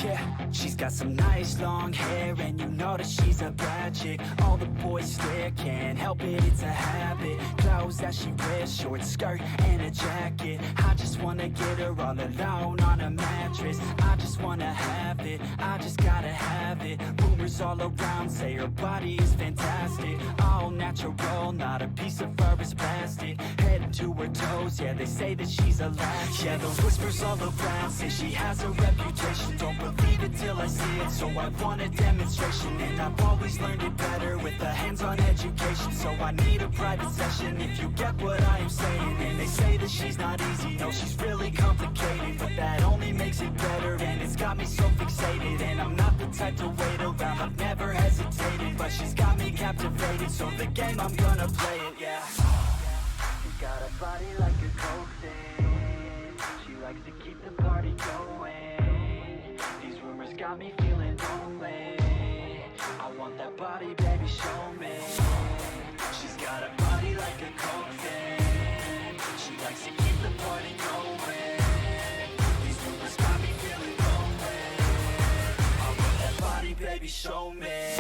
Yeah, she's got some nice long hair, and you know that she's a bad chick. All the boys stare, can't help it, it's a habit. Clothes that she wears, short skirt and a jacket. I just wanna get her all alone on a mattress. I just wanna have it, I just gotta have it. Rumors all around say her body is fantastic. All natural, not a piece of fur is plastic. Head to her toes, yeah, they say that she's a latch. Yeah, those whispers all around say she has a reputation. Don't believe it till I see it, so I want a demonstration. And I've always learned it better with a hands-on education. So I need a private session if you get what I am saying. And they say that she's not easy, no, she's really complicated. But that only makes it better, and it's got me so fixated. And I'm not the type to wait around, I've never hesitated. But she's got me captivated, so the game, I'm gonna play it, yeah. She's got a body like a coke thing. She likes to keep the party going. These rumors got me feeling lonely. I want that body, baby, show me. She's got a body like a coke thing. She likes to keep the party going. These rumors got me feeling lonely. I want that body, baby, show me.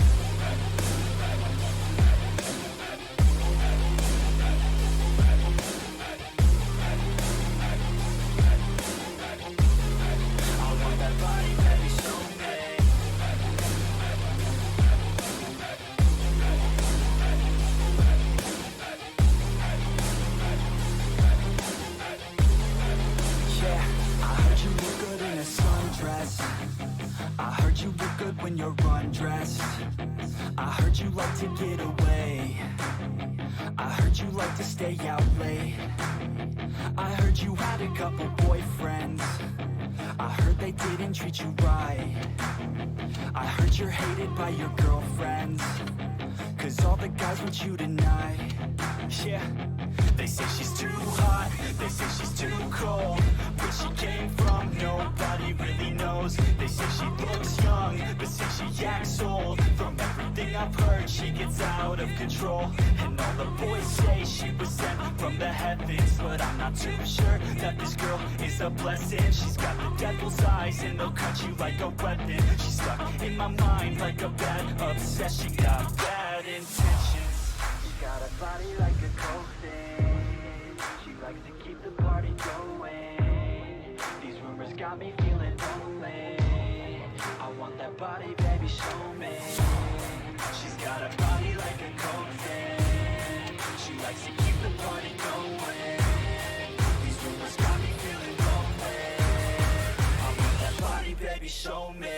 I heard you look good when you're undressed. I heard you like to get away. I heard you like to stay out late. I heard you had a couple boyfriends. I heard they didn't treat you right. I heard you're hated by your girlfriends, 'cause all the guys want you tonight. Yeah, they say she's too hot, they say she's too cold. Where she came from, nobody really knows. They say she looks young, but say she acts old. From everything I've heard, she gets out of control. And all the boys say she was sent from the heavens, but I'm not too sure that this girl is a blessing. She's got the devil's eyes, and they'll cut you like a weapon. She's stuck in my mind like a bad obsession. Got bad intentions. She's got a body like a coke thing. She likes to keep the party going. These rumors got me feeling lonely. I want that body, baby, show me. She's got a body like a coke thing. She likes to keep the party going. These rumors got me feeling lonely. I want that body, baby, show me.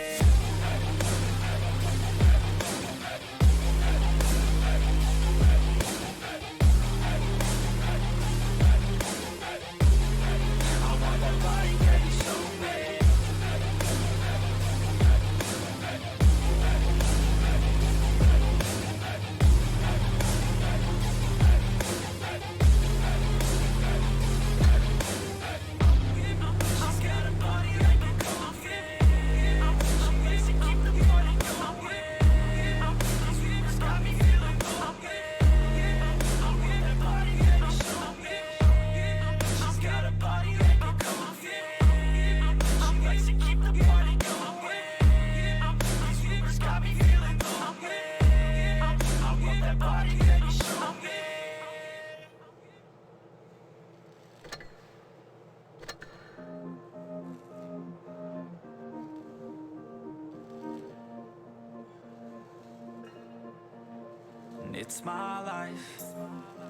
It's my life,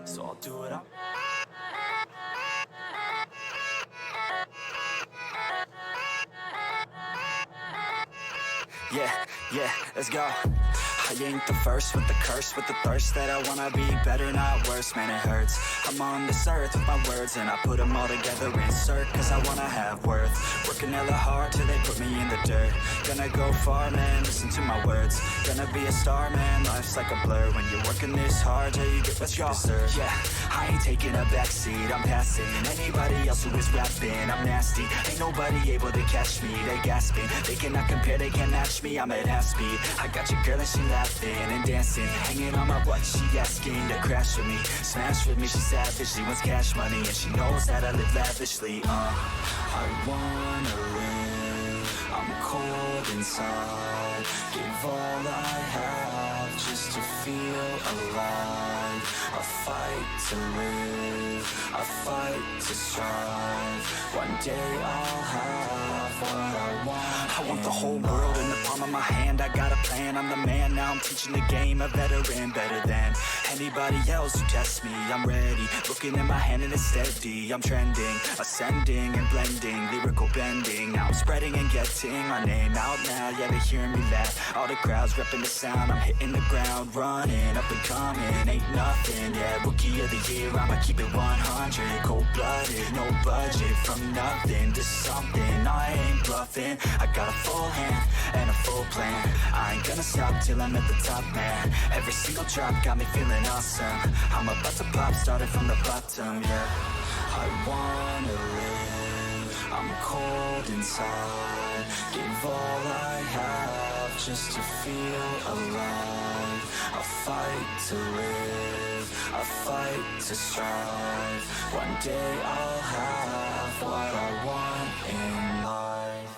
so I'll do it up. Yeah, let's go. I ain't the first with the curse, with the thirst that I wanna be better, not worse, man, it hurts. I'm on this earth with my words, and I put them all together, insert, 'cause I wanna have worth. Working hella hard till they put me in the dirt. Gonna go far, man, listen to my words. Gonna be a star, man, life's like a blur. When you're working this hard till you get what you deserve. Yeah, I ain't taking a backseat, I'm passing anybody else who is rapping. I'm nasty, ain't nobody able to catch me. They gasping, they cannot compare, they can't match me. I'm at half speed, I got your girl and she laughing and dancing, hanging on my butt, she asking to crash with me, smash with me, she savage, she wants cash money, and she knows that I live lavishly. I wanna live, I'm I'm cold inside. Give all I have just to feel alive. I fight to live, I fight to strive. One day I'll have what I want. I want the whole world in the palm of my hand. I got a plan, I'm the man. Now I'm teaching the game, a veteran, better than anybody else who tests me. I'm ready, looking at my hand and it's steady. I'm trending, ascending and blending, lyrical bending. Now I'm spreading and getting my name out now. Yeah, they hearing me laugh, all the crowds repping the sound. I'm hitting the ground, running, up and coming, ain't nothing. Yeah, rookie of the year, I'ma keep it 100. Cold-blooded, no budget, from nothing to something. I ain't bluffing, I got a full hand and a full plan. I ain't gonna stop till I'm at the top, man. Every single drop got me feeling awesome. I'm about to pop, started from the bottom, yeah. I wanna live, I'm cold inside. Give all I have just to feel alive. I fight to live, I fight to strive. One day I'll have what I want in life.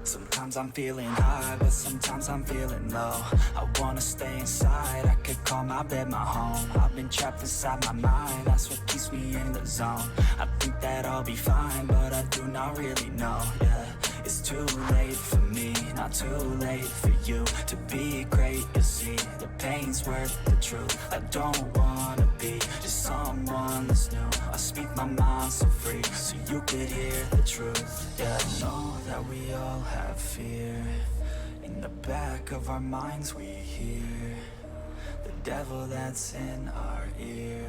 Sometimes I'm feeling high, but sometimes I'm feeling low. I wanna stay inside, I could call my bed my home. I've been trapped inside my mind, that's what keeps me in the zone. I think that I'll be fine, but I do not really know, yeah. It's too late for me, not too late for you. To be great, you'll see, the pain's worth the truth. I don't wanna be just someone that's new. I speak my mind so free, so you could hear the truth. Yeah, I know that we all have fear. In the back of our minds we hear the devil that's in our ear.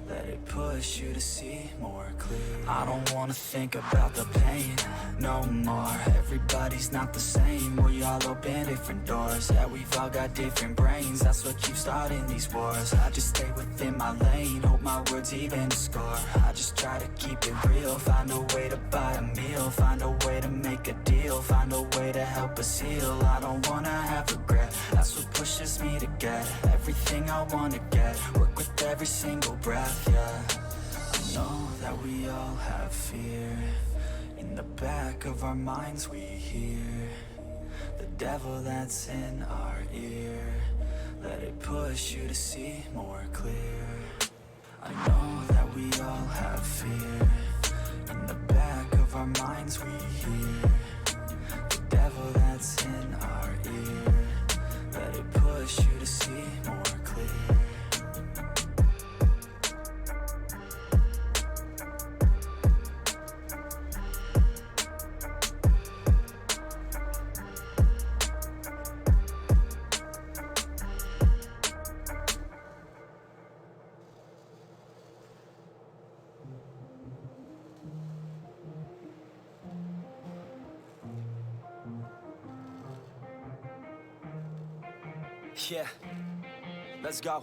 Let it push you to see more clear. I don't wanna think about the pain no more. Everybody's not the same, we all open different doors. Yeah, we've all got different brains, that's what keeps starting these wars. I just stay within my lane, hope my words even score. I just try to keep it real, find a way to buy a meal, find a way to make a deal, find a way to help us heal. I don't wanna have regret, that's what pushes me to get everything I wanna get. Work with every single breath, yeah. I know that we all have fear. In the back of our minds we hear the devil that's in our ear. Let it push you to see more clear. I know that we all have fear. In the back of our minds we hear the devil that's in our ear. Let it push you to see more clear. Yeah, let's go.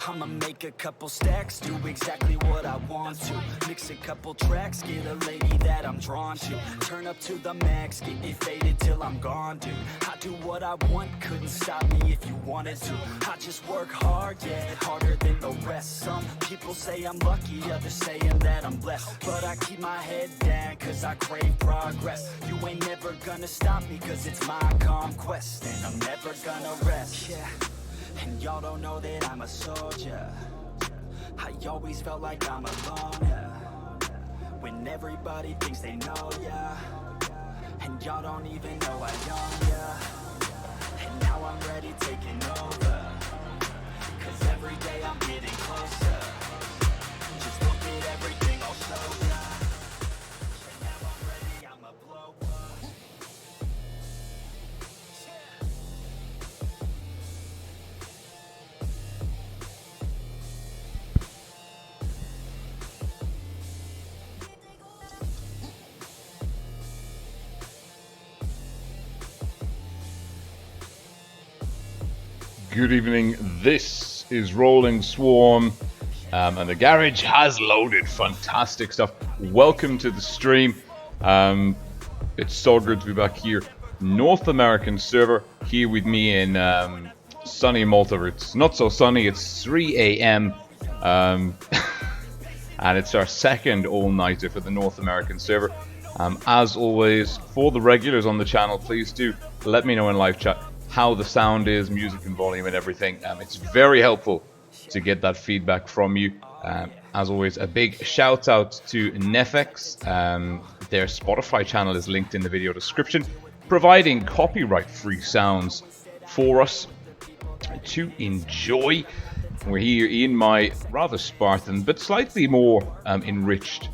I'ma make a couple stacks, do exactly what I want to. Mix a couple tracks, get a lady that I'm drawn to. Turn up to the max, get me faded till I'm gone, dude. I do what I want, couldn't stop me if you wanted to. I just work hard, yeah, harder than the rest. Some people say I'm lucky, others saying that I'm blessed. But I keep my head down, cause I crave progress. You ain't never gonna stop me, cause it's my conquest. And I'm never gonna rest, yeah. And y'all don't know that I'm a soldier. I always felt like I'm alone, yeah. When everybody thinks they know, yeah. And y'all don't even know I own, yeah. And now I'm ready taking over, cause every day I'm getting closer. Just look at everything I'll show ya. And now I'm ready, I'ma blow up. Good evening, this is Rolling Swarm, and the garage has loaded. Fantastic stuff. Welcome to the stream. It's so good to be back here. North American server, here with me in sunny Malta. It's not so sunny, it's 3 a.m. And it's our second all-nighter for the North American server. As always, for the regulars on the channel, please do let me know in live chat how the sound is, music and volume and everything. It's very helpful to get that feedback from you. As always, a big shout out to Nefex. Their Spotify channel is linked in the video description, providing copyright-free sounds for us to enjoy. We're here in my rather Spartan but slightly more enriched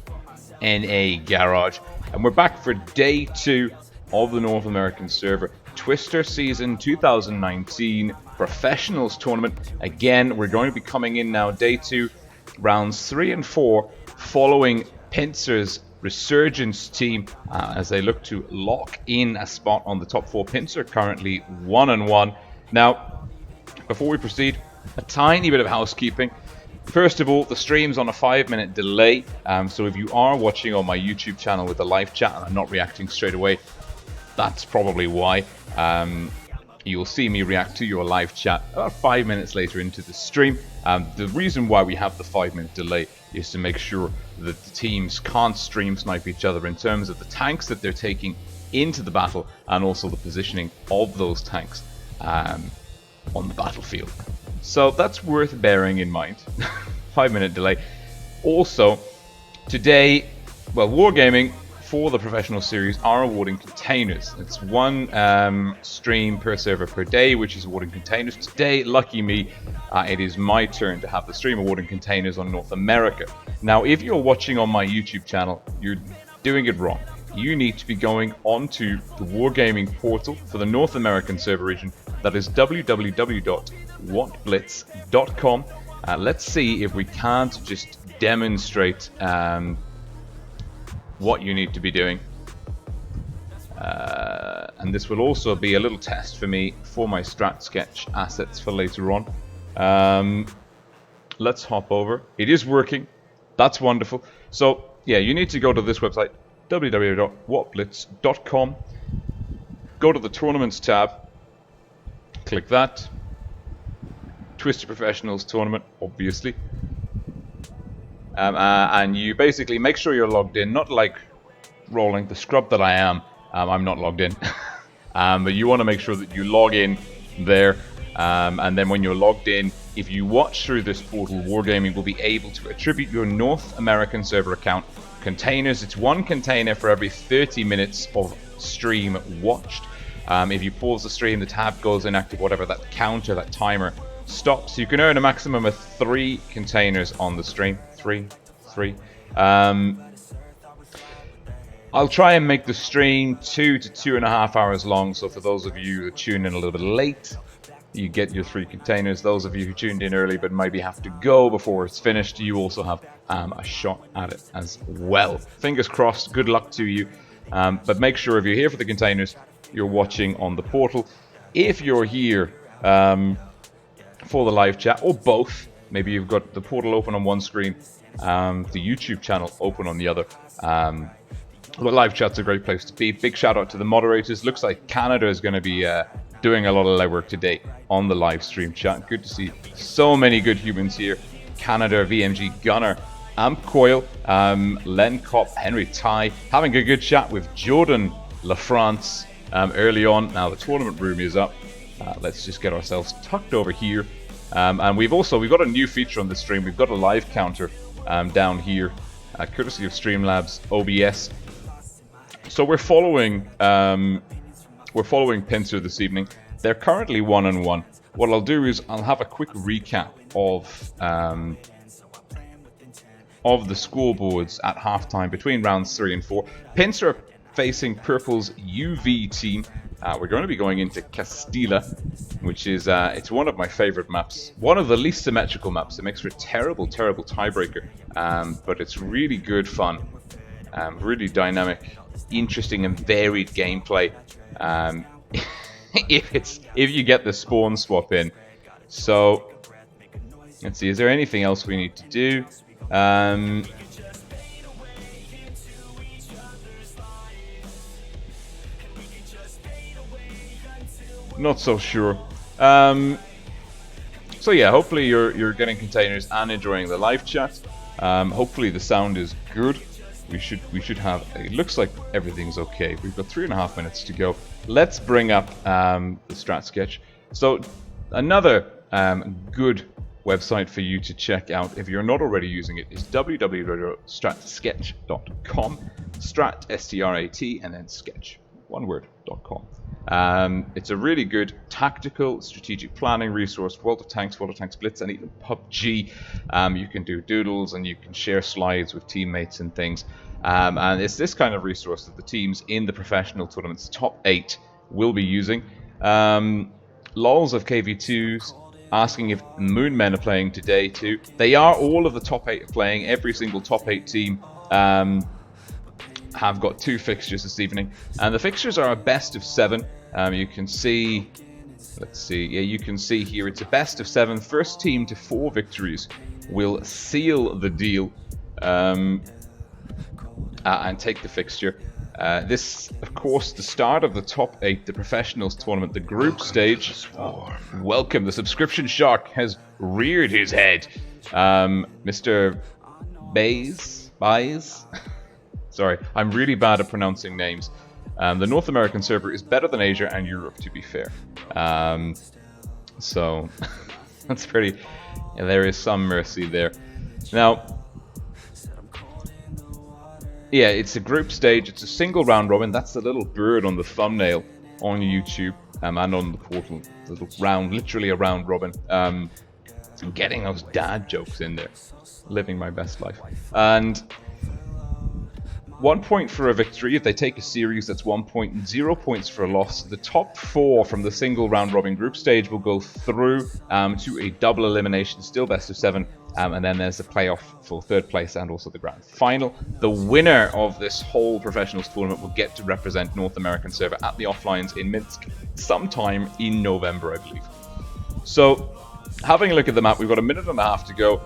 NA garage, and we're back for day 2 of the North American server Twister season 2019 professionals tournament. Again, we're going to be coming in now day 2, rounds 3 and 4, following Pincer's resurgence team as they look to lock in a spot on the top 4. Pincer currently 1-1. Now, before we proceed, a tiny bit of housekeeping. First of all, the stream's on a 5-minute delay, so if you are watching on my YouTube channel with the live chat and I'm not reacting straight away, that's probably why. You'll see me react to your live chat about 5 minutes later into the stream. The reason why we have the 5-minute delay is to make sure that the teams can't stream snipe each other in terms of the tanks that they're taking into the battle and also the positioning of those tanks on the battlefield. So that's worth bearing in mind. 5-minute delay. Also, today, well, Wargaming for the professional series are awarding containers. It's one stream per server per day, which is awarding containers. Today, lucky me, it is my turn to have the stream awarding containers on North America. Now, if you're watching on my YouTube channel, you're doing it wrong. You need to be going onto the Wargaming portal for the North American server region. That is www.whatblitz.com. Let's see if we can't just demonstrate what you need to be doing. And this will also be a little test for me for my strat sketch assets for later on. Let's hop over. It is working. That's wonderful. So yeah, you need to go to this website, www.whatblitz.com. Go to the tournaments tab. Click that. Twister Professionals Tournament, obviously. And you basically make sure you're logged in, not like rolling the scrub that I am. I'm not logged in. But you want to make sure that you log in there. And then when you're logged in, if you watch through this portal, Wargaming will be able to attribute your North American server account containers. It's one container for every 30 minutes of stream watched. If you pause the stream, the tab goes inactive, whatever that counter, that timer stops. You can earn a maximum of 3 containers on the stream. 3. I'll try and make the stream 2 to 2.5 hours long, so for those of you who tune in a little bit late, you get your 3 containers. Those of you who tuned in early but maybe have to go before it's finished, you also have a shot at it as well. Fingers crossed, good luck to you. But make sure if you're here for the containers, you're watching on the portal. If you're here for the live chat, or both, maybe you've got the portal open on one screen, the YouTube channel open on the other. But live chat's a great place to be. Big shout out to the moderators. Looks like Canada is going to be doing a lot of legwork today on the live stream chat. Good to see so many good humans here. Canada, VMG, Gunner, Coil, Len Kopp, Henry Ty, having a good chat with Jordan LaFrance early on. Now the tournament room is up. Let's just get ourselves tucked over here. And we've got a new feature on the stream. We've got a live counter down here, courtesy of Streamlabs OBS. So we're following Pincer this evening. They're currently 1-1. What I'll do is I'll have a quick recap of the scoreboards at halftime between rounds 3 and 4. Pincer facing Purfles UV team. We're going to be going into Castilla, which is it's one of my favorite maps. One of the least symmetrical maps. It makes for a terrible tiebreaker, but it's really good fun, really dynamic, interesting and varied gameplay. If you get the spawn swap in. So let's see, is there anything else we need to do? Not so sure. So yeah, hopefully you're getting containers and enjoying the live chat. Hopefully the sound is good. We should have. It looks like everything's okay. We've got 3.5 minutes to go. Let's bring up the strat sketch. So another good website for you to check out if you're not already using it is www.stratsketch.com. Strat, S-T-R-A-T, and then sketch, one word.com. It's a really good tactical strategic planning resource for World of Tanks, World of Tanks Blitz, and even PUBG. You can do doodles and you can share slides with teammates and things. And it's this kind of resource that the teams in the professional tournaments, top 8, will be using. Lols of KV2s asking if Moonmen are playing today too. They are. All of the top 8 are playing. Every single top 8 team have got 2 fixtures this evening, and the fixtures are a best of 7. You can see, let's see, yeah, you can see here it's a best of 7. First team to 4 victories will seal the deal and take the fixture. This, of course, the start of the top 8, the professionals tournament, the group stage. Welcome, the subscription shark has reared his head. Mr. Bays? Sorry, I'm really bad at pronouncing names. The North American server is better than Asia and Europe, to be fair. So, that's pretty... Yeah, there is some mercy there. Now, yeah, it's a group stage. It's a single round robin. That's the little bird on the thumbnail on YouTube and on the portal. The little round, literally a round robin. I'm getting those dad jokes in there. Living my best life. And 1 point for a victory. If they take a series, that's 1 point, and 0 points for a loss. The top 4 from the single round robin group stage will go through to a double elimination, still best of 7. And then there's the playoff for 3rd place and also the grand final. The winner of this whole professionals tournament will get to represent North American server at the offlines in Minsk sometime in November, I believe. So, having a look at the map, we've got a minute and a half to go.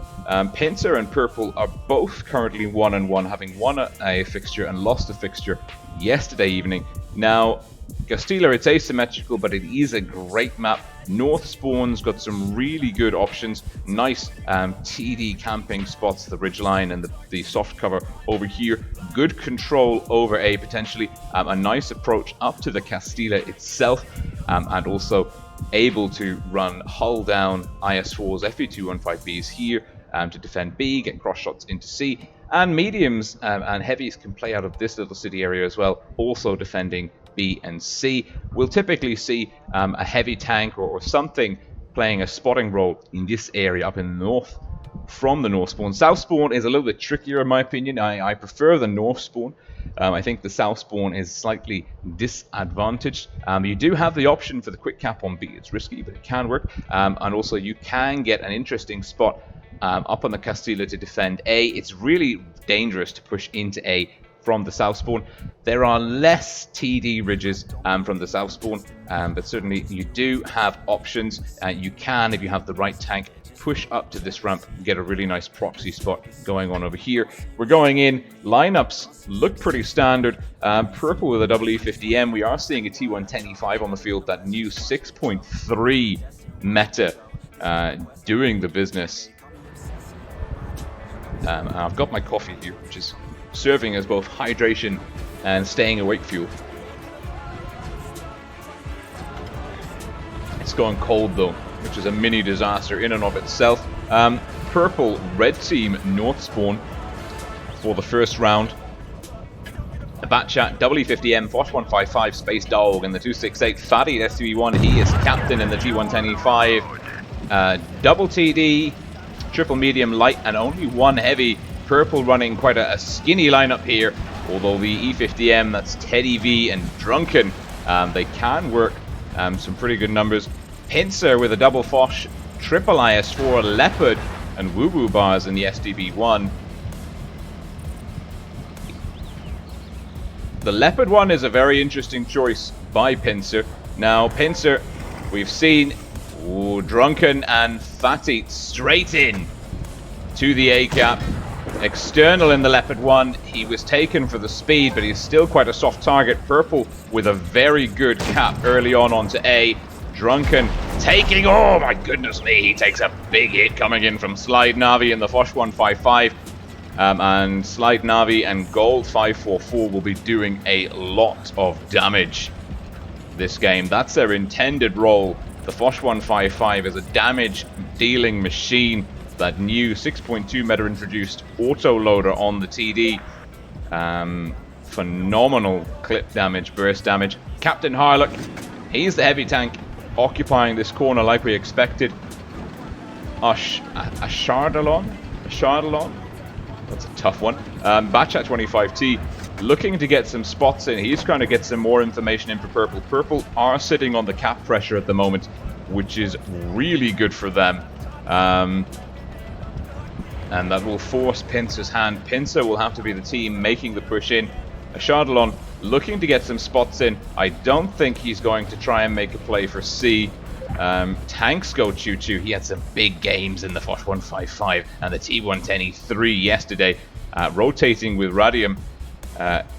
Pincer and Purple are both currently 1-1, having won a fixture and lost a fixture yesterday evening. Now, Castilla, it's asymmetrical, but it is a great map. North Spawn's got some really good options. Nice TD camping spots, the ridgeline and the soft cover over here. Good control over A potentially. A nice approach up to the Castilla itself, and also able to run hull down IS-4s, FE215Bs here to defend B, get cross shots into C. And mediums and heavies can play out of this little city area as well, also defending B and C. We'll typically see a heavy tank or something playing a spotting role in this area up in the north from the north spawn. South spawn is a little bit trickier in my opinion. I prefer the north spawn. I think the south spawn is slightly disadvantaged. You do have the option for the quick cap on B. It's risky, but it can work. And also you can get an interesting spot up on the Castilla to defend A. It's really dangerous to push into A from the south spawn. There are less TD ridges from the south spawn, but certainly you do have options. You can, if you have the right tank, push up to this ramp and get a really nice proxy spot going on over here. We're going in. Lineups look pretty standard. Purple with a E50M. We are seeing a T110E5 on the field, that new 6.3 meta doing the business. I've got my coffee here, which is serving as both hydration and staying awake fuel. It's gone cold though, which is a mini disaster in and of itself. Purple, red team, north spawn for the first round. A Batchat, E50M, Fosh 155, Space Dog, and the 268 Fatty at STB1. He is captain in the T110E5. Double TD, triple medium light, and only one heavy. Purple running quite a skinny lineup here, although the E50M, that's Teddy V and Drunken, they can work some pretty good numbers. Pincer with a double Fosh, triple IS-4, Leopard, and Woo Woo bars in the SDB1. The Leopard one is a very interesting choice by Pincer. Now, Pincer, we've seen Drunken and Fatty straight in to the A-cap. External in the Leopard one, he was taken for the speed, but he's still quite a soft target. Purple with a very good cap early on onto A. Drunken taking, oh my goodness me, he takes a big hit coming in from Slide Navi in the Foch 155. And Slide Navi and Gold 544 will be doing a lot of damage this game. That's their intended role. The Foch 155 is a damage dealing machine. That new 6.2 meta introduced auto loader on the TD. Phenomenal clip damage, burst damage. Captain Harlock, he's the heavy tank occupying this corner like we expected. A Chardalon? A Chardalon? That's a tough one. Batchat 25T looking to get some spots in. He's trying to get some more information in for Purple. Purple are sitting on the cap pressure at the moment, which is really good for them. And that will force Pincer's hand. Pincer will have to be the team making the push in. A Chardalon looking to get some spots in. I don't think he's going to try and make a play for C. Tanks go choo-choo. He had some big games in the Foch 155 and the T110 E3 yesterday, rotating with Radium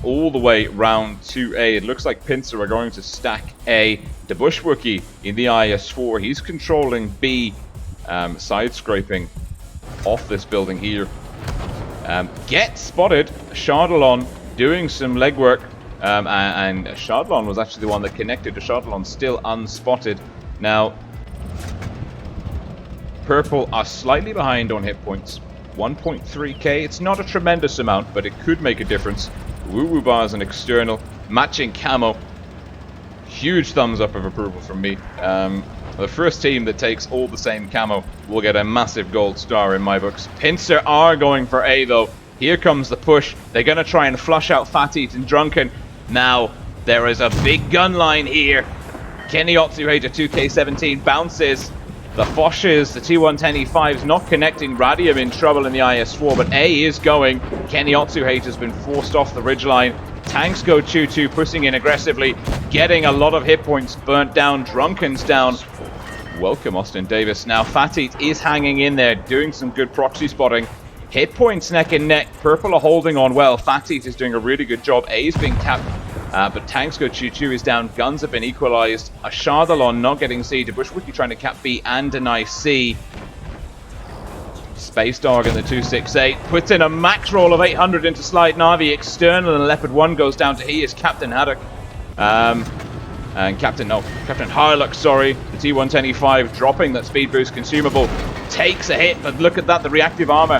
all the way round to A. It looks like Pincer are going to stack A. The Bushwookie in the IS-4. He's controlling B, side-scraping off this building here. Get spotted. Chardalon doing some legwork. And Chardalon was actually the one that connected. Chardalon still unspotted. Now, Purple are slightly behind on hit points. 1.3k. It's not a tremendous amount, but it could make a difference. Woo Woo Bars and external. Matching camo. Huge thumbs up of approval from me. The first team that takes all the same camo will get a massive gold star in my books. Pincer are going for A though. Here comes the push. They're going to try and flush out Fat Eat and Drunken. Now, there is a big gun line here. Kenny Otsuhater 2K17 bounces. The Foshes, the T110 E5's not connecting. Radium in trouble in the IS-4, but A is going. Kenny Otsuhater's been forced off the ridgeline. Tanks go choo-choo, pushing in aggressively, getting a lot of hit points burnt down. Drunken's down. Welcome, Austin Davis. Now, Fat Eat is hanging in there, doing some good proxy spotting. Hit points neck and neck. Purple are holding on well. Fat Eat is doing a really good job. A is being capped, but Tanks go choo-choo is down. Guns have been equalized. A Chardalon not getting C. Bushwookie trying to cap B and deny C. Space Dog in the 268 puts in a max roll of 800 into Slide Navi. External and Leopard 1 goes down to he is Captain Haddock. And Captain Harlock, sorry. The T110 E5 dropping that speed boost consumable. Takes a hit, but look at that, the reactive armor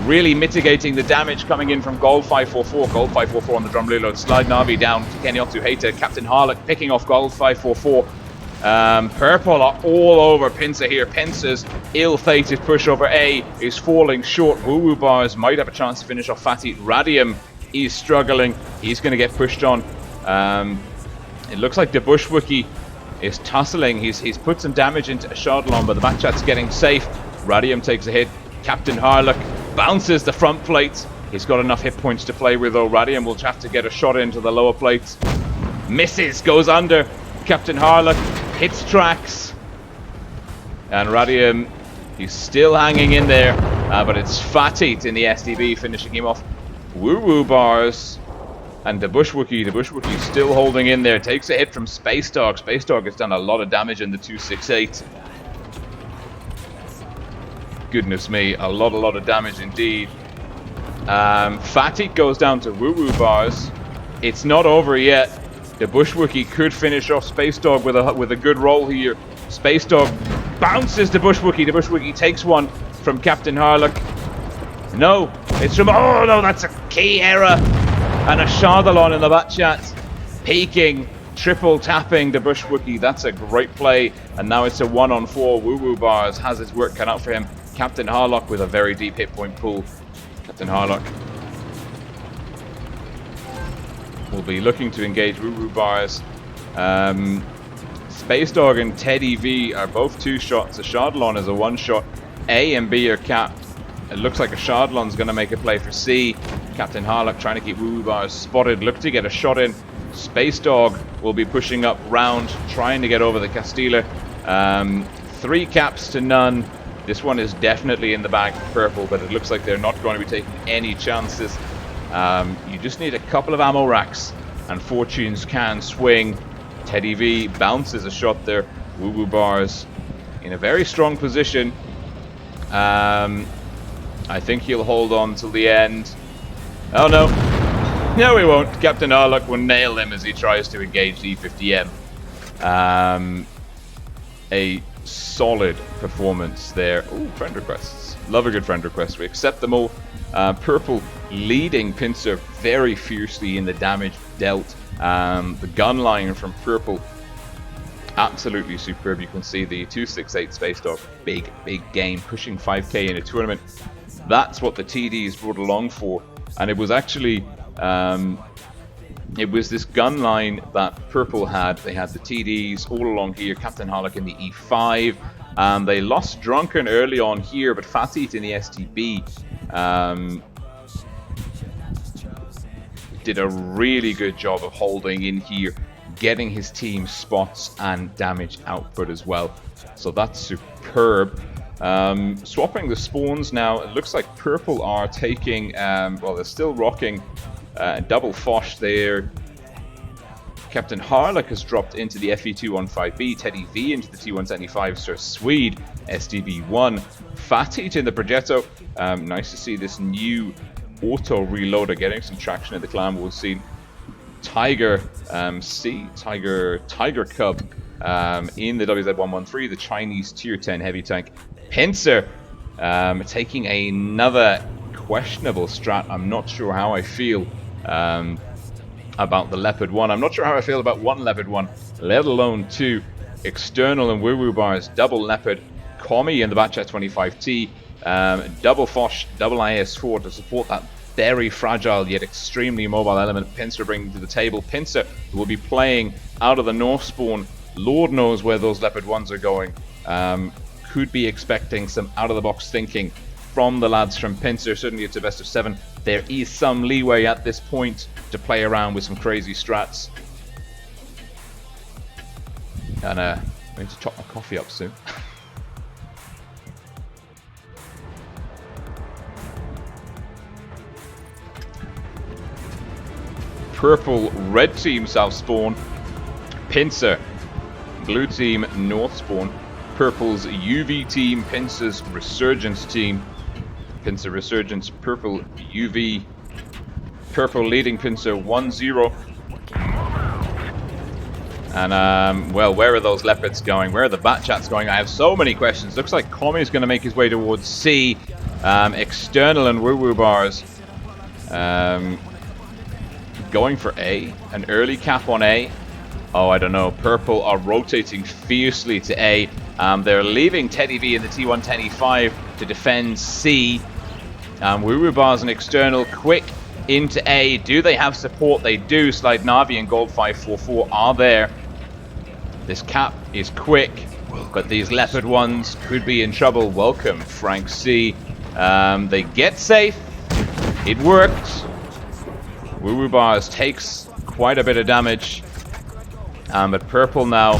really mitigating the damage coming in from Gold 544. Gold 544 on the drum reload. Slide Navi down to Kenny Otsuhater. Captain Harlock picking off Gold 544. Purple are all over Pincer here. Pincer's ill-fated push over A is falling short. Woo Woo Bars might have a chance to finish off Fat Eat. Radium is struggling. He's going to get pushed on. It looks like the Bushwookie is tussling. He's put some damage into a Chardalon, but the Batchat's getting safe. Radium takes a hit. Captain Harlock bounces the front plate. He's got enough hit points to play with, though. Radium will have to get a shot into the lower plates. Misses, goes under. Captain Harlock hits tracks. And Radium, he's still hanging in there. But it's Fat Eat in the SDB finishing him off. Woo Woo Bars. And the Bushwookie still holding in there. Takes a hit from Space Dog. Space Dog has done a lot of damage in the 268. Goodness me, a lot of damage indeed. Fat Eat goes down to Woo Woo Bars. It's not over yet. The Bushwookie could finish off Space Dog with a good roll here. Space Dog bounces the Bushwookie. The Bushwookie takes one from Captain Harlock. No, it's from... Oh no, that's a key error. And a Chardalon in the Batchat. Peeking, triple tapping the Bushwookie. That's a great play. And now it's a 1-on-4. Woo Woo Bars has his work cut out for him. Captain Harlock with a very deep hit point pool. Captain Harlock will be looking to engage Woo Woo Bars. Space Dog and Teddy V are both 2 shots. A Chardalon is a 1-shot. A and B are capped. It looks like a Chardalon's going to make a play for C. Captain Harlock trying to keep Woo Woo Bars spotted. Look to get a shot in. Space Dog will be pushing up round, trying to get over the Castilla. 3 caps to none. This one is definitely in the bag for Purple, but it looks like they're not going to be taking any chances. You just need a couple of ammo racks, and fortunes can swing. Teddy V bounces a shot there. Woo Woo Bars in a very strong position. I think he'll hold on till the end. Oh no. No, he won't. Captain Harlock will nail him as he tries to engage the E50M. A solid performance there. Ooh, friend requests. Love a good friend request. We accept them all. Purple leading Pincer very fiercely in the damage dealt. The gun line from Purple, absolutely superb. You can see the 268 Space Dog, big game, pushing 5k in a tournament. That's what the TDs brought along for. And it was actually, it was this gun line that Purple had. They had the TDs all along here, Captain Harlock in the E5. They lost Drunken early on here, but Fatit in the STB did a really good job of holding in here, getting his team spots and damage output as well. So that's superb. Swapping the spawns now, it looks like Purple are taking, well, they're still rocking double Foch there. Captain Harlock has dropped into the FE215B, Teddy V into the T175, Sir Swede, SDB1, Fatit in the Progetto. Nice to see this new auto reloader getting some traction in the clan. We'll see Tiger Tiger Cub in the WZ113, the Chinese tier 10 heavy tank. Pincer taking another questionable strat. I'm not sure how I feel about the Leopard 1. I'm not sure how I feel about one Leopard 1, let alone two. External and Woo Woo Bars, double Leopard, Commie in the Batchat 25T, double Foch, double IS4 to support that very fragile yet extremely mobile element Pincer bringing to the table. Pincer will be playing out of the North spawn. Lord knows where those Leopard 1s are going. Could be expecting some out-of-the-box thinking from the lads from Pincer. Certainly it's a best of 7. There is some leeway at this point to play around with some crazy strats. And I need to chop my coffee up soon. Purple, red team south spawn. Pincer, blue team north spawn. Purple's UV team, Pincer's Resurgence team. Pincer Resurgence, Purple UV. Purple leading Pincer 1-0. And, well, where are those Leopards going? Where are the Batchats going? I have so many questions. Looks like Commie is going to make his way towards C. External and Woo Woo Bars going for A. An early cap on A. Oh, I don't know. Purple are rotating fiercely to A. They're leaving Teddy V in the T110E5 to defend C. Woo Woo Bars and External quick into A. Do they have support? They do. Slide Navi and Gold 544 are there. This cap is quick, but these Leopard 1s could be in trouble. Welcome, Frank C. They get safe. It worked. Woo Woo Bars takes quite a bit of damage. But Purple now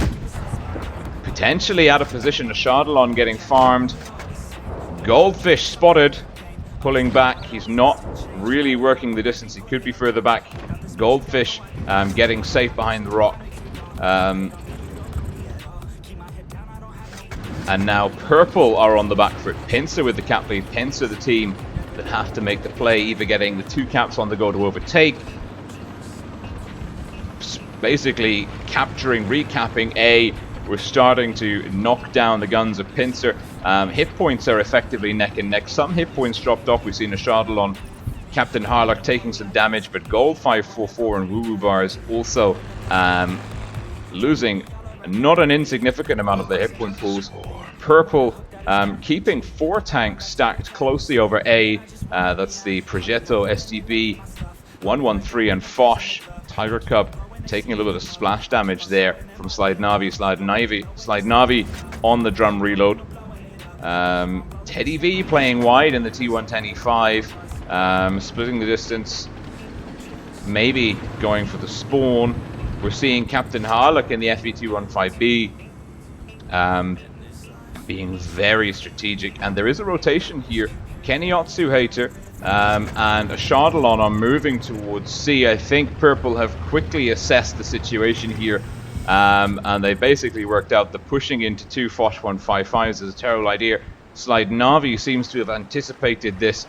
potentially out of position. A Shardalon getting farmed. Goldfish spotted. Pulling back. He's not really working the distance. He could be further back. Goldfish getting safe behind the rock. And now Purple are on the back foot. Pincer with the cap lead. Pincer the team that have to make the play, either getting the two caps on the go to overtake, basically capturing, recapping A. We're starting to knock down the guns of Pincer. Hit points are effectively neck and neck. Some hit points dropped off. We've seen a Shardalon, Captain Harlock taking some damage, but Gold 544 and Woo Woo Bars also losing not an insignificant amount of their hit point pools. Purple keeping 4 tanks stacked closely over A. That's the Progetto, STB, 113 and Foch. Tiger Cub taking a little bit of splash damage there from Slide Navi. Slide Navi on the drum reload. Teddy V playing wide in the T110E5, splitting the distance, maybe going for the spawn. We're seeing Captain Harlock in the FE215B being very strategic, and there is a rotation here. Kennyotsu Hater and a Shardalon are moving towards C. I think Purple have quickly assessed the situation here. And they basically worked out that pushing into 2 Foch 155s is a terrible idea. Slide Navi seems to have anticipated this.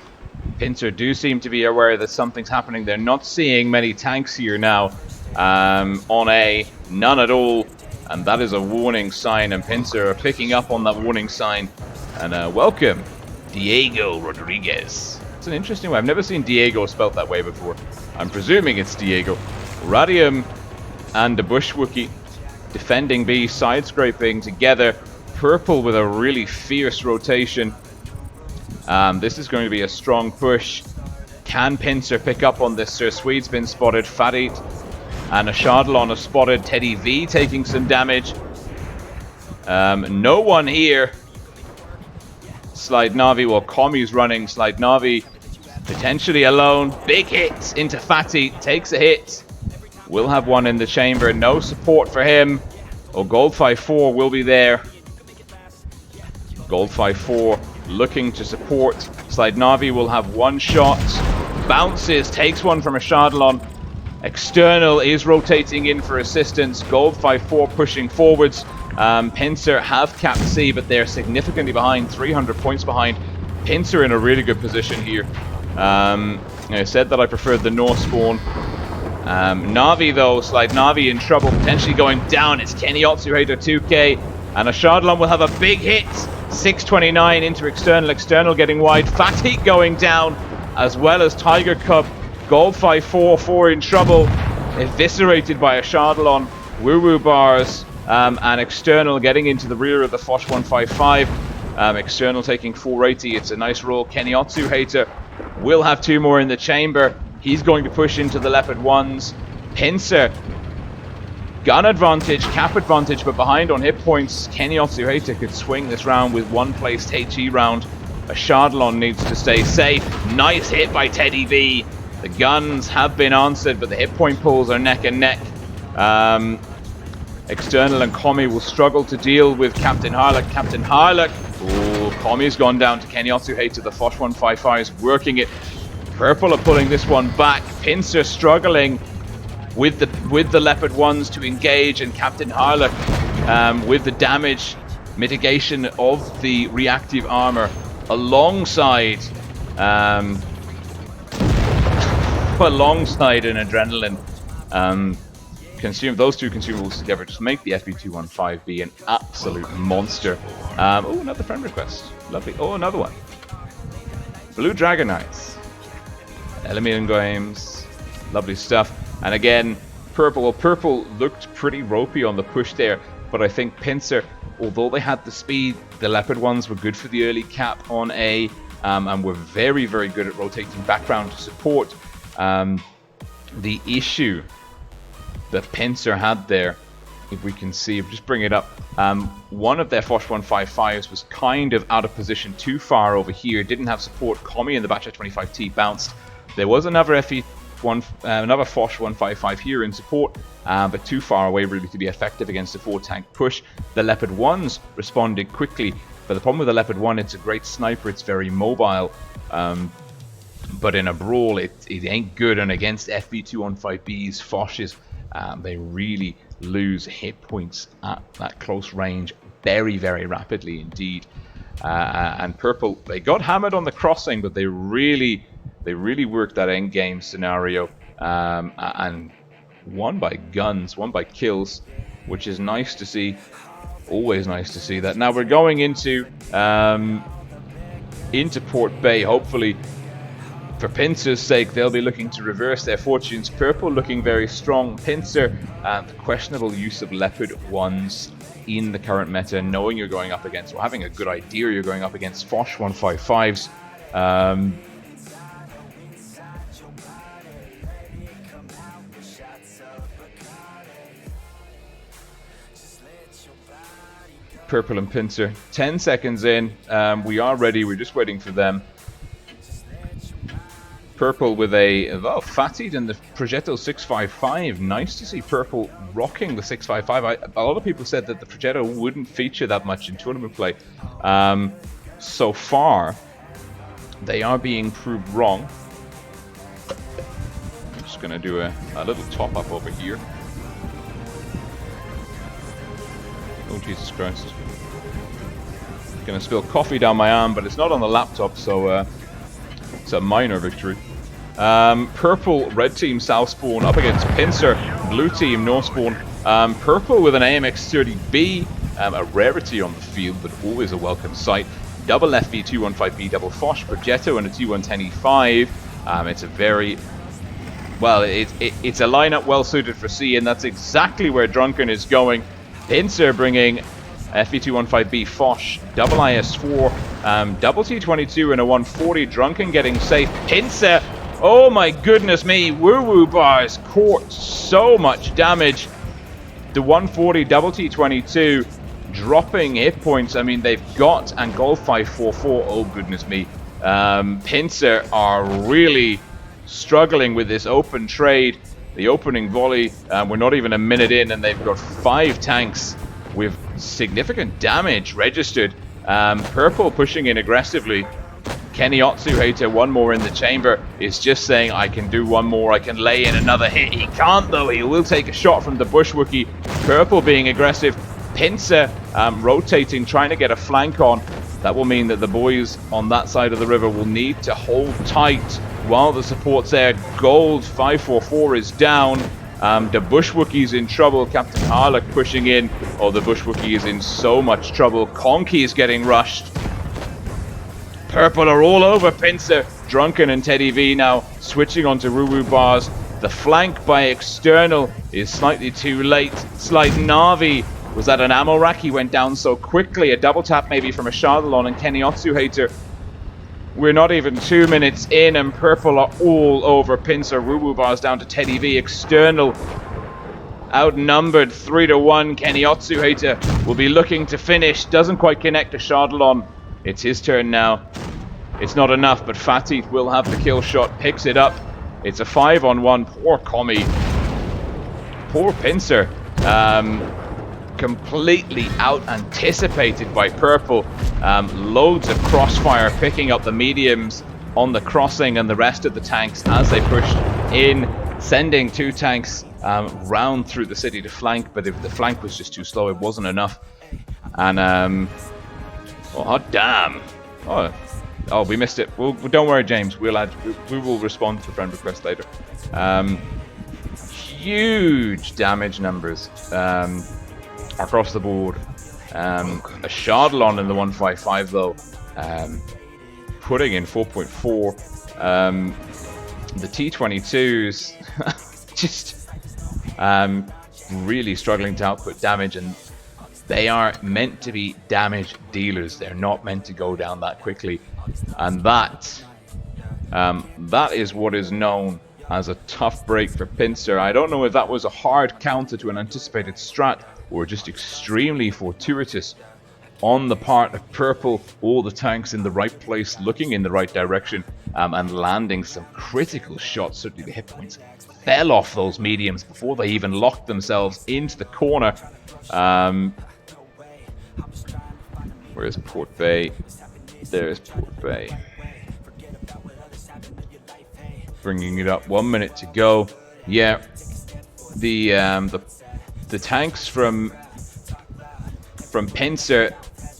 Pincer do seem to be aware that something's happening. They're not seeing many tanks here now on A, none at all, and that is a warning sign, and Pincer are picking up on that warning sign. And welcome, Diego Rodriguez. It's an interesting way. I've never seen Diego spelt that way before. I'm presuming it's Diego. Radium and the Bush Wookie defending B, side scraping together. Purple with a really fierce rotation. This is going to be a strong push. Can Pincer pick up on this? Sir Swede's been spotted. Fatit and a Shadalon has spotted. Teddy V taking some damage. No one here. Slide Navi, well, Komi's running. Slide Navi potentially alone. Big hit into Fatit. Takes a hit. Will have one in the chamber. No support for him. Oh, Gold 5-4 will be there. Gold 5-4 looking to support. Slide Navi will have one shot. Bounces, takes one from a Shadalon. External is rotating in for assistance. Gold 5-4 pushing forwards. Pincer have capped C, but they're significantly behind, 300 points behind. Pincer in a really good position here. I said that I preferred the North spawn. Navi though, Slide Navi in trouble, potentially going down. It's Kenny Otsuhater 2K, and a Shadalon will have a big hit. 629 into external, external getting wide. Fatit going down, as well as Tiger Cub. Gold 5-4, 4 in trouble, eviscerated by a Shadalon. Woo Woo bars, and external getting into the rear of the Foch 155. External taking 480. It's a nice roll. Kenny Otsuhater will have 2 more in the chamber. He's going to push into the Leopard 1s. Pincer, gun advantage, cap advantage, but behind on hit points. Kenny Otsuhater could swing this round with 1 placed HE round. A Shadalon needs to stay safe. Nice hit by Teddy V. The guns have been answered, but the hit point pulls are neck and neck. External and Komi will struggle to deal with Captain Harlock. Captain Harlock, oh, Komi's gone down to Kenny Otsuhater. The Foch 155 is working it. Purple are pulling this one back. Pincer struggling with the Leopard 1s to engage, and Captain Harlock with the damage mitigation of the reactive armor alongside alongside an adrenaline. Consume those 2 consumables together just make the FB215B an absolute monster. Oh, another friend request. Lovely. Oh, another one. Blue Dragon Knights. Element Games. Lovely stuff. And again, Purple. Well, Purple looked pretty ropey on the push there, but I think Pincer, although they had the speed, the Leopard 1s were good for the early cap on A, and were very, very good at rotating background to support. The issue that Pincer had there, if we can see, just bring it up, one of their Foch 155s was kind of out of position too far over here, didn't have support. Komi in the Batch 25T bounced. There was another another Foch 155 here in support, but too far away really to be effective against a 4-tank push. The Leopard 1s responded quickly, but the problem with the Leopard 1, it's a great sniper, it's very mobile, but in a brawl it ain't good, and against FB215B's Foches, they really lose hit points at that close range very, very rapidly indeed. And Purple, they got hammered on the crossing, but they really worked that end game scenario, and won by guns, won by kills, which is nice to see. Always nice to see that. Now we're going into Port Bay. Hopefully, for Pincer's sake, they'll be looking to reverse their fortunes. Purple looking very strong. Pincer, the questionable use of Leopard 1s in the current meta, knowing you're going up against, or having a good idea you're going up against Foch 155s. Purple and Pincer, 10 seconds in. We are ready, we're just waiting for them. Purple with a Fatit and the Progetto 655. Nice to see Purple rocking the 655. A lot of people said that the Progetto wouldn't feature that much in tournament play. So far, they are being proved wrong. I'm just going to do a little top up over here. Oh, Jesus Christ. Gonna spill coffee down my arm, but it's not on the laptop, so it's a minor victory. Purple, red team, south spawn up against Pincer, blue team, north spawn. Purple with an AMX-30B, a rarity on the field, but always a welcome sight. Double FV215B, double Foch, Progetto, and a T110E5. It's a very... well, it's a lineup well suited for C, and that's exactly where Drunken is going. Pincer bringing FV215B, Foch, double IS4, double T22, and a 140. Drunken getting safe. Pincer, oh my goodness me, Woo Woo Bars caught so much damage. The 140 double T22 dropping hit points. I mean, they've got and Golf 544. Oh goodness me. Pincer are really struggling with this open trade. The opening volley, we're not even a minute in, and they've got 5 tanks with significant damage registered. Purple pushing in aggressively. Kenny Otsuhater, one more in the chamber, is just saying, I can do one more, I can lay in another hit. He can't though, he will take a shot from the Bush Wookie. Purple being aggressive. Pincer rotating, trying to get a flank on. That will mean that the boys on that side of the river will need to hold tight while the support's there. Gold 544 is down. The Bush Wookie's in trouble. Captain Harlock pushing in. Oh, the Bush Wookie is in so much trouble. Conky is getting rushed. Purple are all over Pincer. Drunken and Teddy V now switching onto Ruwu Bars. The flank by external is slightly too late. Slight Navi. Was that an ammo rack? He went down so quickly. A double tap maybe from a Shardalon and Kenny Otsuhater. We're not even 2 minutes in, and Purple are all over Pincer. Ruwu Bars down to Teddy V. External outnumbered 3-1. Kenny Otsuhater will be looking to finish. Doesn't quite connect to Shardalon. It's his turn now. It's not enough, but Fatih will have the kill shot. Picks it up. It's a 5-on-1. Poor Commie. Poor Pincer. Completely out-anticipated by Purple. Loads of crossfire, picking up the mediums on the crossing and the rest of the tanks as they pushed in, sending 2 tanks round through the city to flank, but if the flank was just too slow, it wasn't enough. And, oh, damn. Oh, we missed it. Well, don't worry, James. We will respond to the friend request later. Huge damage numbers. Across the board. A Shardalon in the 155 though, putting in 4.4. The T22s just really struggling to output damage, and they are meant to be damage dealers. They're not meant to go down that quickly, and that is what is known as a tough break for Pincer. I don't know if that was a hard counter to an anticipated strat, or just extremely fortuitous on the part of Purple. All the tanks in the right place, looking in the right direction, and landing some critical shots. Certainly the hit points fell off those mediums before they even locked themselves into the corner. Where's Port Bay? There's Port Bay. Bringing it up, 1 minute to go. Yeah, the tanks from Pincer,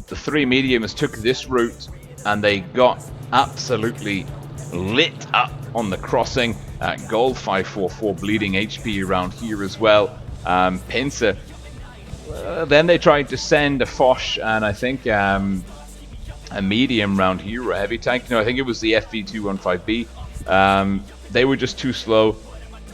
the 3 mediums took this route and they got absolutely lit up on the crossing. Gold 544 bleeding HP around here as well. Pincer, then they tried to send a Foch and I think a medium round here, a heavy tank. No, I think it was the FV215B. They were just too slow.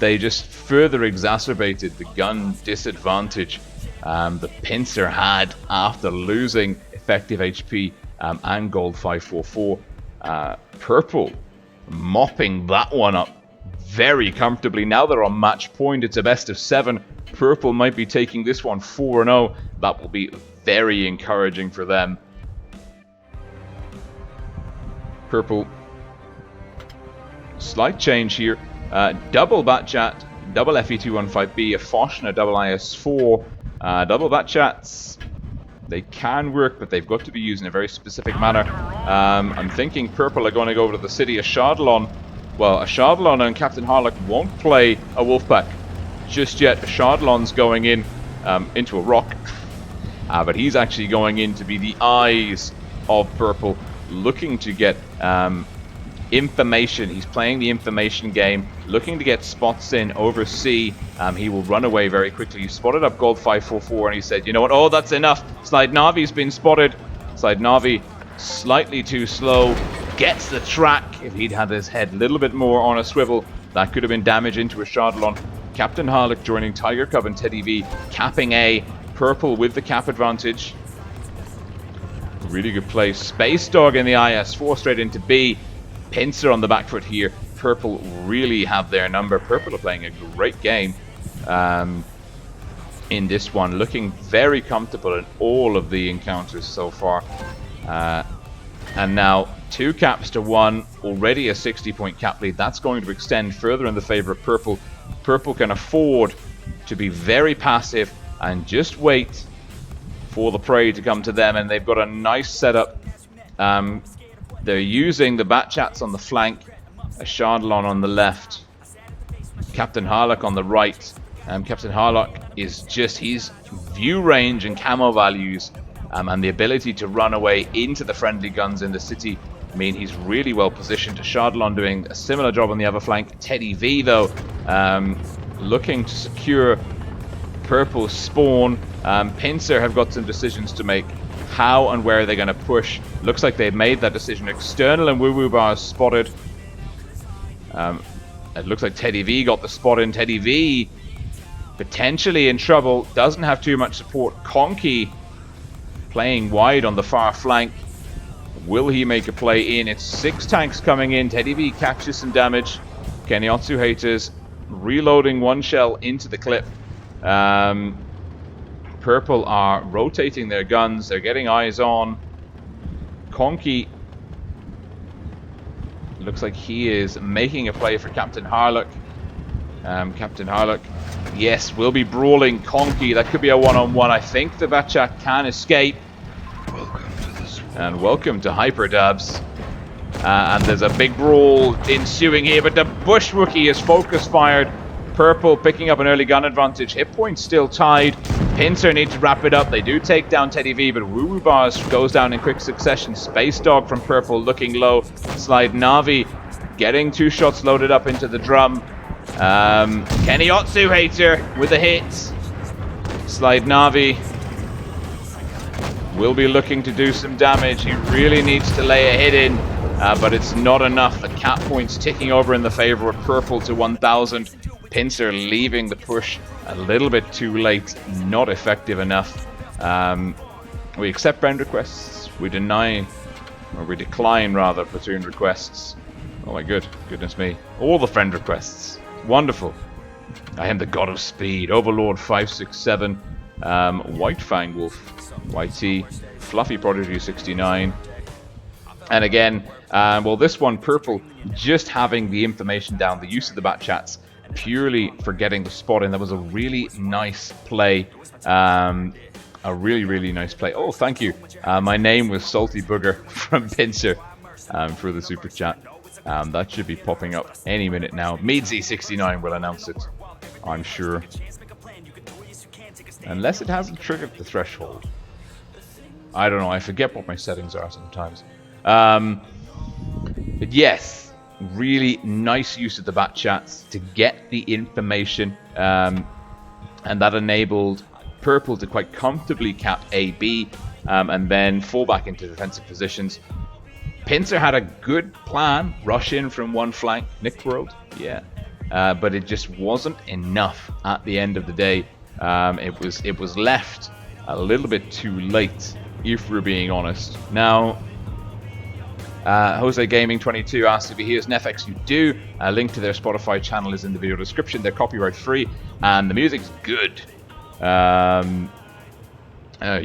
They just further exacerbated the gun disadvantage the Pincer had after losing effective HP and Gold 544. Purple mopping that one up very comfortably. Now they're on match point. It's a best of 7. Purple might be taking this one 4-0. That will be very encouraging for them. Purple, slight change here. Double Batchat, double FE215B, a Foch and a double IS4. Double Batchats, they can work, but they've got to be used in a very specific manner. I'm thinking Purple are going to go to the city. A Shardalon, well, a Shardalon and Captain Harlock won't play a Wolfpack just yet. A Shardalon's going in into a rock. But he's actually going in to be the eyes of Purple, looking to get information. He's playing the information game, looking to get spots in over C. He will run away very quickly. He spotted up Gold 544 and he said, you know what, oh, that's enough. Slide Navi's been spotted. Slide Navi slightly too slow, gets the track. If he'd had his head a little bit more on a swivel, that could have been damage into a Chardalon. Captain Harlock joining Tiger Cub and Teddy V, capping A. Purple with the cap advantage. Really good play. Space Dog in the IS-4 straight into B. Pincer on the back foot here. Purple really have their number. Purple are playing a great game in this one. Looking very comfortable in all of the encounters so far. And now 2 caps to 1. Already a 60-point cap lead. That's going to extend further in the favor of Purple. Purple can afford to be very passive and just wait for the prey to come to them. And they've got a nice setup. They're using the bat chats on the flank, a Chardalon on the left, Captain Harlock on the right. Captain Harlock is just his view range and camo values and the ability to run away into the friendly guns in the city mean he's really well positioned. Chardalon doing a similar job on the other flank. Teddy V though looking to secure Purple's spawn. Pincer have got some decisions to make. How and where are they going to push? Looks like they've made that decision. External and Woo Woo bars spotted. It looks like Teddy V got the spot in. Teddy V potentially in trouble. Doesn't have too much support. Conky playing wide on the far flank. Will he make a play in? It's 6 tanks coming in. Teddy V catches some damage. Keniotsu haters reloading 1 shell into the clip. Purple are rotating their guns. They're getting eyes on. Conky looks like he is making a play for Captain Harlock. Captain Harlock, yes, will be brawling Conky. That could be a one-on-one. I think the Vatchat can escape. And welcome to Hyperdubs. And there's a big brawl ensuing here, but the Bush Wookie is focus fired. Purple picking up an early gun advantage. Hit points still tied. Pincer need to wrap it up. They do take down Teddy V, but Woo Woo Bars goes down in quick succession. Space Dog from Purple looking low. Slide Navi getting 2 shots loaded up into the drum. Keniotsu hater with a hit. Slide Navi will be looking to do some damage. He really needs to lay a hit in, but it's not enough. The cap points ticking over in the favor of Purple to 1,000. Pincer leaving the push a little bit too late, not effective enough. We accept friend requests. We decline rather platoon requests. Oh my goodness me. All the friend requests. Wonderful. I am the god of speed. Overlord 567. White Fang Wolf. YT. Fluffy Prodigy 69. And again, well, this one, Purple, just having the information down, the use of the bat chats, purely for getting the spot in. That was a really nice play. A really nice play. Oh, thank you. My name was Salty Booger from Pincer for the super chat. That should be popping up any minute now. Meadsy69 will announce it, I'm sure. Unless it hasn't triggered the threshold. I don't know. I forget what my settings are sometimes. But yes, really nice use of the bat chats to get the information. And that enabled Purple to quite comfortably cap A-B and then fall back into defensive positions. Pincer had a good plan. Rush in from one flank. Nick World, yeah. But it just wasn't enough at the end of the day. It was left a little bit too late, if we're being honest. Now, Jose Gaming 22 asks if he hears Nefex. You do. A link to their Spotify channel is in the video description. They're copyright free and the music's good.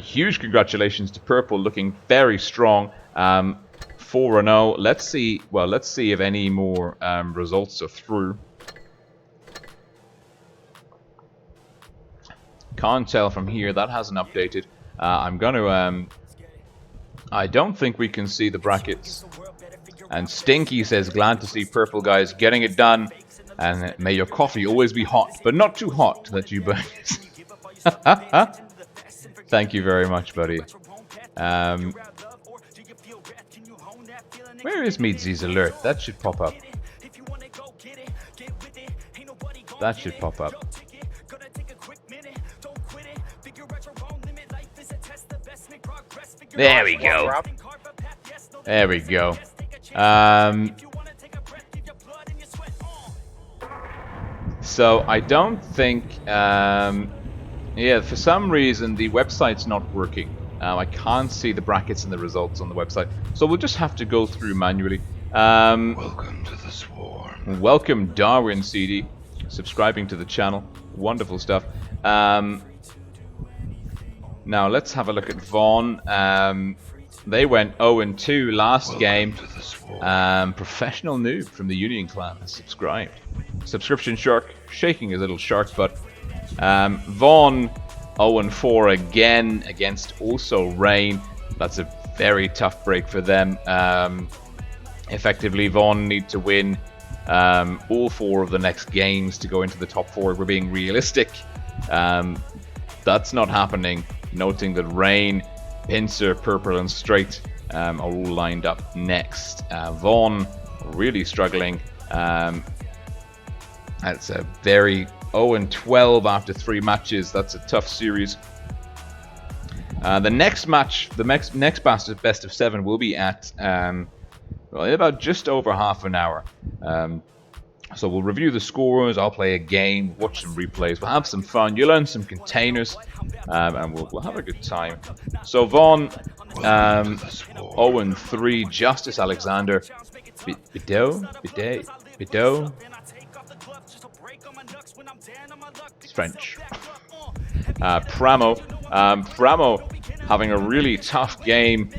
Huge congratulations to Purple, looking very strong. 4-0. Let's see if any more results are through. Can't tell from here. That hasn't updated. I'm going to... I don't think we can see the brackets. And Stinky says, glad to see Purple guys getting it done. And may your coffee always be hot, but not too hot that you burn it. Thank you very much, buddy. Where is Meadsy's alert? That should pop up. That should pop up. There we go. There we go. So I don't think, yeah, for some reason the website's not working. I can't see the brackets and the results on the website, so we'll just have to go through manually. Welcome to the swarm. Welcome, Darwin CD, subscribing to the channel. Wonderful stuff. Now let's have a look at Vaughn. They went 0-2 last game. Professional noob from the Union clan has subscribed. Subscription shark shaking his little shark butt. Vaughn 0-4 again against also Rain. That's a very tough break for them. Effectively, Vaughn need to win all 4 of the next games to go into the top 4. We're being realistic. That's not happening. Noting that Rain, Pincer, Purple, and Straight are all lined up next. Vaughn really struggling. That's a very 0-12 after 3 matches. That's a tough series. The next match, the next best of 7 will be at well, in about just over half an hour. So we'll review the scores, I'll play a game, watch some replays, we'll have some fun, you'll learn some containers, and we'll have a good time. So Vaughn, 0-3, Justice Alexander, Bideau? It's French. Pramo having a really tough game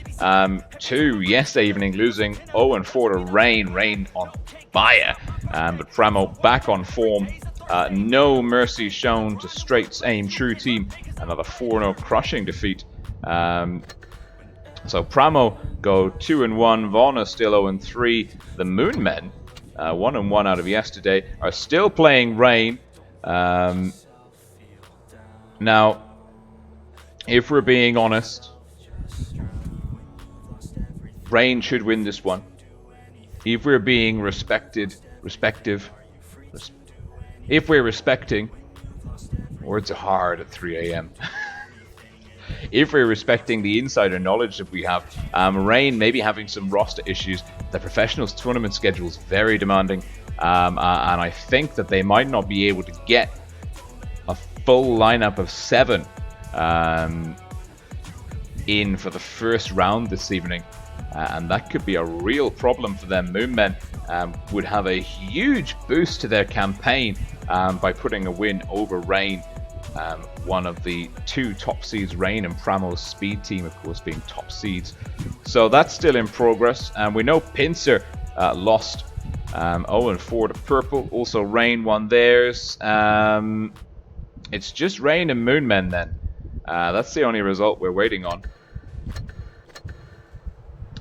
2 yesterday evening, losing 0-4 to Rain on fire. But Pramo back on form. No mercy shown to Straight's Aim True team. Another 4-0 crushing defeat. So Pramo go 2-1. Vaughn is still 0-3. The Moonmen, 1-1 out of yesterday, are still playing Rain. Now, if we're being honest, Rain should win this one. If we're being if we're respecting, words are hard at 3 a.m. If we're respecting the insider knowledge that we have, Rain may be having some roster issues. The professionals tournament schedule is very demanding, and I think that they might not be able to get a full lineup of 7 in for the first round this evening, and that could be a real problem for them. Moonmen would have a huge boost to their campaign by putting a win over Rain, one of the 2 top seeds, Rain and Pramo's speed team, of course, being top seeds. So that's still in progress, and we know Pincer lost 0-4 to Purple. Also Rain won theirs. It's just Rain and Moonmen then. That's the only result we're waiting on.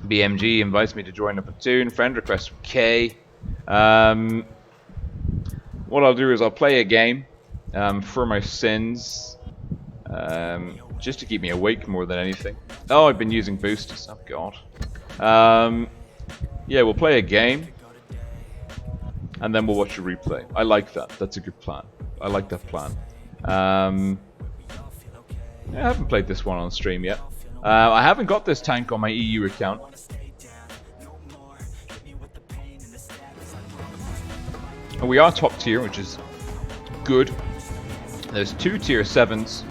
BMG invites me to join a platoon. Friend request from K. What I'll do is I'll play a game for my sins, just to keep me awake more than anything. Oh, I've been using boosters. Oh god. Yeah, we'll play a game, and then we'll watch a replay. I like that. That's a good plan. I like that plan. I haven't played this one on stream yet. I haven't got this tank on my EU account. And we are top tier, which is good. There's 2 tier 7s.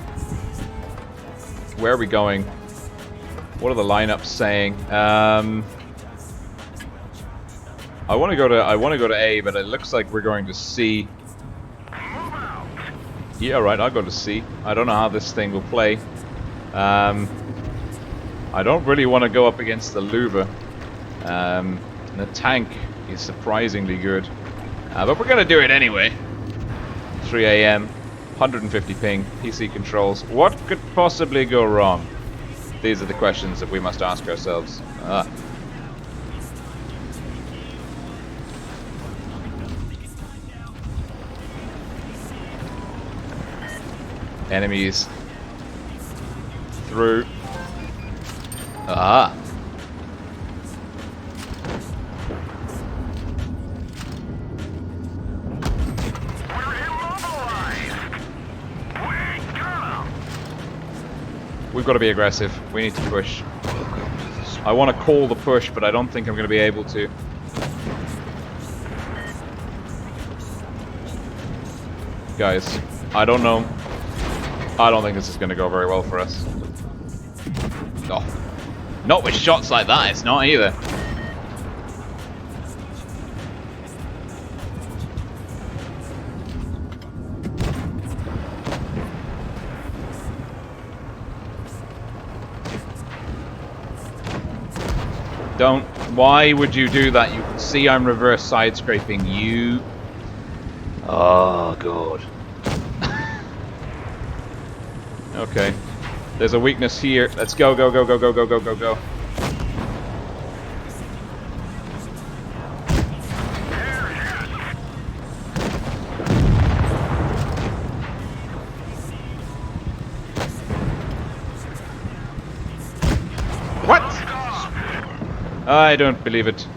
Where are we going? What are the lineups saying? I want to go to A, but it looks like we're going to C. Yeah, right, I'll go to C. I don't know how this thing will play. I don't really want to go up against the Louvre. The tank is surprisingly good. But we're going to do it anyway. 3 a.m. 150 ping, PC controls. What could possibly go wrong? These are the questions that we must ask ourselves. Enemies through. Ah. We've got to be aggressive. We need to push. I want to call the push, but I don't think I'm going to be able to. Guys, I don't know. I don't think this is going to go very well for us. Oh. Not with shots like that, it's not either. Don't. Why would you do that? You can see I'm reverse side scraping you. Oh, God. Okay. There's a weakness here. Let's go, go, go, go, go, go, go, go, go. What? I don't believe it.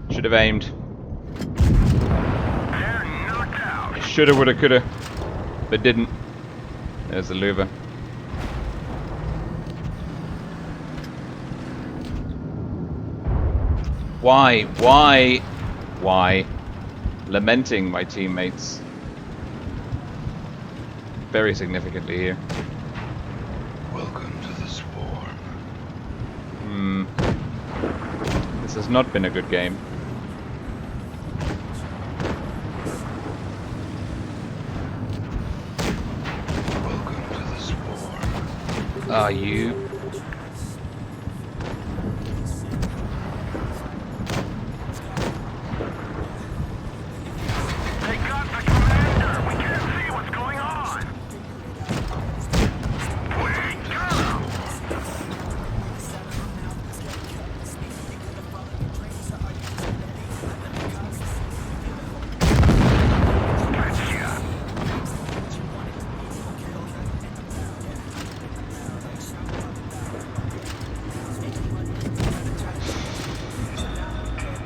Should have aimed. Shoulda, woulda, coulda, but didn't. There's the louver. Why? Why? Why? Lamenting my teammates. Very significantly here. Welcome to the swarm. This has not been a good game. Welcome to the swarm. Are you? They got the commander! We can't see what's going on! We got him!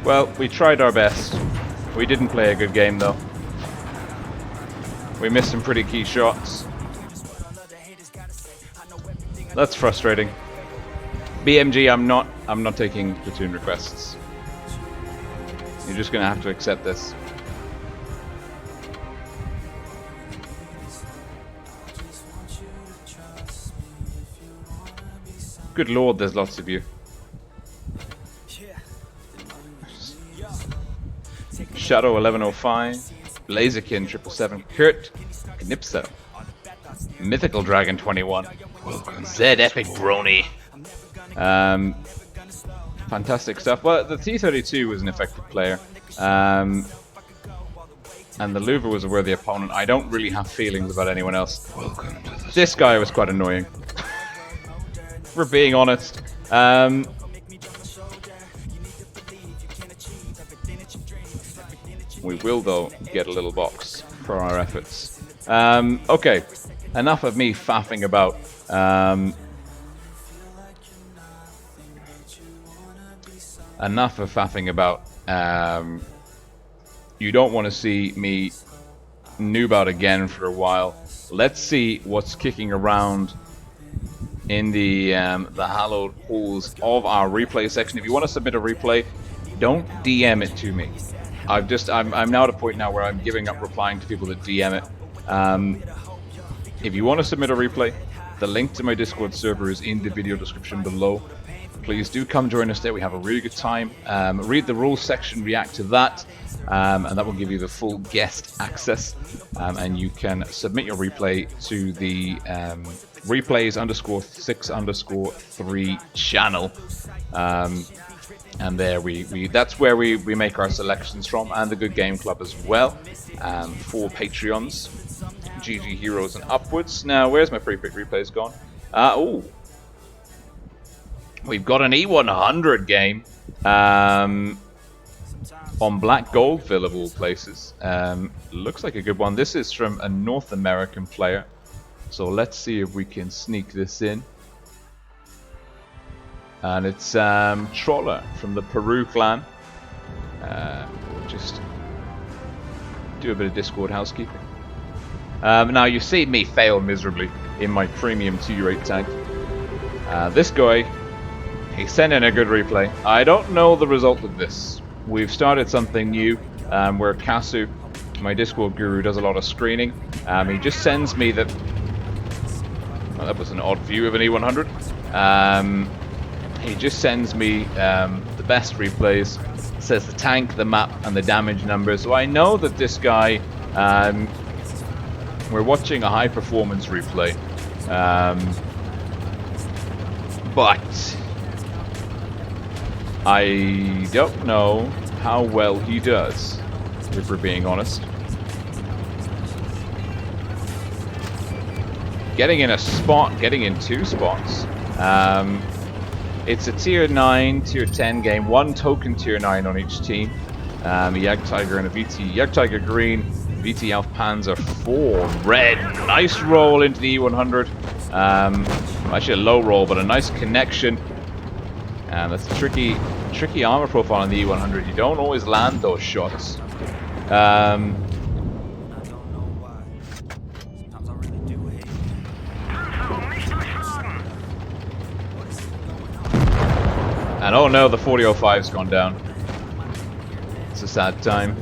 Well, we tried our best. We didn't play a good game though. We missed some pretty key shots. That's frustrating. BMG, I'm not taking platoon requests. You're just gonna have to accept this. Good lord, there's lots of you. Shadow 1105, Blazerkin 777, Kurt Knipso, Mythical Dragon 21, Zed Epic Brony. Fantastic stuff. Well, the T-32 was an effective player, and the Louver was a worthy opponent. I don't really have feelings about anyone else. This guy was quite annoying, for being honest. We will, though, get a little box for our efforts. Okay, enough of me faffing about. Enough of faffing about. You don't want to see me noob out again for a while. Let's see what's kicking around in the hallowed halls of our replay section. If you want to submit a replay, don't DM it to me. I'm now at a point now where I'm giving up replying to people that DM it. If you want to submit a replay, the link to my Discord server is in the video description below. Please do come join us there. We have a really good time. Read the rules section, react to that, and that will give you the full guest access. And you can submit your replay to the replays_6_3 channel. And there that's where we make our selections from, and the Good Game Club as well, for Patreons, GG Heroes and upwards. Now, where's my pre-pick replays gone? Oh, we've got an E100 game on Black Goldville of all places. Looks like a good one. This is from a North American player. So let's see if we can sneak this in. And it's Troller from the Peru clan. Just do a bit of Discord housekeeping. Now you see me fail miserably in my premium tier 8 tank. This guy, he sent in a good replay. I don't know the result of this. We've started something new where Kasu, my Discord guru, does a lot of screening. He just sends me the... Well, that was an odd view of an E100. He just sends me the best replays. Says the tank, the map, and the damage numbers. So I know that this guy... we're watching a high performance replay. But I don't know how well he does, if we're being honest. Getting in a spot, getting in 2 spots. It's a tier 9, tier 10 game. 1 token tier 9 on each team. A Jagdtiger and a VT. Jagdtiger green, VT Alf Panzer 4 red. Nice roll into the E100. Actually a low roll, but a nice connection. And that's a tricky armor profile on the E100. You don't always land those shots. And oh no, the 4005's gone down. It's a sad time.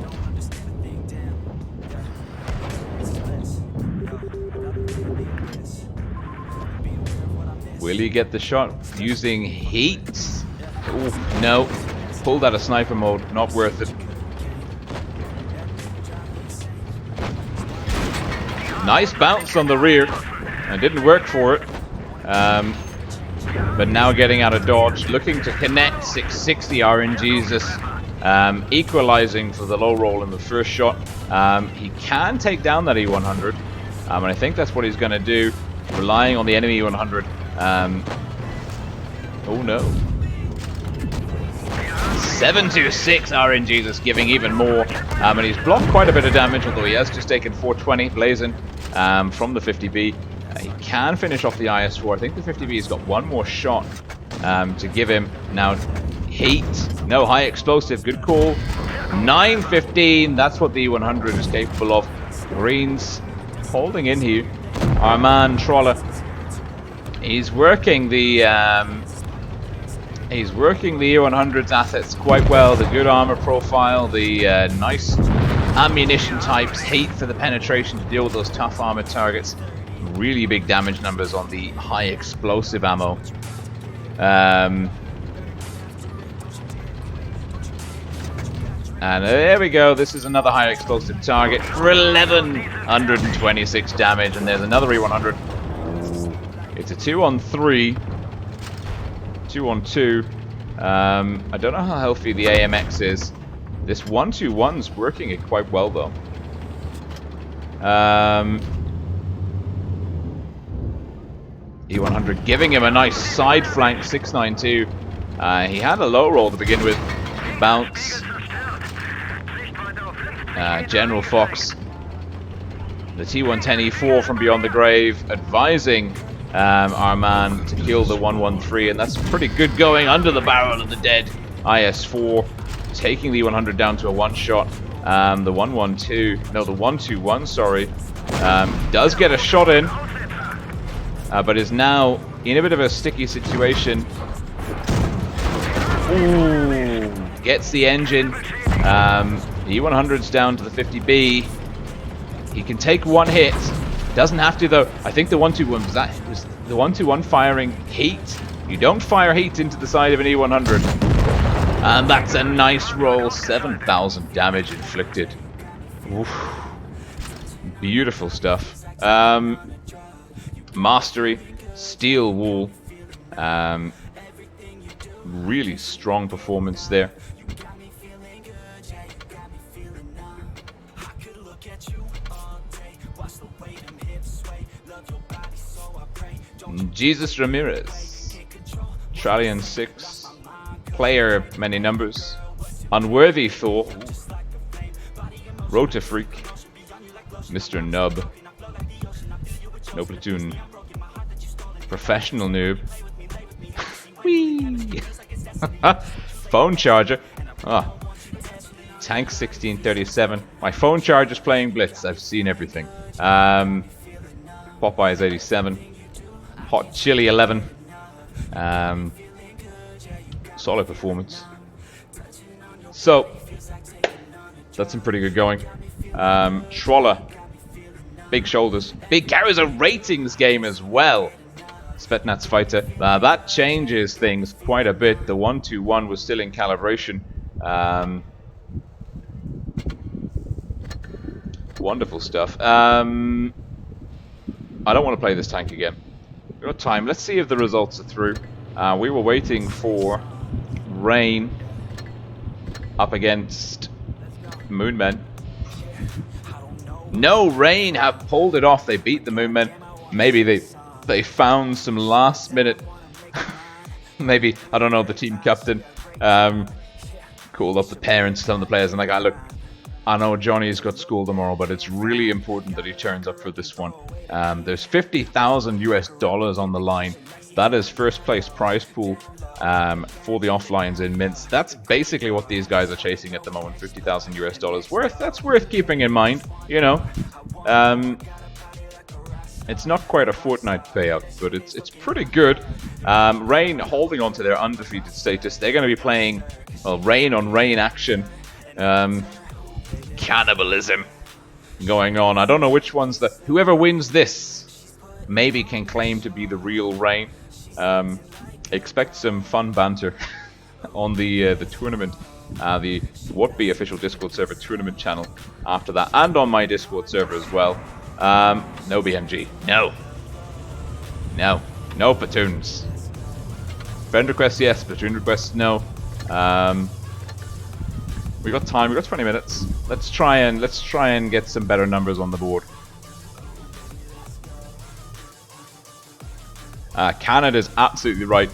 Will he get the shot using heat? Ooh, no. Pulled out of sniper mode. Not worth it. Nice bounce on the rear. And didn't work for it. But now getting out of dodge. Looking to connect 660 RNGesus. Equalizing for the low roll in the first shot. He can take down that E100. And I think that's what he's going to do. Relying on the enemy E100. Oh no. 726 RNGesus giving even more. And he's blocked quite a bit of damage, although he has just taken 420 blazing from the 50B. He can finish off the IS-4. I think the 50B's got one more shot to give him. Now, heat. No, high explosive. Good call. 915. That's what the E100 is capable of. Greens holding in here. Our man, Troller. He's working the E100's assets quite well. The good armor profile, the nice ammunition types, heat for the penetration to deal with those tough armored targets. Really big damage numbers on the high explosive ammo. And there we go. This is another high explosive target for 1126 damage. And there's another E100. It's a 2-on-3. 2-on-2. I don't know how healthy the AMX is. This 1-2-1's working it quite well though. E100 giving him a nice side flank 692. He had a low roll to begin with. Bounce. General Fox. The T110E4 from beyond the grave advising our man to kill the 113, and that's pretty good going under the barrel of the dead IS-4, taking the 100 down to a one-shot. The 112, no, the 121, sorry, does get a shot in, but is now in a bit of a sticky situation. Ooh, gets the engine. The E100's down to the 50B. He can take one hit. Doesn't have to though. I think the 121 was the 121 firing heat. You don't fire heat into the side of an E100. And that's a nice roll. 7,000 damage inflicted. Oof. Beautiful stuff. Mastery, steel wool. Really strong performance there. Jesus Ramirez, Trallion 6, player of many numbers, Unworthy Thor, Rota Freak, Mr. Nub. No platoon. Professional noob. Whee! Phone charger. Ah. Tank 1637. My phone charger's playing Blitz. I've seen everything. Popeye's 87. Hot Chili 11. Solid performance. So, that's some pretty good going. Troller. Big shoulders. Big carries a ratings game as well. Svetnats fighter. That changes things quite a bit. The 121 was still in calibration. Wonderful stuff. I don't want to play this tank again. We've got time. Let's see if the results are through. We were waiting for Rain up against Moonmen. No, Rain have pulled it off. They beat the Moonmen. Maybe they found some last minute. Maybe, I don't know, the team captain called up the parents, some of the players, and like, look, I know Johnny's got school tomorrow, but it's really important that he turns up for this one. There's $50,000 US on the line. That is first place prize pool for the offlines in Minsk. That's basically what these guys are chasing at the moment. $50,000 US worth. That's worth keeping in mind. You know, it's not quite a Fortnite payout, but it's pretty good. Rain holding on to their undefeated status. They're going to be playing, well, rain on rain action. Cannibalism going on. I don't know which one's the... Whoever wins this maybe can claim to be the real Rain. Expect some fun banter on the tournament. The What Be official Discord server tournament channel after that. And on my Discord server as well. No BMG. No. No. No platoons. Friend requests, yes. Platoon requests, no. We got time. We got 20 minutes. Let's try and get some better numbers on the board. Canada's absolutely right.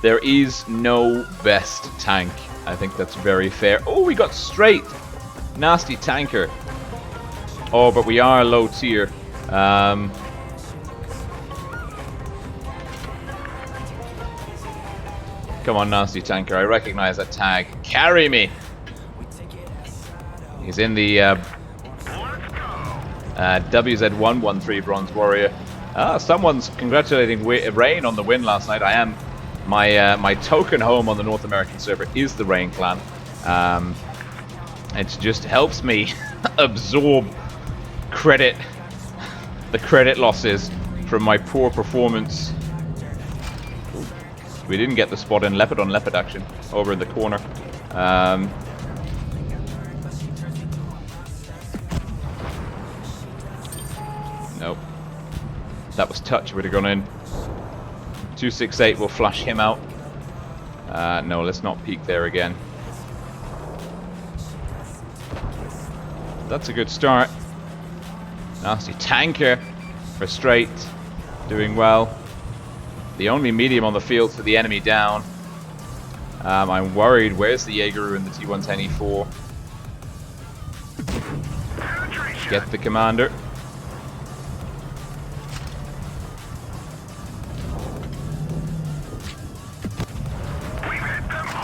There is no best tank. I think that's very fair. Oh, we got straight. Nasty tanker. Oh, but we are low tier. Come on, nasty tanker. I recognize that tag. Carry me. He's in the WZ113 Bronze Warrior. Someone's congratulating Rain on the win last night. I am. My token home on the North American server is the Rain clan. It just helps me absorb the credit losses from my poor performance. We didn't get the spot in leopard on leopard action over in the corner. Nope. That was touch, would have gone in. 268 will flush him out. No, let's not peek there again. That's a good start. Nasty tanker for straight. Doing well. The only medium on the field for the enemy down. I'm worried. Where's the Jaegeru and the T110E4? Get the commander.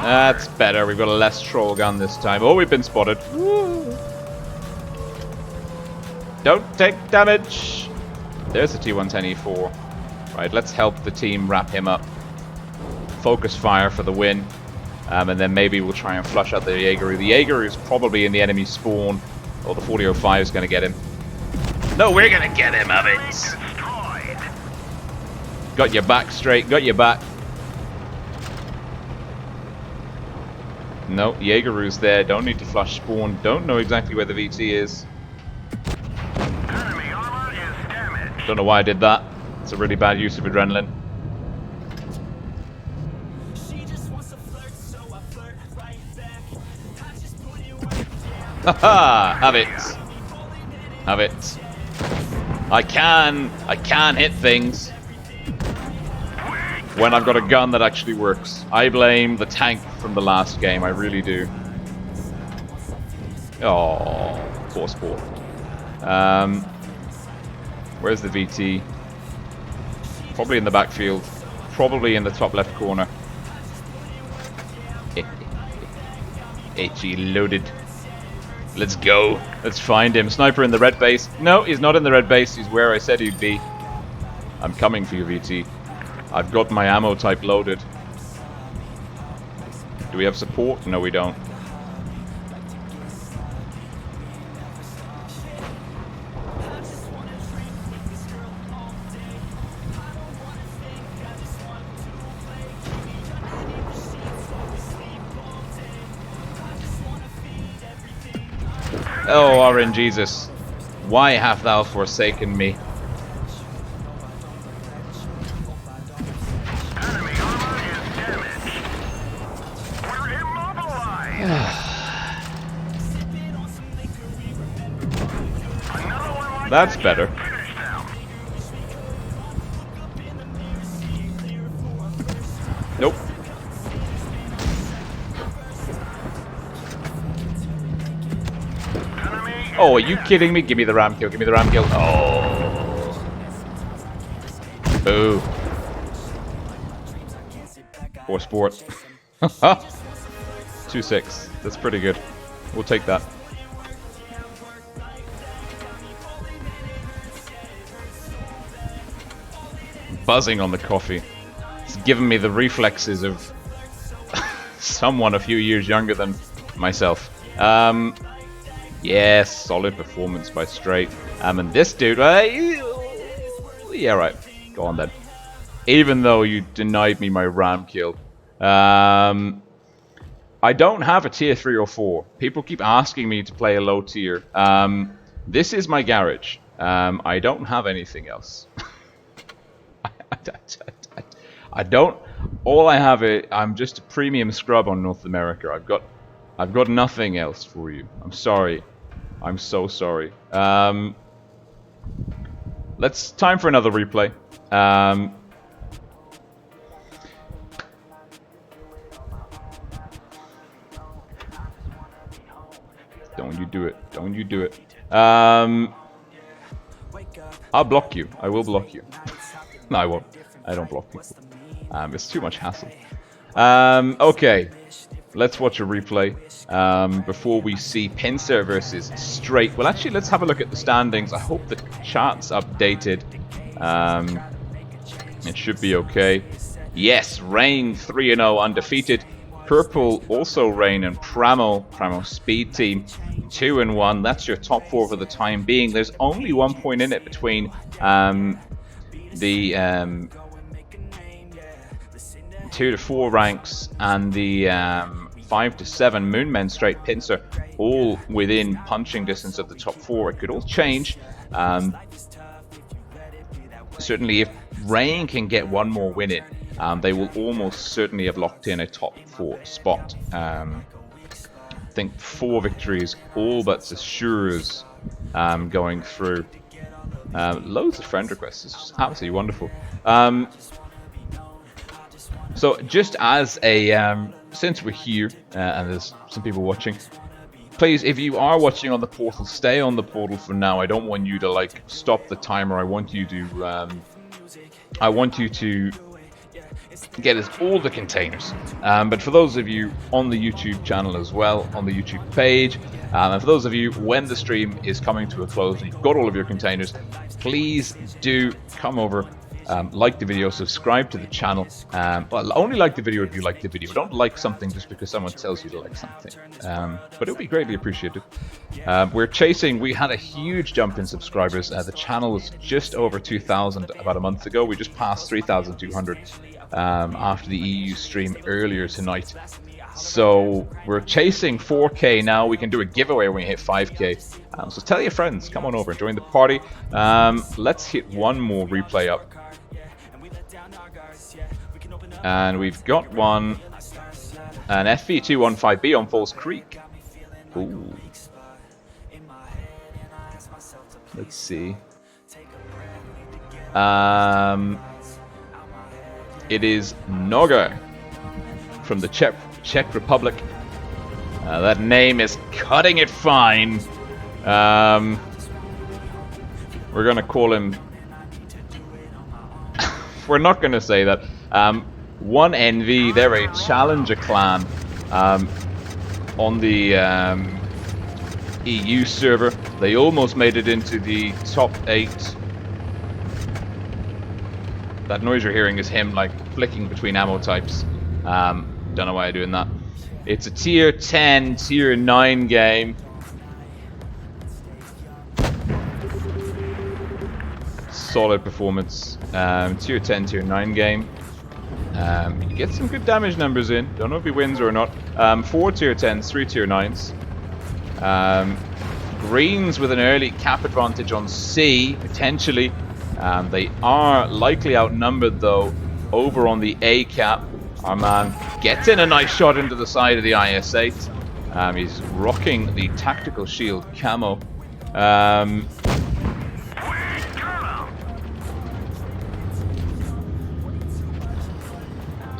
That's better. We've got a less troll gun this time. Oh, we've been spotted. Woo. Don't take damage. There's the T110E4. Right, let's help the team wrap him up. Focus fire for the win. And then maybe we'll try and flush out the Jaegeru. The Jaegeru is probably in the enemy spawn. Or the 4005 is going to get him. No, we're going to get him, have it. Got your back straight. Got your back. No, Jaegeru's there. Don't need to flush spawn. Don't know exactly where the VT is. Enemy armor is damaged. Don't know why I did that. It's a really bad use of adrenaline. Haha! Have it. Have it. I can hit things when I've got a gun that actually works. I blame the tank from the last game, I really do. Oh, poor sport. Where's the VT? Probably in the backfield. Probably in the top left corner. HE loaded. Let's go. Let's find him. Sniper in the red base. No, he's not in the red base. He's where I said he'd be. I'm coming for you, VT. I've got my ammo type loaded. Do we have support? No, we don't. Oh, RNGesus, why have thou forsaken me? Enemy armor is damaged. We're immobilized. Another one like That's that better. should finish them. Nope. Enemy Oh, are you kidding me? Give me the ram kill. Give me the ram kill. Oh. Boo. Poor sport. 2-6. That's pretty good. We'll take that. Buzzing on the coffee. It's given me the reflexes of someone a few years younger than myself. Yes, solid performance by Straight. And this dude, yeah, right. Go on then. Even though you denied me my ram kill. I don't have a tier 3 or 4. People keep asking me to play a low tier. This is my garage. I don't have anything else. I don't. All I have is I'm just a premium scrub on North America. I've got nothing else for you. I'm sorry. I'm so sorry. Let's time for another replay. Don't you do it. Don't you do it. I'll block you. I will block you. No, I won't. I don't block people. It's too much hassle. Okay. Let's watch a replay before we see Pincer versus Straight. Well, actually, let's have a look at the standings. I hope the chat's updated. It should be okay. Yes, Rain 3-0 undefeated. Purple also Rain and Pramo Speed Team 2-1. That's your top 4 for the time being. There's only 1 point in it between the 2 to 4 ranks and the 5 to 7 Moonmen Straight Pincer, all within punching distance of the top 4. It could all change. Certainly, if Rain can get one more win in, they will almost certainly have locked in a top 4 spot. I think 4 victories all but assures going through. Loads of friend requests. It's just absolutely wonderful. So just as a since we're here and there's some people watching, please, if you are watching on the portal, stay on the portal for now. I don't want you to like stop the timer. I want you to get us all the containers. But for those of you on the YouTube channel as well, on the YouTube page, and for those of you when the stream is coming to a close and you've got all of your containers, please do come over. Like the video, subscribe to the channel. Well, only like the video if you like the video. Don't like something just because someone tells you to like something. But it would be greatly appreciated. We're chasing. We had a huge jump in subscribers. The channel was just over 2,000 about a month ago. We just passed 3,200 after the EU stream earlier tonight. So we're chasing 4K now. We can do a giveaway when we hit 5K. So tell your friends, come on over, join the party. Let's hit one more replay up. And we've got one, an FV215B on Falls Creek. Ooh. Let's see. It is Noga from the Czech Republic. That name is cutting it fine. We're gonna call him we're not going to say that. 1NV, they're a challenger clan on the EU server. They almost made it into the top 8. That noise you're hearing is him like flicking between ammo types. Don't know why I'm doing that. It's a tier 10, tier 9 game. Solid performance. Tier 10, tier 9 game. You get some good damage numbers in. Don't know if he wins or not. 4 tier 10s, 3 tier 9s. Greens with an early cap advantage on C, potentially. They are likely outnumbered though over on the A cap. Our man gets in a nice shot into the side of the IS-8. He's rocking the tactical shield camo.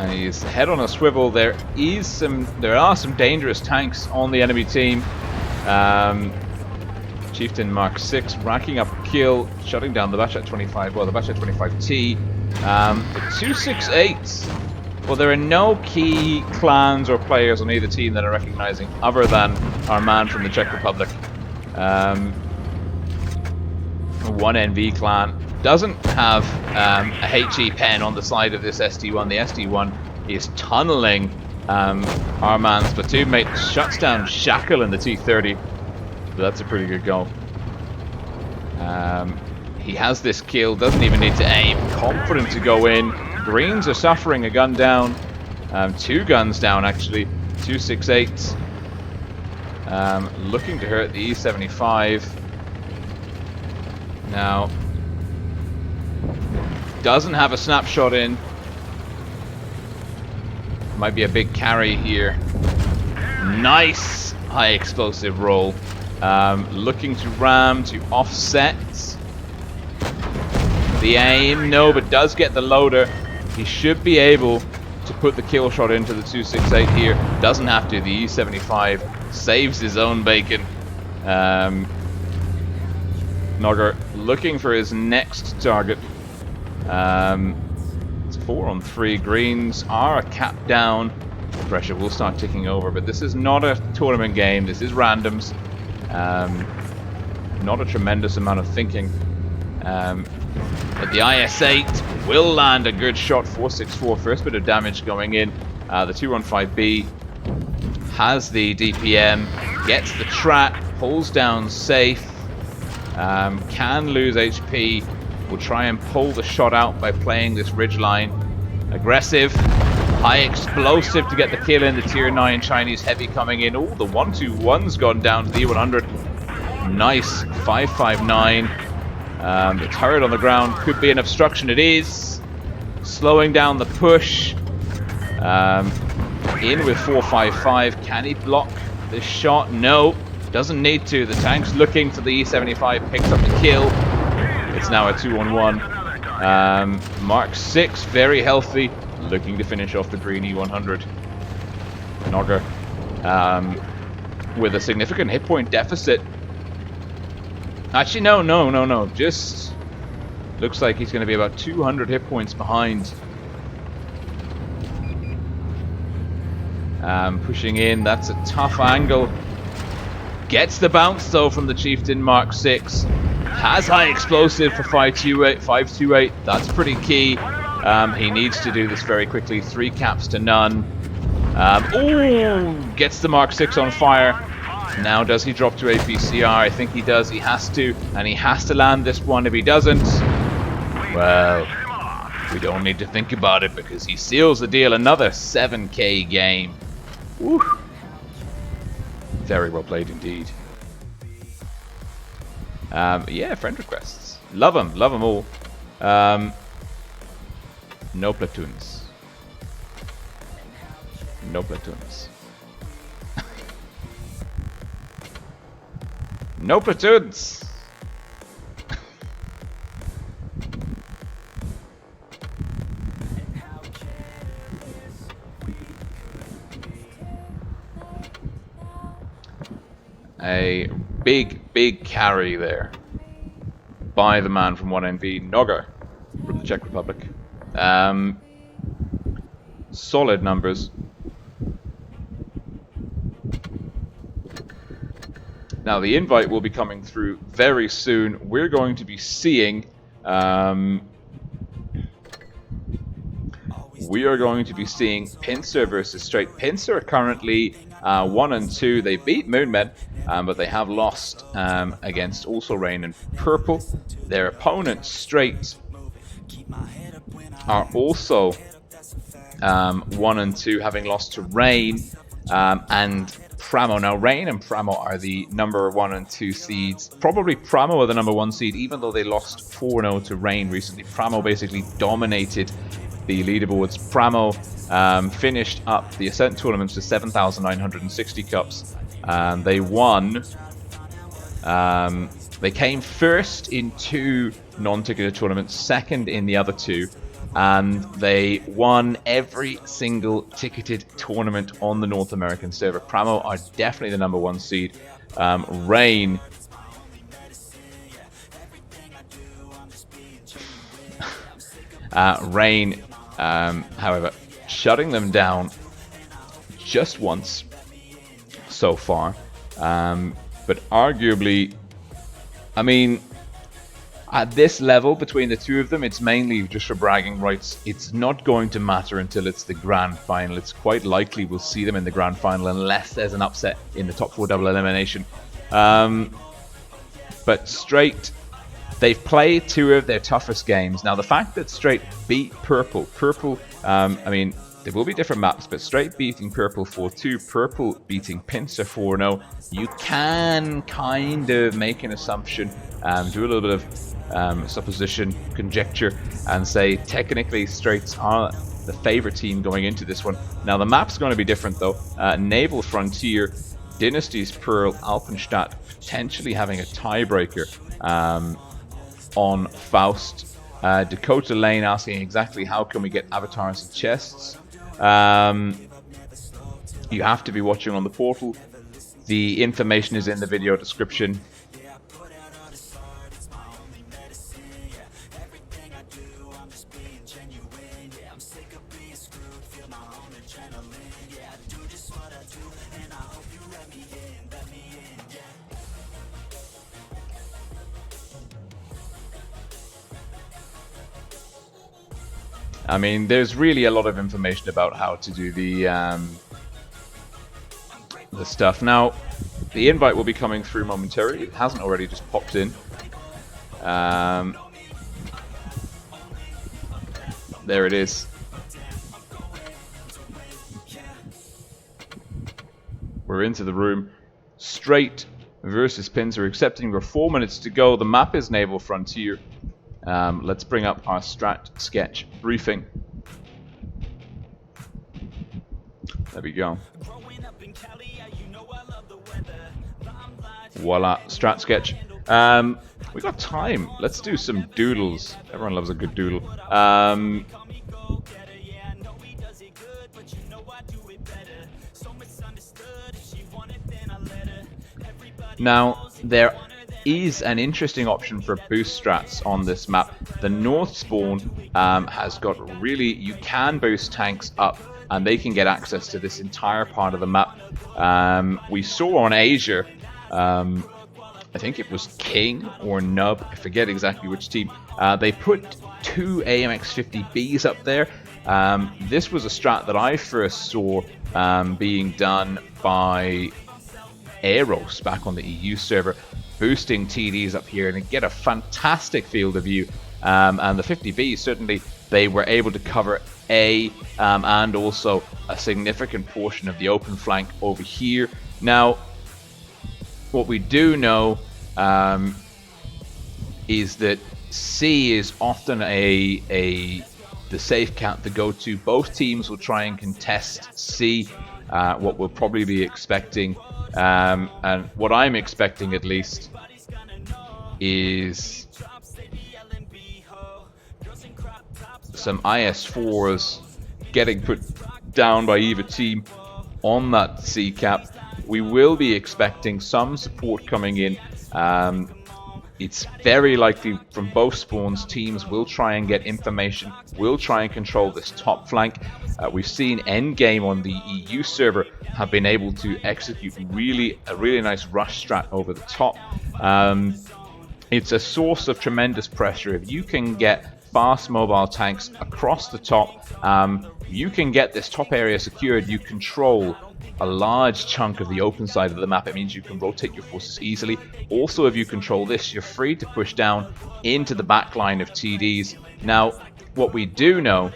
And he's head on a swivel. There are some dangerous tanks on the enemy team. Chieftain Mark 6 racking up a kill, shutting down the Batchat 25. Well, the Batchat 25T. The 268. Well, there are no key clans or players on either team that are recognizing, other than our man from the Czech Republic. 1NV clan doesn't have a HE pen on the side of this SD1. The SD1 is tunneling our man's platoon mate, shuts down Shackle in the T30. But that's a pretty good goal. He has this kill, doesn't even need to aim, confident to go in. Greens are suffering a gun down. 2 guns down actually. 268. Looking to hurt the E75. Now, doesn't have a snapshot in. Might be a big carry here. Nice high explosive roll. Looking to ram to offset the aim. No, but does get the loader. He should be able to put the kill shot into the 268 here. Doesn't have to. The E75 saves his own bacon. Nogger looking for his next target. It's 4 on 3. Greens are a cap down. Pressure will start ticking over, but this is not a tournament game. This is randoms. Not a tremendous amount of thinking. But the IS-8 will land a good shot. 464, first bit of damage going in. The 215B has the DPM, gets the trap, pulls down safe. Can lose HP. Will try and pull the shot out by playing this ridgeline. Aggressive, high explosive to get the kill in. The tier 9 Chinese heavy coming in. Oh, the 121's gone down to the E100. Nice, 559. The turret on the ground could be an obstruction. It is. Slowing down the push. In with 455. Can he block this shot? No. Doesn't need to. The tank's looking for the E75. Picks up the kill. It's now a 2-on-1. Mark 6, very healthy. Looking to finish off the green E100. Nogger with a significant hit point deficit. Actually, no. Just looks like he's going to be about 200 hit points behind. Pushing in, that's a tough angle. Gets the bounce though from the Chieftain Mark 6. Has high explosive for 528. That's pretty key. He needs to do this very quickly. 3 caps to none. Ooh, gets the Mark 6 on fire. Now does he drop to APCR? I think he does. He has to. And he has to land this one. If he doesn't, well, we don't need to think about it because he seals the deal. Another 7K game. Woo. Very well played indeed. Yeah, friend requests. Love them all. No platoons. No platoons. No platoons! A big carry there by the man from 1NV, Nogger from the Czech Republic. Solid numbers. Now the invite will be coming through very soon. We're going to be seeing Pincer versus Straight. Pincer are currently 1 and 2. They beat Moonmen, but they have lost against also Rain and Purple. Their opponents, Straight, are also 1 and 2, having lost to Rain and Pramo. Now, Rain and Pramo are the number 1 and 2 seeds. Probably Pramo are the number 1 seed, even though they lost 4-0 to Rain recently. Pramo basically dominated the leaderboards. Pramo finished up the Ascent tournaments to 7,960 cups. They won. They came first in 2 non-ticketed tournaments, second in the other 2. And they won every single ticketed tournament on the North American server. Pramo are definitely the number 1 seed. Rain however, shutting them down just once so far. But arguably, I mean, at this level, between the two of them, it's mainly just for bragging rights. It's not going to matter until it's the grand final. It's quite likely we'll see them in the grand final unless there's an upset in the top 4 double elimination. But Straight, they've played 2 of their toughest games. Now, the fact that Straight beat Purple, I mean, there will be different maps, but Straight beating Purple 4-2, Purple beating Pincer 4-0, you can kind of make an assumption, do a little bit of supposition, conjecture, and say technically Straights are the favorite team going into this one. Now the map's going to be different though. Naval Frontier, Dynasty's Pearl, Alpenstadt potentially having a tiebreaker on Faust. Dakota Lane asking exactly how can we get avatars and chests. You have to be watching on the portal. The information is in the video description. I mean, there's really a lot of information about how to do the stuff. Now, the invite will be coming through momentarily. It hasn't already just popped in. There it is. We're into the room. Straight versus Pincer, accepting we're 4 minutes to go. The map is Naval Frontier. Let's bring up our strat sketch briefing. There we go. Voila, strat sketch. We got time. Let's do some doodles. Everyone loves a good doodle. Now, there is an interesting option for boost strats on this map. The North spawn has got really, you can boost tanks up and they can get access to this entire part of the map. We saw on Asia, I think it was King or Nub, I forget exactly which team, they put 2 AMX-50Bs up there. This was a strat that I first saw being done by Eros back on the EU server, boosting TDs up here and get a fantastic field of view. And the 50Bs, certainly they were able to cover A and also a significant portion of the open flank over here. Now, what we do know is that C is often the safe count to go to. Both teams will try and contest C. What we'll probably be expecting, and what I'm expecting at least, is some IS-4s getting put down by either team on that C cap. We will be expecting some support coming in. it's very likely from both spawns, teams will try and get information, will try and control this top flank. We've seen Endgame on the EU server have been able to execute a really nice rush strat over the top. It's a source of tremendous pressure. If you can get fast mobile tanks across the top, you can get this top area secured. You control a large chunk of the open side of the map. It means you can rotate your forces easily. Also, if you control this, you're free to push down into the back line of TDs. Now, what we do know,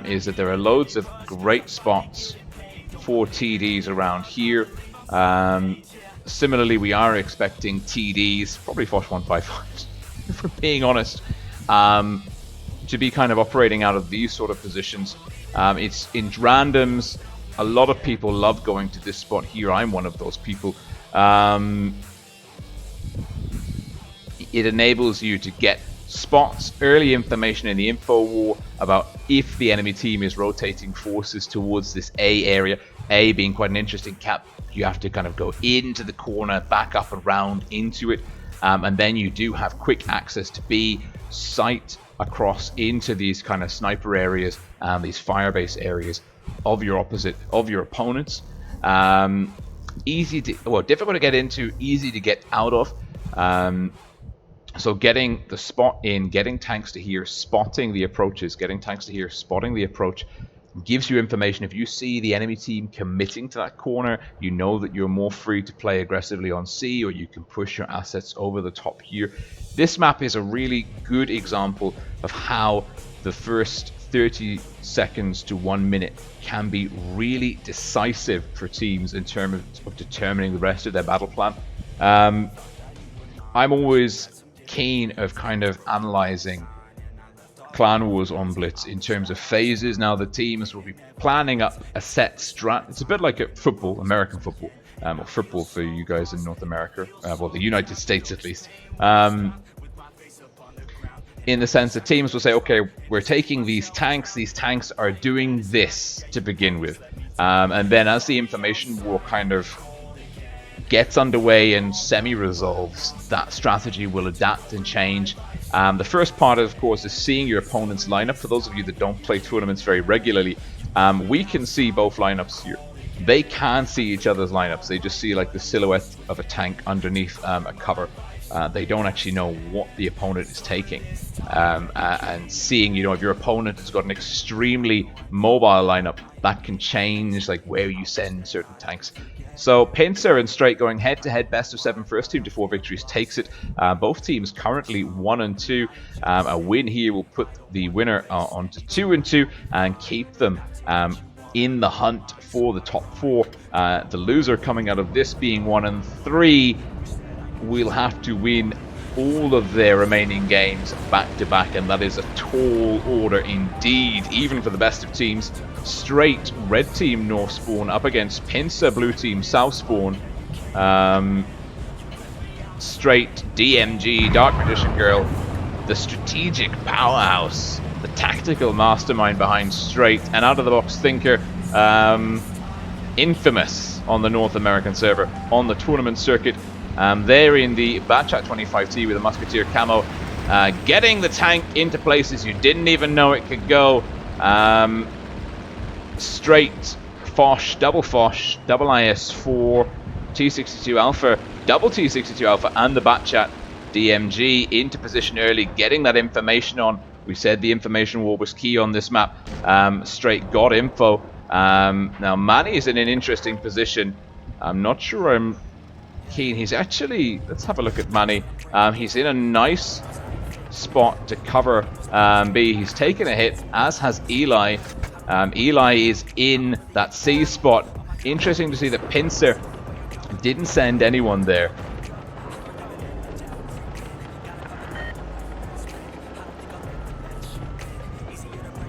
is that there are loads of great spots for TDs around here. Similarly, we are expecting TDs, probably Foch 155, if we're being honest, to be kind of operating out of these sort of positions. It's in randoms. A lot of people love going to this spot here. I'm one of those people. It enables you to get spots, early information in the info war about if the enemy team is rotating forces towards this A area. A being quite an interesting cap. You have to kind of go into the corner, back up and round into it, and then you do have quick access to B, sight across into these kind of sniper areas, these firebase areas of your opponents. Difficult to get into, easy to get out of. So getting the spot in, getting tanks to here, spotting the approaches, getting tanks to here, spotting the approach, gives you information. If you see the enemy team committing to that corner, you know that you're more free to play aggressively on C, or you can push your assets over the top here. This map is a really good example of how the first 30 seconds to 1 minute can be really decisive for teams in terms of determining the rest of their battle plan. I'm always keen of kind of analyzing clan wars on Blitz in terms of phases. Now the teams will be planning up a set strat. It's a bit like a football, American football, or football for you guys in North America, well, the United States at least, in the sense that teams will say, okay, we're taking these tanks are doing this to begin with, and then as the information war kind of gets underway and semi-resolves, that strategy will adapt and change. The first part, of course, is seeing your opponent's lineup. For those of you that don't play tournaments very regularly, we can see both lineups here. They can see each other's lineups. They just see like the silhouette of a tank underneath a cover. They don't actually know what the opponent is taking. And seeing, if your opponent has got an extremely mobile lineup, that can change like where you send certain tanks. So Pincer and Straight going head-to-head, best of 7 first team to 4 victories takes it. Both teams currently 1-2. A win here will put the winner onto 2-2 and keep them in the hunt for the top 4. The loser coming out of this being 1-3 will have to win all of their remaining games back-to-back, and that is a tall order indeed, even for the best of teams. Straight red team north spawn up against Pincer blue team south spawn. Straight DMG Dark Magician Girl, the strategic powerhouse, the tactical mastermind behind Straight, and out of the box thinker, infamous on the North American server, on the tournament circuit. There in the Batchat 25T with a Musketeer camo, getting the tank into places you didn't even know it could go. Straight Foch, double IS4, T62 Alpha, double T62 Alpha, and the Batchat DMG into position early, getting that information on. We said the information war was key on this map. Straight got info. Now Manny is in an interesting position. I'm not sure I'm keen. He's actually, let's have a look at Manny. He's in a nice spot to cover B. He's taken a hit, as has Eli. Eli is in that C spot. Interesting to see that Pincer didn't send anyone there.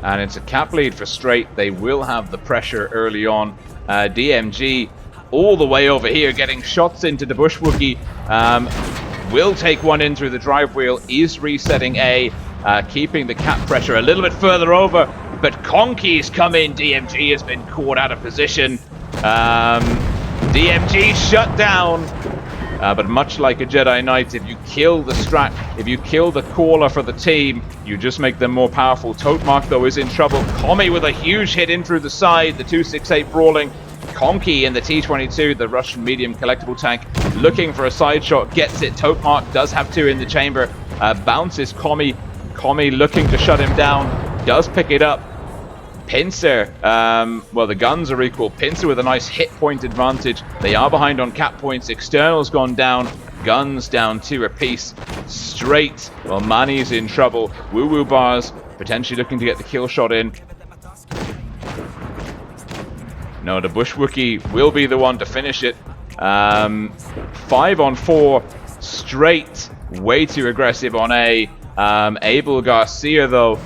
And it's a cap lead for Straight. They will have the pressure early on. DMG all the way over here, getting shots into the Bush Wookie. Will take one in through the drive wheel, is resetting A, keeping the cap pressure a little bit further over. But Conky's come in. DMG has been caught out of position. DMG shut down. But much like a Jedi Knight, if you kill the strat, if you kill the caller for the team, you just make them more powerful. Totemark, though, is in trouble. Komi with a huge hit in through the side. The 268 brawling. Konki in the T-22, the Russian medium collectible tank, looking for a side shot, gets it. Totemark does have two in the chamber. Bounces Komi. Komi looking to shut him down. Does pick it up. Pincer, well, the guns are equal. Pincer with a nice hit point advantage. They are behind on cap points. External's gone down. Guns down 2 apiece. Straight. Well, Manny's in trouble. Woo Woo Bars potentially looking to get the kill shot in. No, the Bush Wookiee will be the one to finish it. 5 on 4. Straight. Way too aggressive on A. Abel Garcia, though,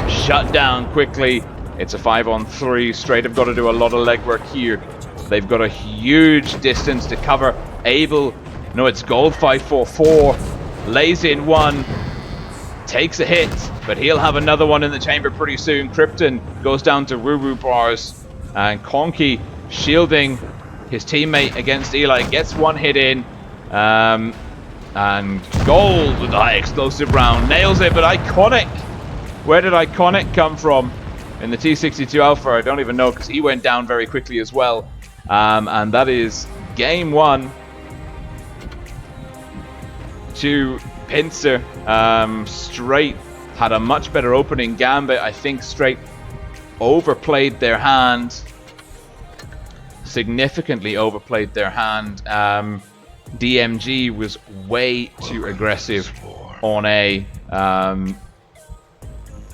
shut down quickly. It's a 5 on 3. Straight have got to do a lot of legwork here. They've got a huge distance to cover. Abel, no, it's gold 544. Lays in one. Takes a hit, but he'll have another one in the chamber pretty soon. Krypton goes down to Woo Woo Bars. And Konki shielding his teammate against Eli. Gets one hit in. And Gold with the high explosive round. Nails it, but Iconic. Where did Iconic come from in the T-62 Alpha? I don't even know, because he went down very quickly as well. And that is game 1 to Pincer. Straight had a much better opening gambit. I think Straight overplayed their hand. Significantly overplayed their hand. DMG was way too aggressive on A.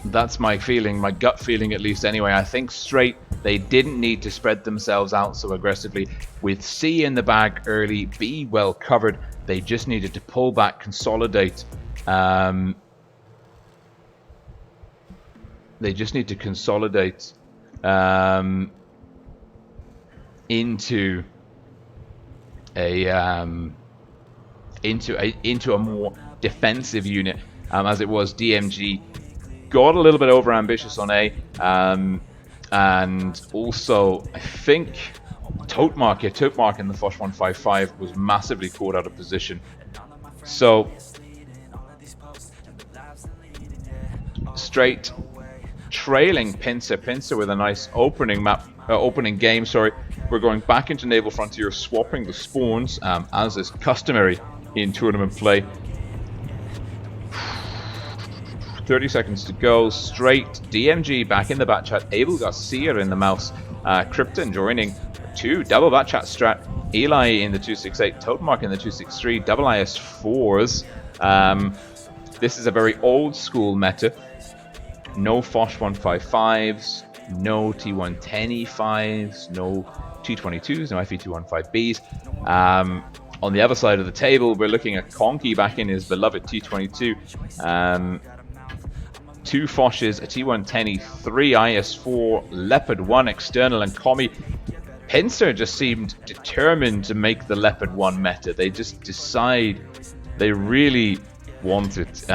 That's my feeling, my gut feeling at least anyway. I think Straight, they didn't need to spread themselves out so aggressively. With C in the bag early, B well covered, they just needed to pull back, consolidate. They just need to consolidate into a more defensive unit, as it was. DMG got a little bit over ambitious on A, and also I think Totemark in the Foch 155 was massively caught out of position. So Straight trailing Pincer with a nice opening game. We're going back into Naval Frontier, swapping the spawns, as is customary in tournament play. 30 seconds to go. Straight. DMG back in the bat chat. Abel Garcia in the mouse. Krypton joining 2 double bat chat strat. Eli in the 268. Totemark in the 263. Double IS4s. This is a very old school meta. No Foch 155s. No T110E5s. No T22s. No FE215Bs. On the other side of the table, we're looking at Konki back in his beloved T22. 2 Foches, a T110E, 3 IS4, Leopard 1 external, and Komi. Pincer just seemed determined to make the Leopard 1 meta. They just decide they really want it.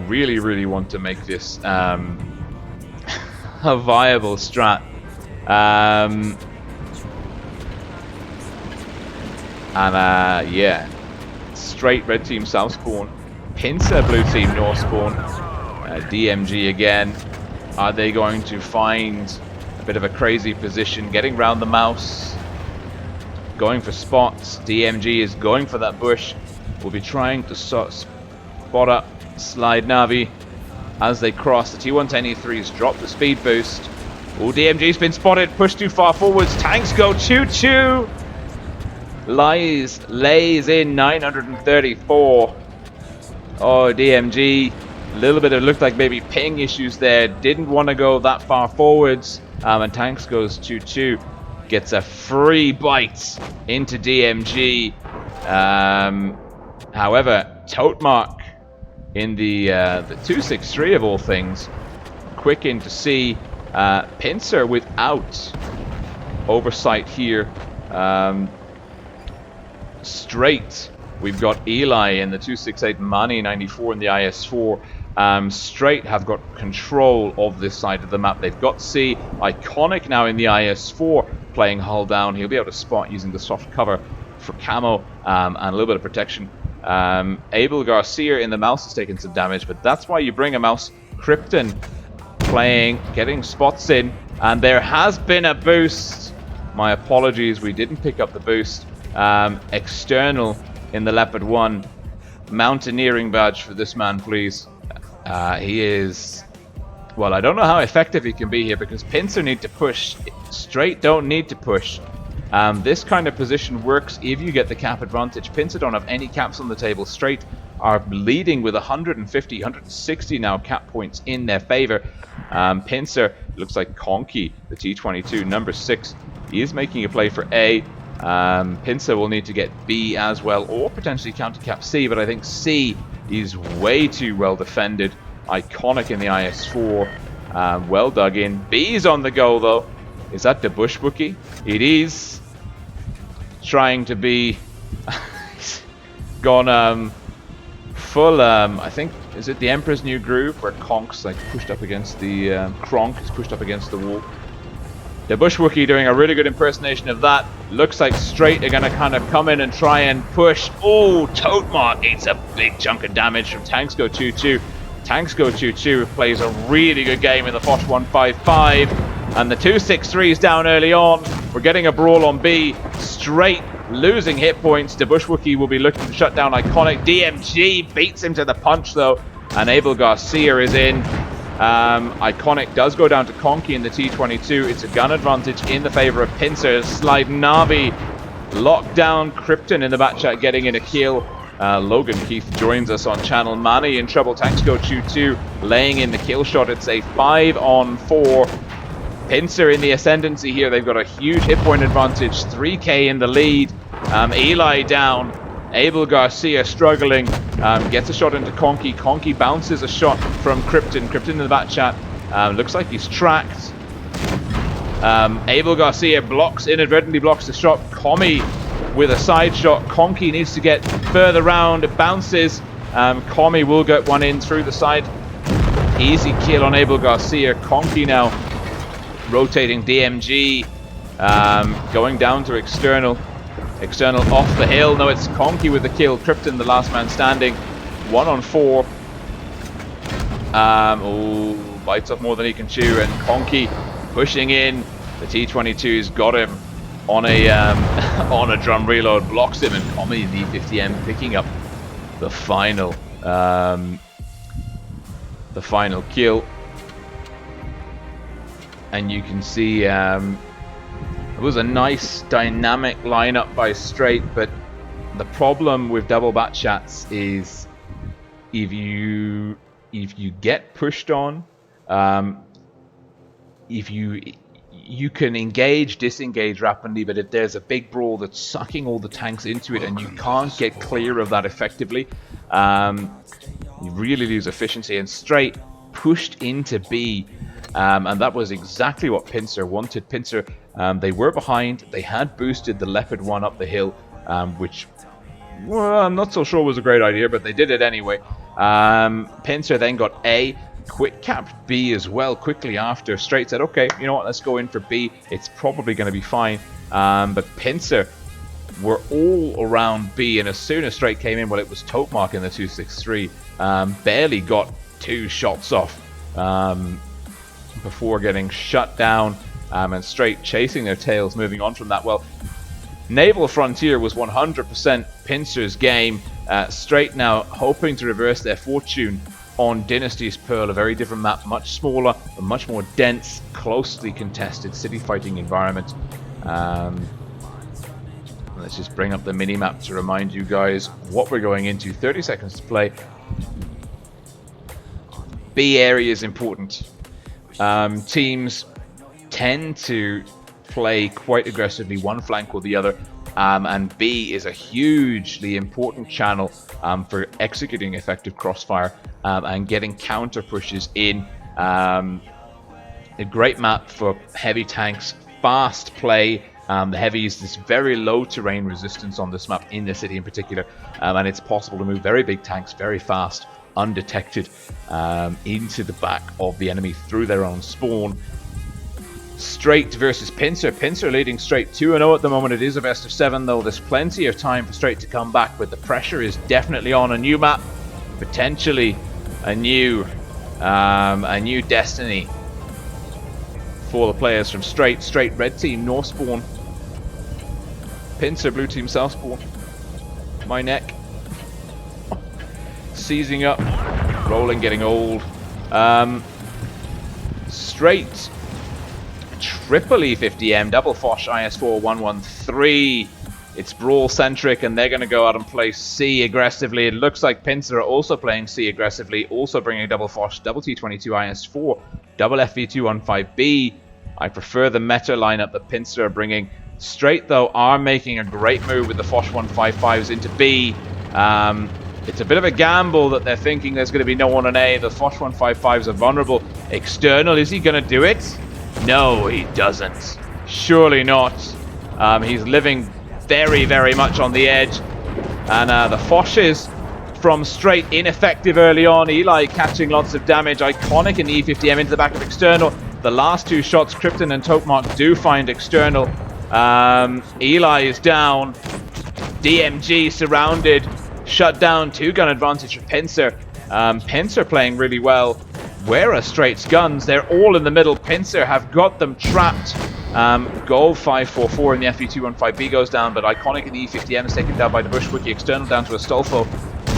Really want to make this a viable strat. Yeah, Straight red team south spawn. Pincer blue team north spawn. DMG again. Are they going to find a bit of a crazy position, getting round the mouse, going for spots? DMG is going for that bush. We'll be trying to spot up Slide Navi as they cross. The T110E3's drop the speed boost. Oh, DMG's been spotted. Pushed too far forwards. Tanks go choo-choo. Lays in 934. Oh, DMG, a little bit of looked like maybe ping issues there. Didn't want to go that far forwards. And Tanks goes choo-choo. Gets a free bite into DMG. However, Totemark in the 263 of all things, quick in to see. Pincer without oversight here. Straight, we've got Eli in the 268, Mani 94 in the IS4. Straight have got control of this side of the map. They've got C. Iconic now in the IS-4 playing hull down. He'll be able to spot using the soft cover for camo and a little bit of protection. Abel Garcia in the mouse has taken some damage, but that's why you bring a mouse. Krypton playing, getting spots in, and there has been a boost. My apologies, we didn't pick up the boost. External in the Leopard 1. Mountaineering badge for this man, please. He is... Well, I don't know how effective he can be here because Pincer need to push. Straight don't need to push. This kind of position works if you get the cap advantage. Pincer don't have any caps on the table. Straight are leading with 150, 160 now cap points in their favor. Pincer looks like Conky, the T22, number 6. He is making a play for A. Pincer will need to get B as well, or potentially counter cap C, but I think C is way too well defended. Iconic in the IS-4. Well dug in. B's on the go, though. Is that the Bush Wookie? It is. Trying to be... gone full... I think... Is it the Emperor's New Groove? Where Konk's like pushed up against the... Kronk is pushed up against the wall. The Bush Wookie doing a really good impersonation of that. Looks like Straight are going to kind of come in and try and push. Oh, Totemark eats a big chunk of damage from Tanks Go 2-2. Tanks Go 2-2 plays a really good game in the Foch 155. And the 2-6-3 is down early on. We're getting a brawl on B. Straight losing hit points. The Bush Wookie will be looking to shut down Iconic. DMG beats him to the punch, though. And Abel Garcia is in. Iconic does go down to Conky in the T22. It's a gun advantage in the favor of Pincer. Slide Navi locked down. Krypton in the back chat getting in a kill. Logan Keith joins us on channel. Manny in trouble. Tanks Go 2-2 laying in the kill shot. It's a 5-on-4. Pincer in the ascendancy here. They've got a huge hit point advantage. 3k in the lead. Eli down. Abel Garcia struggling, gets a shot into Conky. Conky bounces a shot from Krypton. Krypton in the back chat. Looks like he's tracked. Abel Garcia inadvertently blocks the shot. Commy with a side shot. Conky needs to get further round. It bounces. Commy will get one in through the side. Easy kill on Abel Garcia. Conky now rotating DMG. Going down to external. External off the hill. No, it's Conky with the kill. Krypton, the last man standing. 1-on-4. Oh, bites off more than he can chew. And Conky pushing in. The T22's got him on a on a drum reload. Blocks him, and Commy, the 50M, picking up the final kill. And you can see it was a nice dynamic lineup by Straight, but the problem with double bat chats is if you get pushed on, if you can engage, disengage rapidly, but if there's a big brawl that's sucking all the tanks into it and you can't get clear of that effectively, you really lose efficiency. And Straight pushed into B, and that was exactly what Pincer wanted. Pincer, they were behind, they had boosted the Leopard 1 up the hill, which, well, I'm not so sure was a great idea, but they did it anyway. Pincer then got A, quick capped B as well quickly after. Straight said, okay, you know what, let's go in for B, it's probably going to be fine. But Pincer were all around B, and as soon as Straight came in, well, it was Totemark in the 263. Barely got 2 shots off before getting shut down, and Straight chasing their tails, moving on from that. Well, Naval Frontier was 100% Pincer's game. Straight now hoping to reverse their fortune on Dynasty's Pearl, a very different map, much smaller, a much more dense, closely contested city fighting environment. Let's just bring up the mini-map to remind you guys what we're going into. 30 seconds to play. B area is important. Teams tend to play quite aggressively, one flank or the other, and B is a hugely important channel for executing effective crossfire and getting counter pushes in. A great map for heavy tanks, fast play. The heavies, this very low terrain resistance on this map in the city in particular, and it's possible to move very big tanks very fast undetected into the back of the enemy through their own spawn. Straight versus Pincer. Pincer leading Straight 2-0 at the moment. It is a best of 7 though. There's plenty of time for Straight to come back, but the pressure is definitely on. A new map, potentially a new destiny for the players from Straight. Straight red team north spawn. Pincer blue team south spawn. My neck. Seizing up. Rolling, getting old. Straight. Triple E50M, double Foch IS4 113. It's brawl centric, and they're going to go out and play C aggressively. It looks like Pincer are also playing C aggressively, also bringing double Foch, double T22 IS4, double FV215B. I prefer the meta lineup that Pincer are bringing. Straight though are making a great move with the Foch 155s into B. It's a bit of a gamble that they're thinking there's going to be no one on A. The Foch 155s are vulnerable. External, is he going to do it? No, he doesn't. Surely not. He's living very, very much on the edge. And the Foches from Straight ineffective early on. Eli catching lots of damage. Iconic in the E50M into the back of External. The last two shots, Krypton and Totemark do find External. Eli is down. DMG surrounded. Shut down. 2-gun advantage for Pincer. Pincer playing really well. Where are Straight's guns? They're all in the middle. Pincer have got them trapped. Gold 544 in the FV215B goes down, but Iconic in the E50M is taken down by the Bushwiki. External down to Astolfo.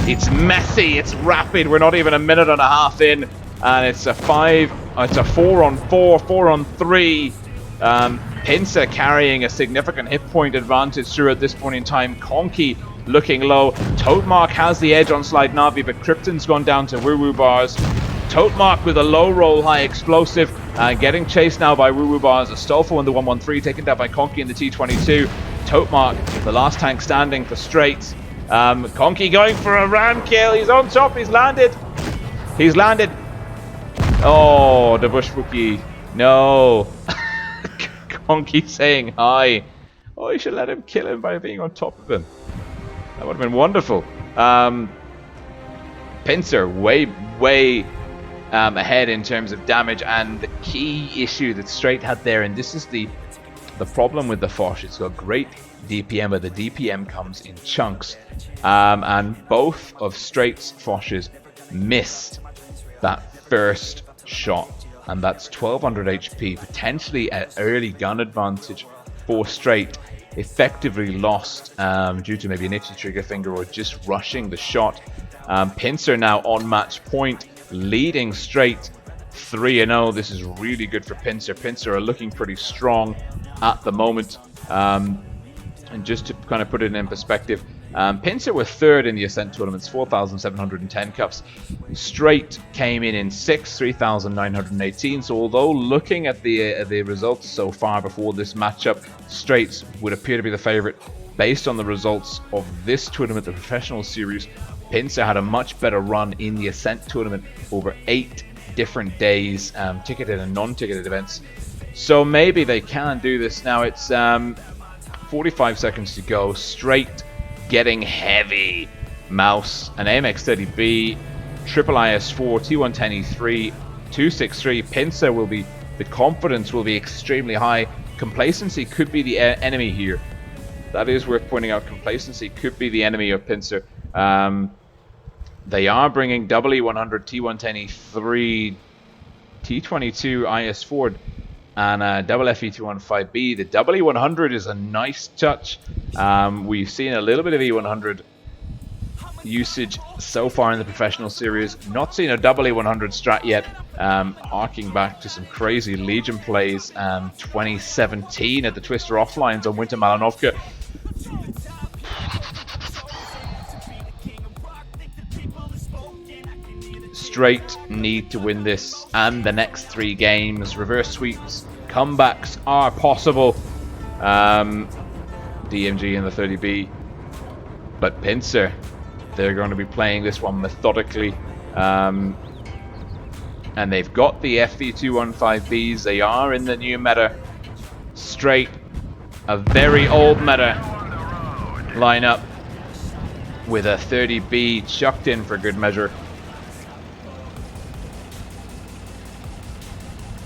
It's messy, it's rapid. We're not even a minute and a half in, and it's a 4-on-4, 4-on-3. Pincer carrying a significant hit point advantage through at this point in time. Conky looking low. Totemark has the edge on Slide Navi, but Krypton's gone down to Woo Woo Bars. Totemark with a low roll, high explosive, getting chased now by Woo Woo Bars. Astolfo in the 113, taken down by Conky in the T22. Totemark, the last tank standing for Straight. Conky going for a ram kill. He's on top. He's landed. He's landed. Oh, the Bushwookie. No. Conky saying hi. Oh, you should let him kill him by being on top of him. That would have been wonderful. Pincer way ahead in terms of damage, and the key issue that Straight had there, and this is the problem with the Foch. It's got great DPM, but the DPM comes in chunks, and both of Straight's Foches missed that first shot, and that's 1200 HP, potentially an early gun advantage for Straight. Effectively lost due to maybe an itchy trigger finger or just rushing the shot. Pincer now on match point, leading Straight 3-0. This is really good for Pincer. Pincer are looking pretty strong at the moment. And just to kind of put it in perspective, Pincer were third in the Ascent tournaments, 4,710 cups. Straight came in 6th, 3,918. So although looking at the results so far before this matchup, Straight would appear to be the favorite. Based on the results of this tournament, the professional series, Pincer had a much better run in the Ascent tournament over 8 different days, ticketed and non-ticketed events. So maybe they can do this now. It's 45 seconds to go. Straight getting heavy. Mouse, an AMX-30B, triple IS4, T110E3, 263. Pincer will be, the confidence will be extremely high. Complacency could be the enemy here. That is worth pointing out. Complacency could be the enemy of Pincer. They are bringing E100, T110E3, T22 IS4, and double FE215B. The E100 is a nice touch. We've seen a little bit of E100 usage so far in the professional series. Not seen a E100 strat yet. Harking back to some crazy Legion plays 2017 at the Twister Offlines on Winter Malanovka. Straight need to win this and the next 3 games. Reverse sweeps, comebacks are possible. DMG and the 30B, but Pincer, they're going to be playing this one methodically, and they've got the FV215Bs. They are in the new meta. Straight, a very old meta lineup with a 30B chucked in for good measure.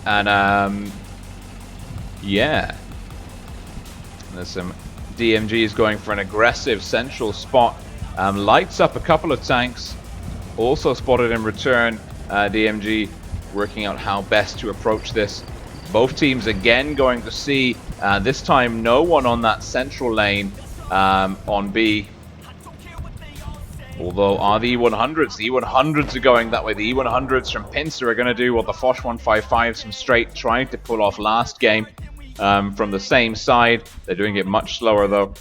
And yeah, there's some DMGs going for an aggressive central spot. Lights up a couple of tanks, also spotted in return. DMG working out how best to approach this. Both teams again going to see, this time no one on that central lane on B. Although are the E100s? The E100s are going that way. The E100s from Pincer are going to do what the Foch 155s from Straight trying to pull off last game from the same side. They're doing it much slower though.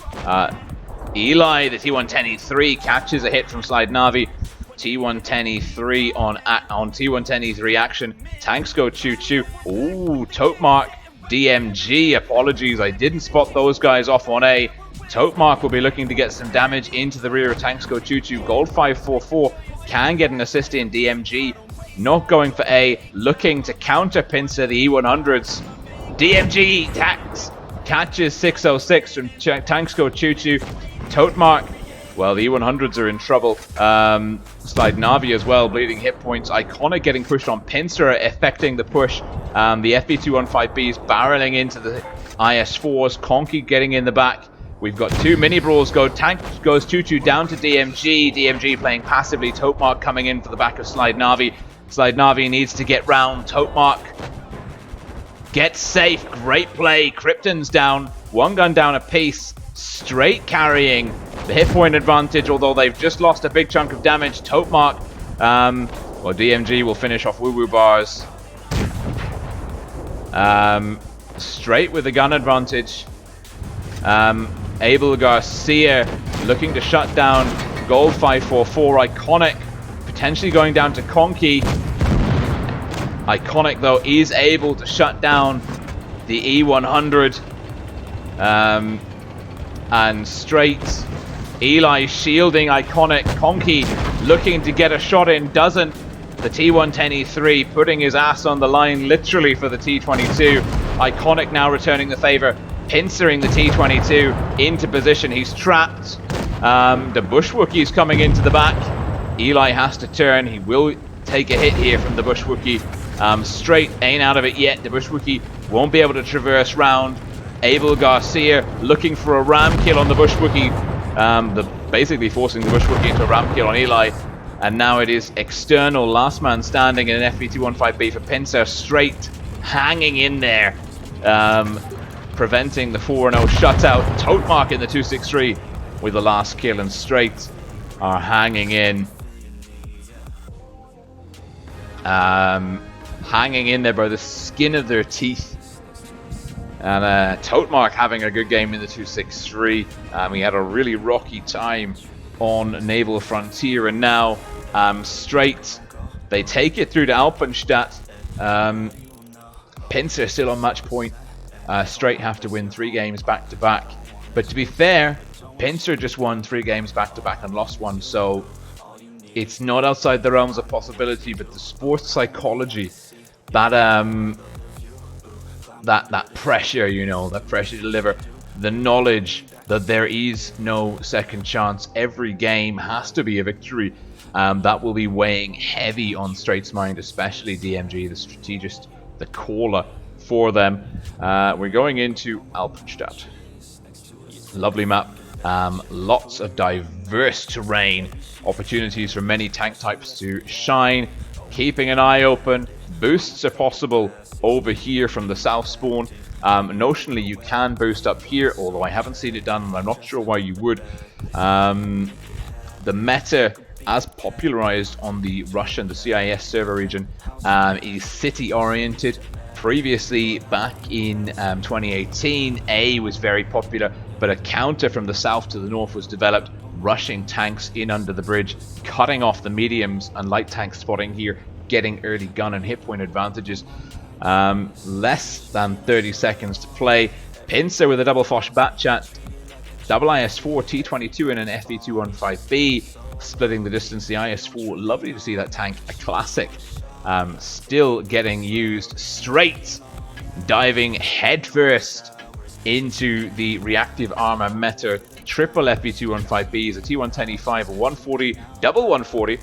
Eli, the T110E3, catches a hit from Slide Navi. T110E3 on T110E3 action. Tanks go choo-choo. Ooh, Totemark, DMG, apologies, I didn't spot those guys off on A. Totemark will be looking to get some damage into the rear of Tanks go choo-choo. Gold 544 can get an assist in. DMG not going for A, looking to counter Pincer, the E100s. DMG Tanks catches 606 from Tanks go choo-choo. Totemark, well, the E100s are in trouble. Slide Navi as well, bleeding hit points. Iconic getting pushed on Pincer, affecting the push. The FB215Bs barreling into the IS4s. Conky getting in the back. We've got two mini brawls go. Tank goes choo-choo down to DMG. DMG playing passively. Totemark coming in for the back of Slide Navi. Slide Navi needs to get round. Totemark gets safe. Great play. Krypton's down. One gun down a piece. Straight carrying the hit point advantage, although they've just lost a big chunk of damage. Totemark, well, DMG will finish off Woo Woo Bars. Straight with the gun advantage. Abel Garcia looking to shut down Gold 544. Iconic potentially going down to Conky. Iconic though is able to shut down the E100. And Straight, Eli shielding Iconic. Conky looking to get a shot in, doesn't. The T110E3 putting his ass on the line literally for the T22. Iconic now returning the favor, pincering the T22 into position. He's trapped. The Bushwookie's coming into the back. Eli has to turn. He will take a hit here from the Bushwookie. Straight ain't out of it yet. The Bushwookie won't be able to traverse round. Abel Garcia looking for a ram kill on the Bushwookie. Basically forcing the Bushwookie into a ram kill on Eli. And now it is external, last man standing in an FB215B for Pincer. Straight hanging in there, preventing the 4-0 shutout. Totemark in the 263 with the last kill, and Straight are hanging in. Hanging in there by the skin of their teeth. And Totemark having a good game in the 263. He had a really rocky time on Naval Frontier, and now Straight, they take it through to Alpenstadt. Pincer still on match point. Straight have to win 3 games back to back, but to be fair, Pincer just won 3 games back to back and lost 1, so it's not outside the realms of possibility. But the sports psychology, that pressure, you know, that pressure to deliver, the knowledge that there is no second chance, every game has to be a victory, that will be weighing heavy on Straight's mind, especially DMG, the strategist, the caller for them. We're going into Alpenstadt. Lovely map, lots of diverse terrain, opportunities for many tank types to shine, keeping an eye open. Boosts are possible over here from the south spawn. Notionally you can boost up here, although I haven't seen it done and I'm not sure why you would. The meta as popularized on the Russian, the CIS server region, is city oriented. Previously back in 2018, A was very popular, but a counter from the south to the north was developed, rushing tanks in under the bridge, cutting off the mediums and light tank spotting here, getting early gun and hit point advantages. Less than 30 seconds to play. Pincer with a double Foch bat chat, double IS4 T22 and an FB215B, splitting the distance. The IS4, lovely to see that tank, a classic, still getting used. Straight diving headfirst into the reactive armor meta. Triple FB215Bs, a T110E5, a 140, double 140.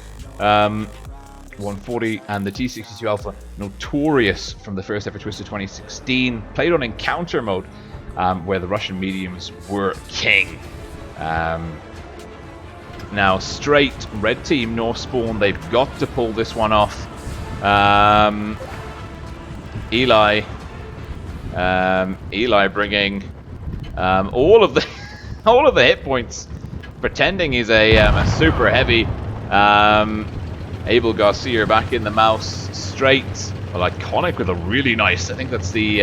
140, and the T62 Alpha, notorious from the first ever Twister 2016, played on encounter mode, where the Russian mediums were king. Now, straight red team, North Spawn, they've got to pull this one off. Eli bringing all of the all of the hit points, pretending he's a super heavy. Abel Garcia back in the mouse, straight. Well, iconic with a really nice, I think that's the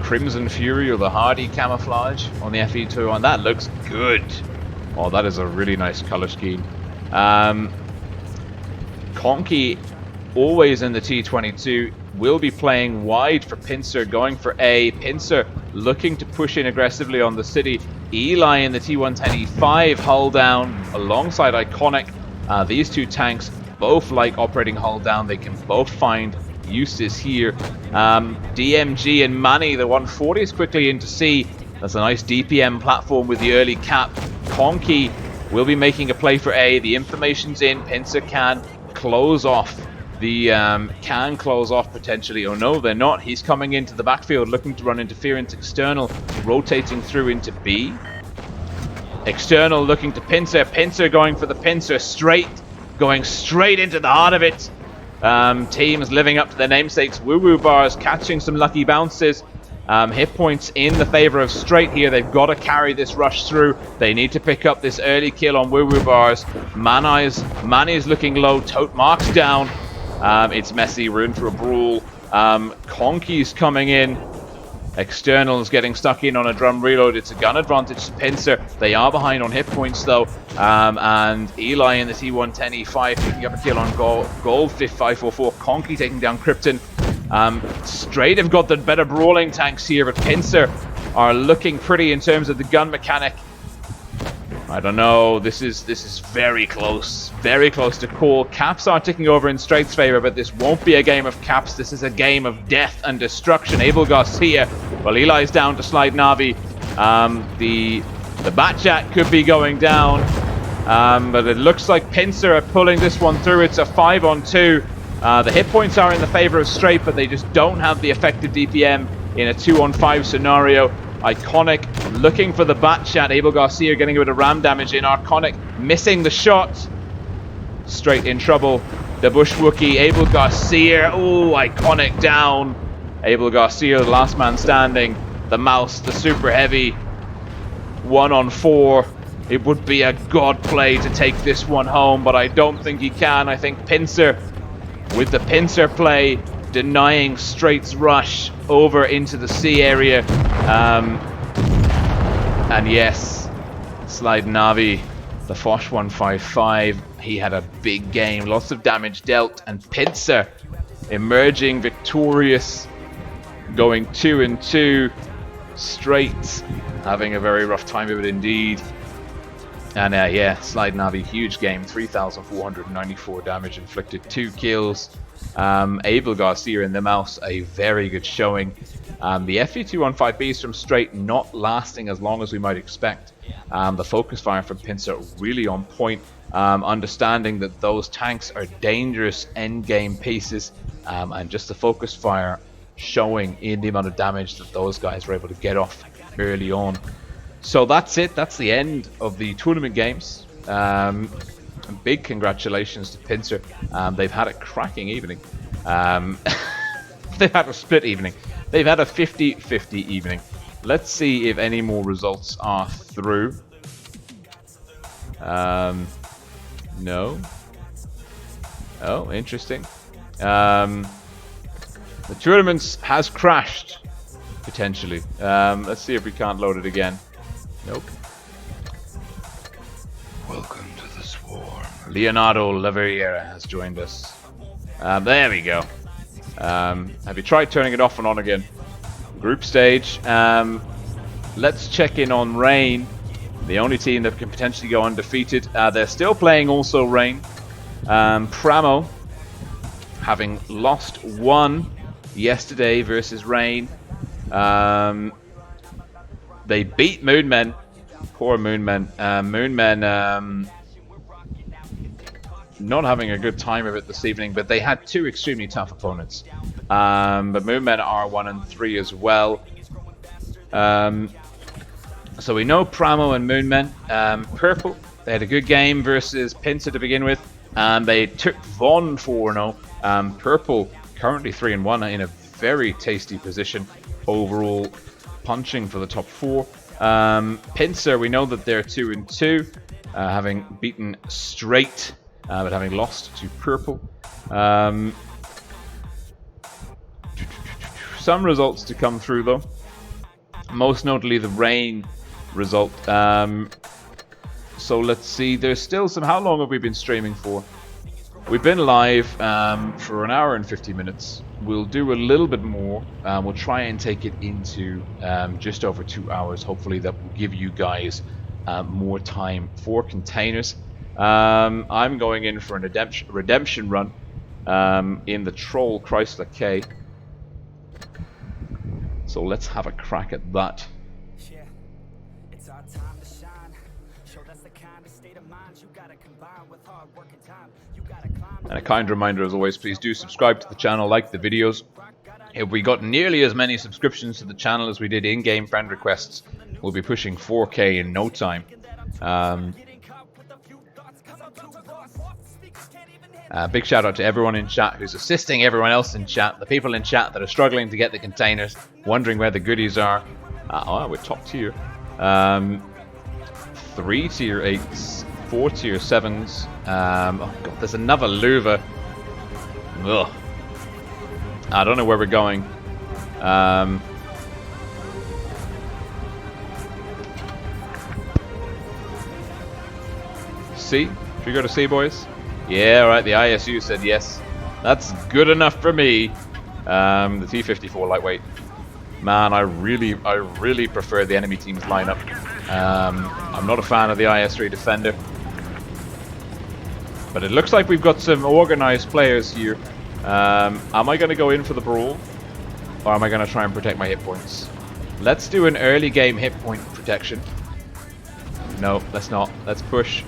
Crimson Fury or the Hardy camouflage on the FE2, and that looks good. Oh, that is a really nice color scheme. Conky, always in the T22, will be playing wide for Pincer, going for A. Pincer looking to push in aggressively on the city. Eli in the T110E5 hull down alongside Iconic. These two tanks both like operating hull down. They can both find uses here. DMG and Manny, the 140 is quickly into C. That's a nice DPM platform with the early cap. Conky will be making a play for A. The information's in. Pincer can close off. Can close off potentially. Oh no, they're not. He's coming into the backfield looking to run interference. External rotating through into B. External looking to Pincer. Pincer going for the Pincer straight. Going straight into the heart of it. Teams living up to their namesakes. Woo Woo Bars catching some lucky bounces. Hit points in the favor of straight here. They've got to carry this rush through. They need to pick up this early kill on Woo Woo Bars. Manny's looking low. Tote marks down. It's messy. We're in for a brawl. Conky's coming in. Externals getting stuck in on a drum reload. It's a gun advantage to Pincer. They are behind on hit points though. And Eli in the T110E5 picking up a kill on Gold 544. Conky taking down Krypton. Straight have got the better brawling tanks here, but Pincer are looking pretty in terms of the gun mechanic. I don't know. This is very close to call. Caps are ticking over in Straight's favor, but this won't be a game of caps. This is a game of death and destruction. Abel Garcia, well, Eli's down to Slide Navi. The Batchat could be going down, but it looks like Pincer are pulling this one through. It's a 5-on-2. The hit points are in the favor of Straight, but they just don't have the effective DPM in a 2-on-5 scenario. Iconic looking for the Batchat. Abel Garcia getting a bit of ram damage in. Iconic missing the shot. Straight in trouble. The Bush Wookie. Abel Garcia. Oh, Iconic down. Abel Garcia, the last man standing. The mouse, the super heavy. 1-on-4. It would be a god play to take this one home, but I don't think he can. I think Pincer, with the Pincer play, denying Straight's rush over into the C area. And yes, Slide Navi, the Foch 155, he had a big game, lots of damage dealt, and Pincer emerging victorious, going 2-2, Straight having a very rough time of it indeed. And yeah, Slide Navi, huge game, 3,494 damage inflicted, 2 kills. Abel Garcia in the mouse, a very good showing. The FE215Bs from Straight not lasting as long as we might expect. The focus fire from Pincer really on point, understanding that those tanks are dangerous end game pieces, and just the focus fire showing in the amount of damage that those guys were able to get off early on. So that's it. That's the end of the tournament games. Big congratulations to Pincer. They've had a cracking evening. They've had a split evening. They've had a 50-50 evening. Let's see if any more results are through. No. Oh, interesting. The tournament has crashed, potentially. Let's see if we can't load it again. Nope. Welcome to the swarm. Leonardo Laveriera has joined us. There we go. Have you tried turning it off and on again? Group stage. Let's check in on Rain, the only team that can potentially go undefeated. They're still playing also Rain. Pramo, having lost 1 yesterday versus Rain. They beat Moonmen. Poor Moonmen. Moonmen not having a good time of it this evening, but they had two extremely tough opponents. But Moonmen are 1 and 3 as well. So we know Pramo and Moonmen. Purple, they had a good game versus Pincer to begin with. They took Von 4-0. Purple currently 3 and 1 in a very tasty position overall, punching for the top 4. Pincer, we know that they're 2 and 2, having beaten straight, but having lost to Purple. Some results to come through though. Most notably the rain result. So let's see. There's still some. How long have we been streaming for? We've been live for an hour and 50 minutes. We'll do a little bit more. We'll try and take it into just over 2 hours. Hopefully that will give you guys more time for containers. I'm going in for an redemption run in the Troll Chrysler K. So let's have a crack at that. And a kind reminder as always, please do subscribe to the channel, like the videos. If we got nearly as many subscriptions to the channel as we did in-game friend requests, we'll be pushing 4K in no time. Big shout out to everyone in chat who's assisting everyone else in chat. The people in chat that are struggling to get the containers, wondering where the goodies are. Oh, we're top tier. 3 tier 8s, 4 tier 7s. Oh god, there's another Luva. Ugh. I don't know where we're going. C? Should we go to C, boys? Yeah, right, the ISU said yes. That's good enough for me. The T-54 lightweight. Man, I really prefer the enemy team's lineup. I'm not a fan of the IS-3 Defender. But it looks like we've got some organized players here. Am I going to go in for the brawl? Or am I going to try and protect my hit points? Let's do an early game hit point protection. No, let's not. Let's push.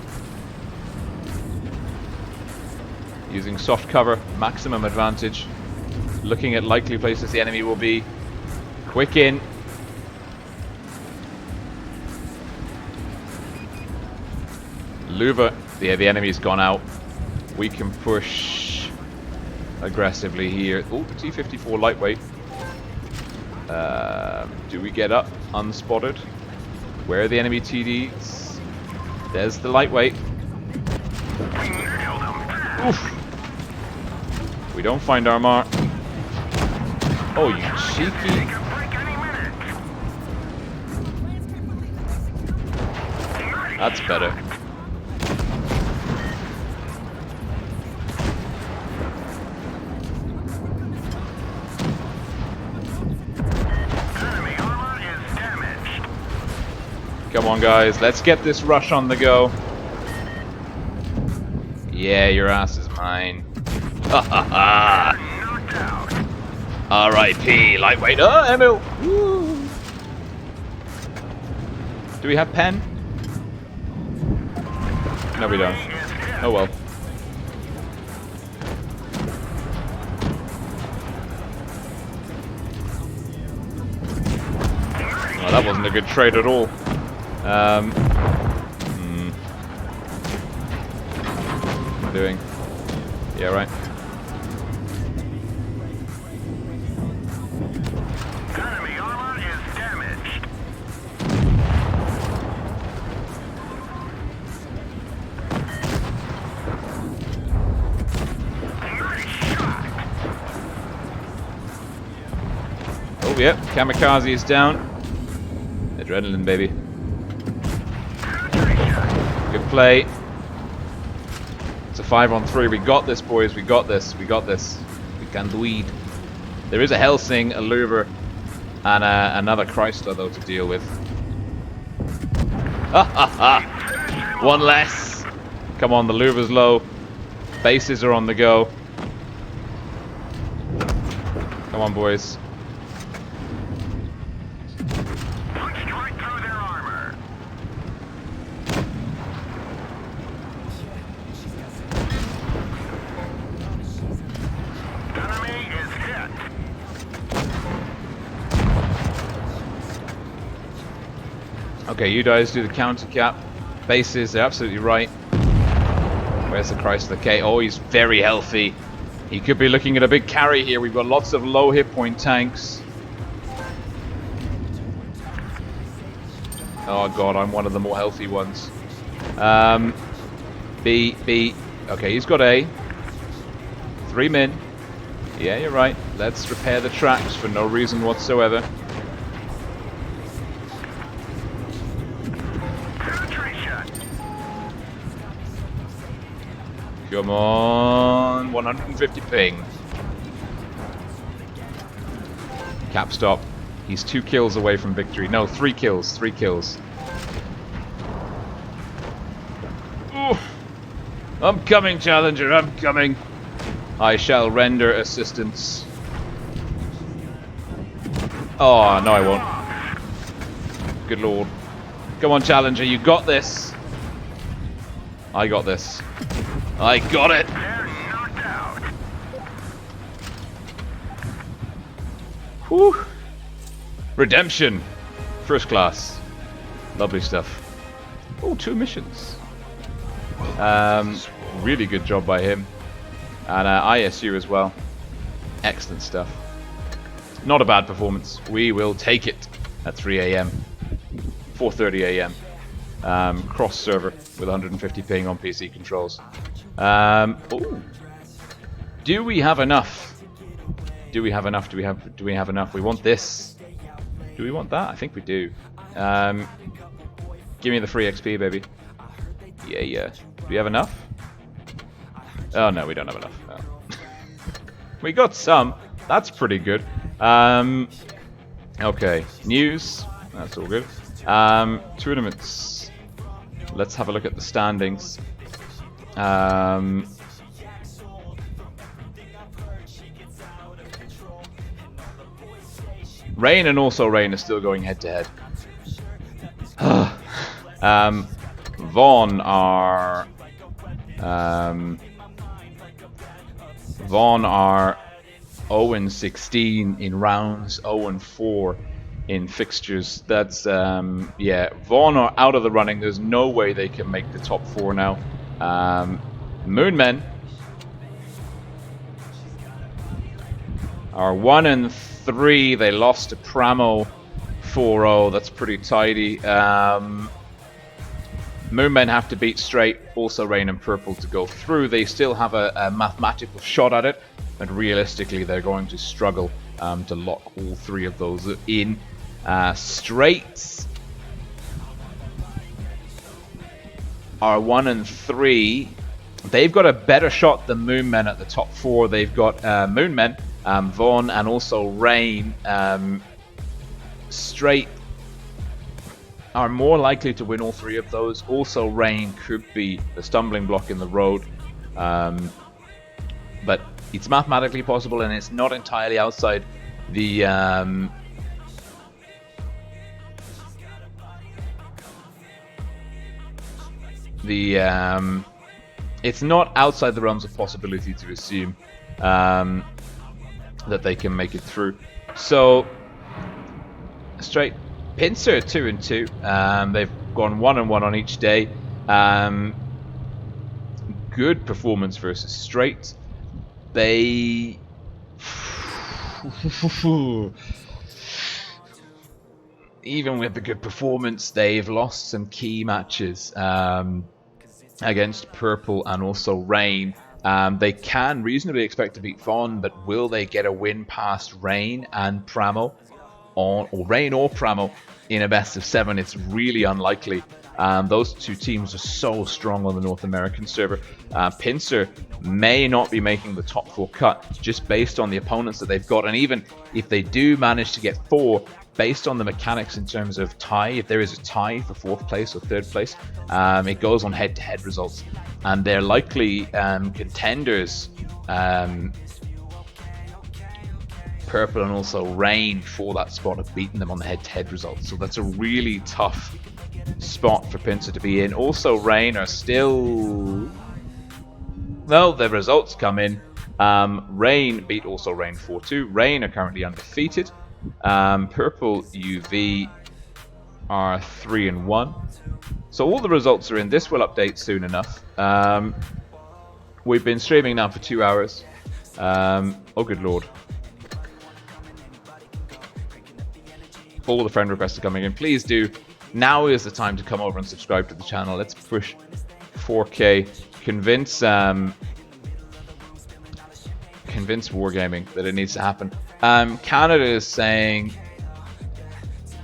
Using soft cover, maximum advantage. Looking at likely places the enemy will be. Quick in. Luva. Yeah, the enemy's gone out. We can push aggressively here. Oh, the T-54 lightweight. Do we get up unspotted? Where are the enemy TDs? There's the lightweight. Oof. We don't find our mark. Oh, you cheeky. That's better. Come on, guys. Let's get this rush on the go. Yeah, your ass is mine. Ha ha ha! R.I.P. Lightweight. Oh, Emil! Woo. Do we have pen? No, we don't. Oh well. Oh, that wasn't a good trade at all. What am I doing? Yeah, right. Enemy armor is damaged. Nice shot. Oh, yep. Kamikaze is down. Adrenaline, baby. Good play. It's a 5-on-3. We got this, boys. We got this. We got this. We can do it. There is a Helsing, a Luver, and another Chrysler, though, to deal with. Ha ha ha! One less. Come on, the Luver's low. Bases are on the go. Come on, boys. Punched right through their armor. Okay, you guys do the counter cap. Bases, they're absolutely right. Where's the Chrysler K? Oh, he's very healthy. He could be looking at a big carry here. We've got lots of low hit point tanks. Oh god, I'm one of the more healthy ones. B. Okay, he's got A. 3 min. Yeah, you're right. Let's repair the tracks for no reason whatsoever. Come on, 150 ping. Cap stop. He's 2 kills away from victory. No, 3 kills. 3 kills. Ooh. I'm coming, Challenger. I'm coming. I shall render assistance. Oh, no I won't. Good lord. Come on, Challenger. You got this. I got this. I got it! Whew! Redemption! First class. Lovely stuff. Oh, 2 missions. Really good job by him. And ISU as well. Excellent stuff. Not a bad performance. We will take it at 3 AM. 4:30 AM. Cross server with 150 ping on PC controls. Ooh. Do we have enough? Do we have enough? Do we have enough? We want this. Do we want that? I think we do. Give me the free XP, baby. Yeah. Do we have enough? Oh no, we don't have enough. Oh. We got some. That's pretty good. Okay. News. That's all good. Tournaments. Let's have a look at the standings. Rain and also Rain are still going head to head. Vaughn are 0-16 in rounds, 0-4 in fixtures. That's yeah, Vaughn are out of the running. There's no way they can make the top 4 now. Moonmen are 1-3. They lost to Pramo 4-0. That's pretty tidy. Moonmen have to beat Straight, also Rain and Purple to go through. They still have a mathematical shot at it, but realistically they're going to struggle to lock all 3 of those in. Straights are 1-3. They've got a better shot than Moonmen at the top 4. They've got Moonmen, Vaughn, and also Rain. Straight are more likely to win all 3 of those. Also, Rain could be the stumbling block in the road. But it's mathematically possible, and it's not entirely outside the it's not outside the realms of possibility to assume that they can make it through. So Straight Pincer 2-2. They've gone 1-1 on each day. Good performance versus Straight. They even with the good performance, they've lost some key matches against Purple and also Rain. They can reasonably expect to beat Vaughn, but will they get a win past Rain and Pramo? Or Rain or Pramo in a best of 7? It's really unlikely. Those 2 teams are so strong on the North American server. Pincer may not be making the top 4 cut just based on the opponents that they've got, and even if they do manage to get 4, based on the mechanics in terms of tie, if there is a tie for 4th place or 3rd place, it goes on head-to-head results, and they're likely contenders. Purple and also Rain for that spot have beaten them on the head-to-head results, so that's a really tough spot for Pincer to be in. Also, Rain are still... Well, the results come in. Rain beat also Rain 4-2. Rain are currently undefeated. Purple UV are 3-1. So all the results are in. This will update soon enough. We've been streaming now for 2 hours. Oh, good lord. All the friend requests are coming in. Please do. Now is the time to come over and subscribe to the channel. Let's push 4K. Convince Wargaming that it needs to happen. Canada is saying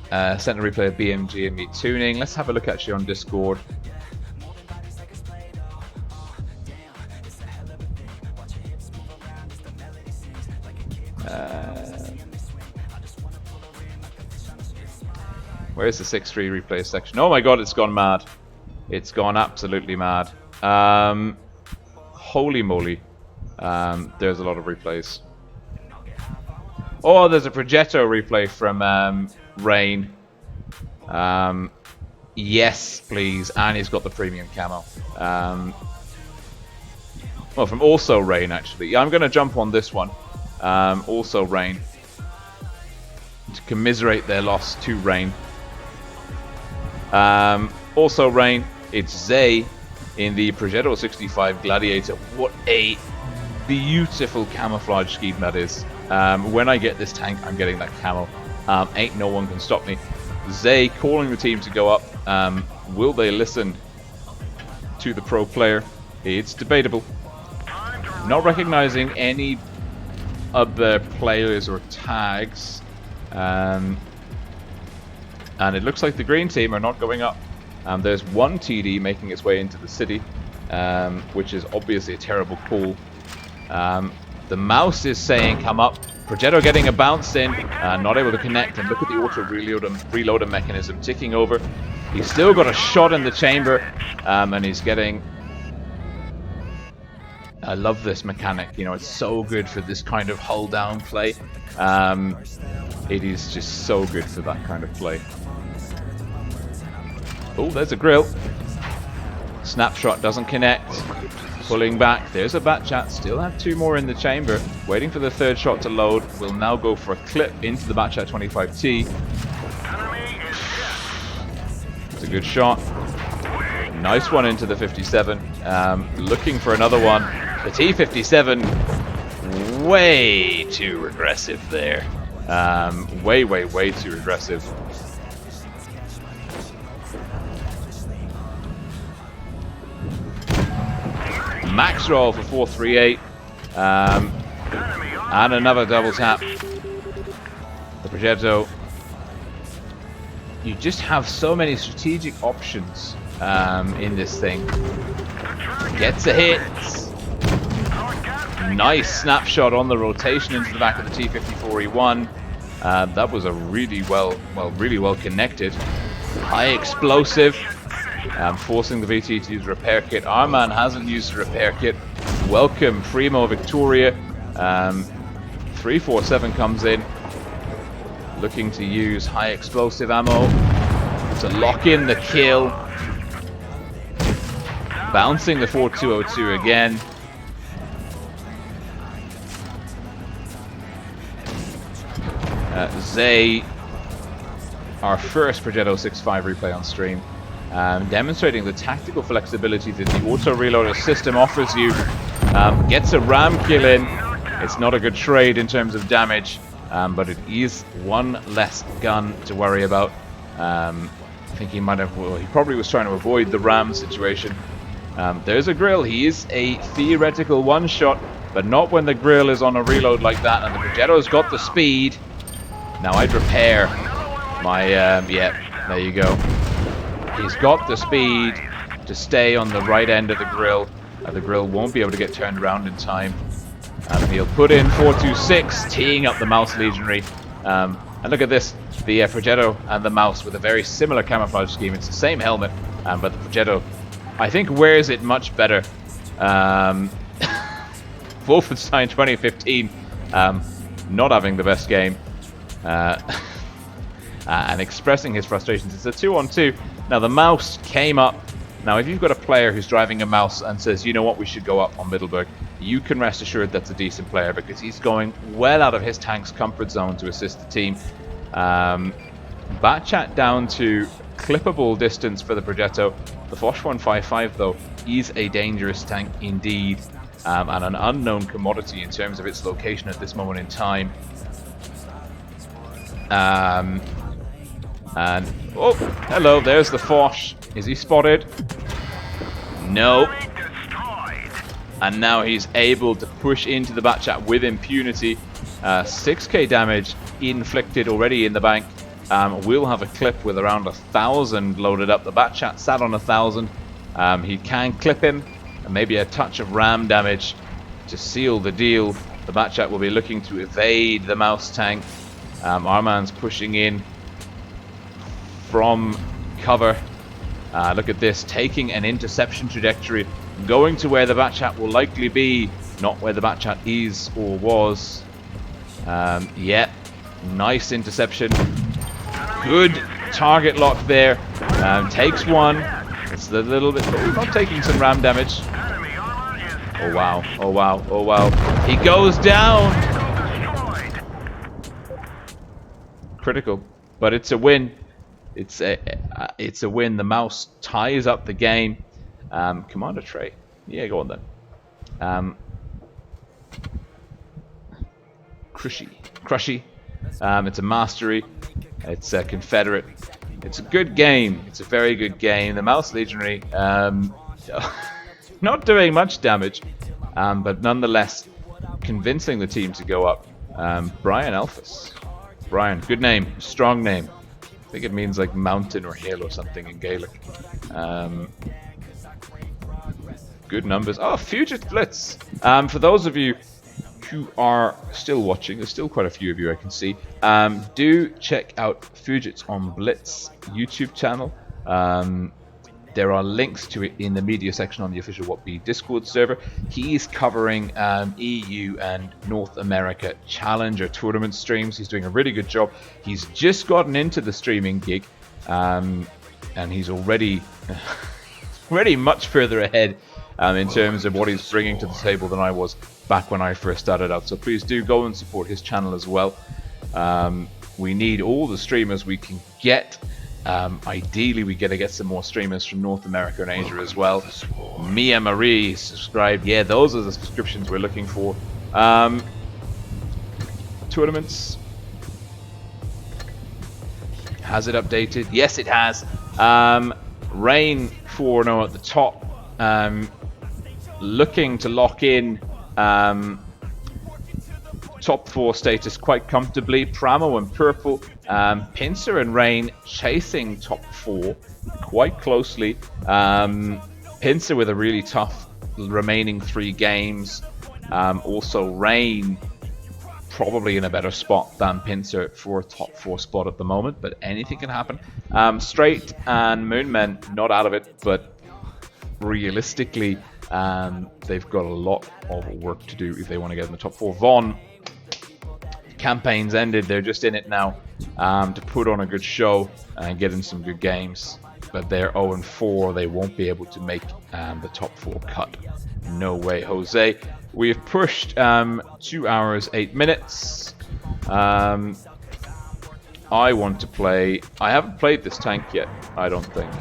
send a replay of BMG and me tuning. Let's have a look actually on Discord. Where's the 6-3 replay section? Oh my god, it's gone mad. It's gone absolutely mad. Holy moly. There's a lot of replays. Oh, there's a Progetto replay from Rain. Yes, please. And he's got the premium camo. Well, from Also Rain, actually. Yeah, I'm going to jump on this one. Also Rain. To commiserate their loss to Rain. Also Rain, it's Zay in the Progetto 65 Gladiator. What a beautiful camouflage scheme that is. When I get this tank, I'm getting that camo. Ain't no one can stop me. Zay calling the team to go up. Will they listen to the pro player? It's debatable. Not recognizing any of the players or tags. And it looks like the green team are not going up. There's one TD making its way into the city, which is obviously a terrible call. The mouse is saying come up. Progetto getting a bounce in, not able to connect, and look at the auto reloader mechanism ticking over. He's still got a shot in the chamber, and he's getting... I love this mechanic, you know, it's so good for this kind of hull down play. It is just so good for that kind of play. Oh, there's a grill. Snapshot doesn't connect. Pulling back. There's a bat chat. Still have 2 more in the chamber. Waiting for the 3rd shot to load. Will now go for a clip into the bat chat 25T. It's a good shot. Nice one into the 57. Looking for another one. The T57. Way too aggressive there. Way too aggressive. Max roll for 438. And another double tap. The Progetto. You just have so many strategic options in this thing. Gets a hit. Nice snapshot on the rotation into the back of the T-54E1. That was a really well connected. High explosive. Forcing the VT to use a repair kit. Our man hasn't used a repair kit. Welcome, Primo Victoria. 347 comes in. Looking to use high explosive ammo to lock in the kill. Bouncing the 4202 again. Zay, our first Progetto 6.5 replay on stream, demonstrating the tactical flexibility that the auto reloader system offers you. Gets a ram kill in. It's not a good trade in terms of damage, but it is one less gun to worry about. I think he might have, well, he probably was trying to avoid the ram situation. There's a grill. He is a theoretical one-shot, but not when the grill is on a reload like that, and the Progetto's got the speed. Now I'd repair my, yeah, there you go. He's got the speed to stay on the right end of the grill. The grill won't be able to get turned around in time. He'll put in 426, teeing up the Mouse Legionary. And look at this, the Progetto and the Mouse with a very similar camouflage scheme. It's the same helmet, but the Progetto, I think, wears it much better. Wolfenstein 2015, not having the best game. And expressing his frustrations. It's a 2-on-2. Now the Mouse came up. Now if you've got a player who's driving a Mouse and says, you know what, we should go up on Middleburg, you can rest assured that's a decent player, because he's going well out of his tank's comfort zone to assist the team. Batchat down to clippable distance for the Progetto. The Foch 155 though is a dangerous tank indeed, and an unknown commodity in terms of its location at this moment in time. And oh, hello, there's the Foch. Is he spotted? No. And now he's able to push into the Batchat with impunity. 6k damage inflicted already in the bank. We'll have a clip with around 1,000 loaded up. The Batchat sat on 1,000. He can clip him, and maybe a touch of ram damage to seal the deal. The Batchat will be looking to evade the mouse tank. Our man's pushing in from cover. Look at this, taking an interception trajectory, going to where the Batchat will likely be, not where the Batchat is or was. Yeah, nice interception. Good target lock there. Takes one. It's a little bit, not taking some ram damage. Oh wow, oh wow, oh wow. He goes down. Critical, but it's a win. It's a win. The mouse ties up the game. Commander Trey. Yeah, go on then. Crushy. It's a mastery. It's a Confederate. It's a good game. It's a very good game. The Mouse Legionary, not doing much damage, but nonetheless convincing the team to go up. Brian Elphus. Brian, good name, strong name. I think it means like mountain or hill or something in Gaelic. Good numbers. Oh, Fugit Blitz. For those of you who are still watching, there's still quite a few of you I can see, do check out Fugit's on Blitz YouTube channel. There are links to it in the media section on the official WhatB Discord server. He's covering EU and North America Challenger tournament streams. He's doing a really good job. He's just gotten into the streaming gig, and he's already much further ahead in terms of what he's bringing to the table than I was back when I first started out. So please do go and support his channel as well. We need all the streamers we can get. Ideally, we got to get some more streamers from North America and Asia as well. Mia Marie subscribed. Yeah, those are the subscriptions we're looking for. Tournaments. Has it updated? Yes, it has. Rain 4-0 at the top. Looking to lock in top 4 status quite comfortably. Pramo and Purple, Pincer and Rain chasing top 4 quite closely. Pincer with a really tough remaining 3 games. Also Rain probably in a better spot than Pincer for a top 4 spot at the moment, but anything can happen. Straight and Moonmen not out of it, but realistically they've got a lot of work to do if they want to get in the top 4. Von, campaign's ended, they're just in it now to put on a good show and get in some good games, but they're 0-4. They won't be able to make the top 4 cut. No way, Jose. We've pushed 2 hours 8 minutes. I want to play. I haven't played this tank yet, I don't think.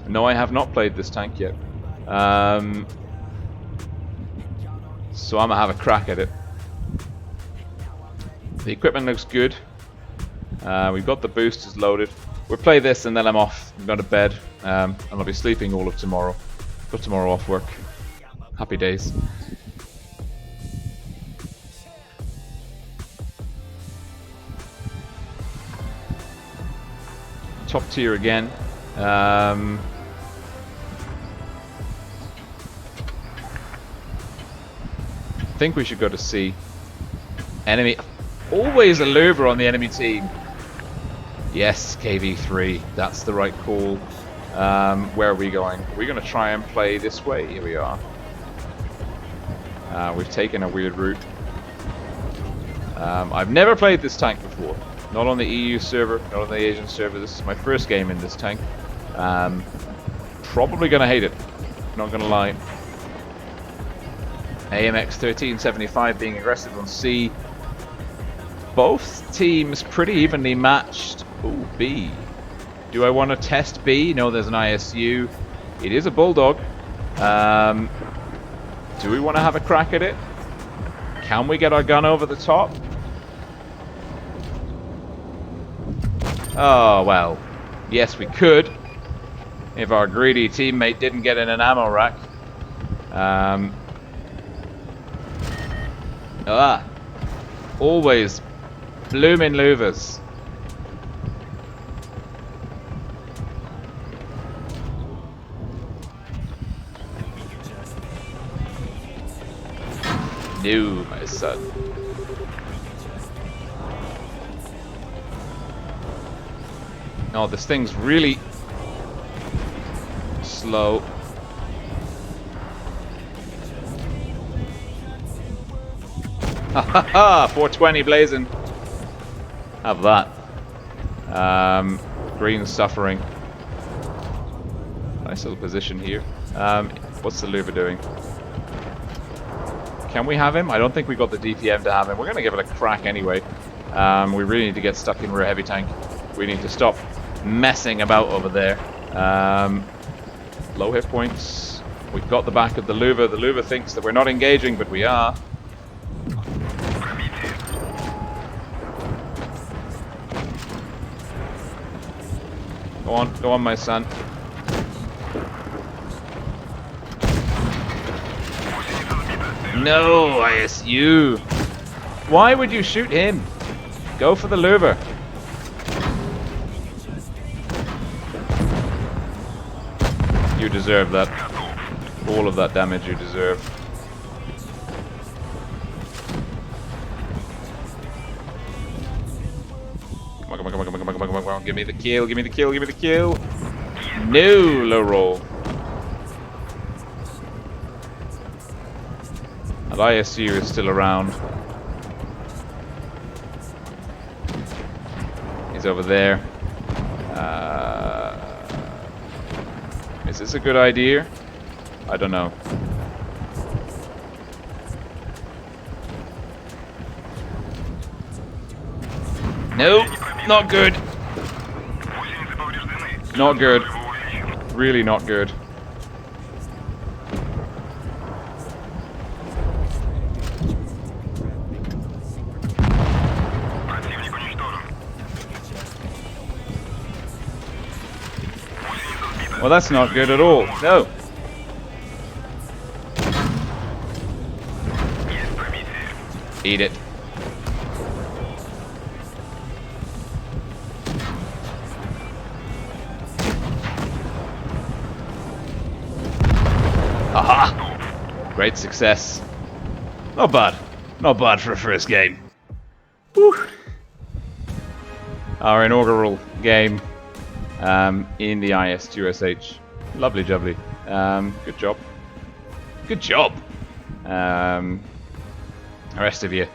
No, I have not played this tank yet. So I'm gonna have a crack at it. The equipment looks good. We've got the boosters loaded. We'll play this and then I'm off. I'm going to bed. And I'll be sleeping all of tomorrow. Got tomorrow off work. Happy days. Top tier again. I think we should go to C. Enemy. Always a louver on the enemy team. Yes, KV3. That's the right call. Where are we going? We're going to try and play this way. Here we are. We've taken a weird route. I've never played this tank before. Not on the EU server, not on the Asian server. This is my first game in this tank. Probably going to hate it. Not going to lie. AMX 1375 being aggressive on C. both teams pretty evenly matched. Ooh, B. Do I want to test B? No, there's an ISU. It is a Bulldog. Do we want to have a crack at it? Can we get our gun over the top? Oh, well. Yes, we could. If our greedy teammate didn't get in an ammo rack. Always blooming louvers. No, my son. Oh, this thing's really slow. Ha ha ha! 420 blazing. Have that. Green's suffering. Nice little position here. What's the Louver doing? Can we have him? I don't think we got the DPM to have him. We're going to give it a crack anyway. We really need to get stuck in rear heavy tank. We need to stop messing about over there. Low hit points. We've got the back of the Louver. The Louver thinks that we're not engaging, but we are. Go on, my son. No, ISU. Why would you shoot him? Go for the Louver. You deserve that. All of that damage you deserve. Come on, come on, come on, come on, come on, come on, come on. Give me the kill, give me the kill, give me the kill. No, low roll. And ISU is still around. He's over there. Is this a good idea? I don't know. Nope, not good. Not good. Really not good. Well, that's not good at all. No. Eat it. Aha! Great success. Not bad. Not bad for a first game. Woo. Our inaugural game. In the IS2SH. Lovely jubbly. Good job. Good job. The rest of you,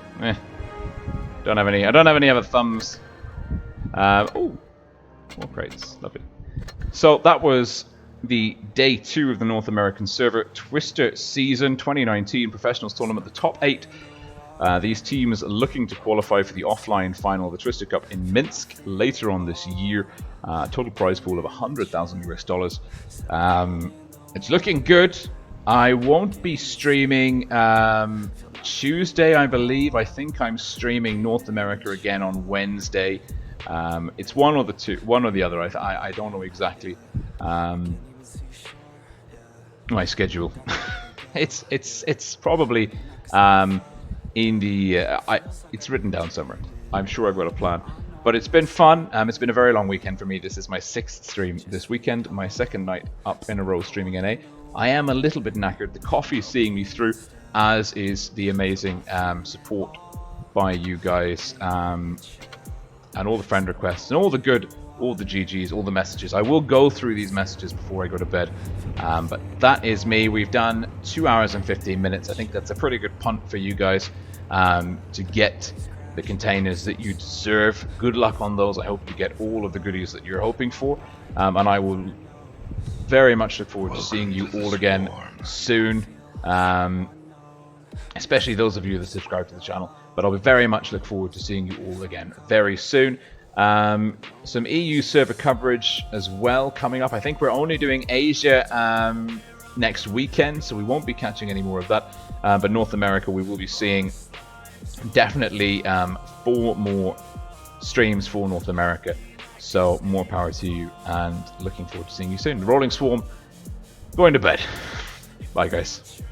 don't have any. I don't have any other thumbs. Oh, more crates. Lovely. So that was the day 2 of the North American server Twister Season 2019 Professionals Tournament. The top 8. These teams are looking to qualify for the offline final of the Twister Cup in Minsk later on this year. Total prize pool of $100,000 US. It's looking good. I won't be streaming Tuesday, I believe. I think I'm streaming North America again on Wednesday. It's one or the other. I don't know exactly my schedule. it's probably in the it's written down somewhere. I'm sure I've got a plan. But it's been fun. It's been a very long weekend for me. This is my 6th stream this weekend, my 2nd night up in a row streaming NA. I am a little bit knackered. The coffee is seeing me through, as is the amazing support by you guys, and all the friend requests, and all the GGs, all the messages. I will go through these messages before I go to bed. But that is me. We've done 2 hours and 15 minutes. I think that's a pretty good punt for you guys to get the containers that you deserve. Good luck on those. I hope you get all of the goodies that you're hoping for. And I will very much look forward to seeing you all again soon. Especially those of you that subscribe to the channel. But I'll be very much look forward to seeing you all again very soon. Some EU server coverage as well coming up. I think we're only doing Asia next weekend, so we won't be catching any more of that. But North America, we will be seeing definitely 4 more streams for North America. So more power to you, and looking forward to seeing you soon. Rolling Swarm, going to bed. Bye, guys.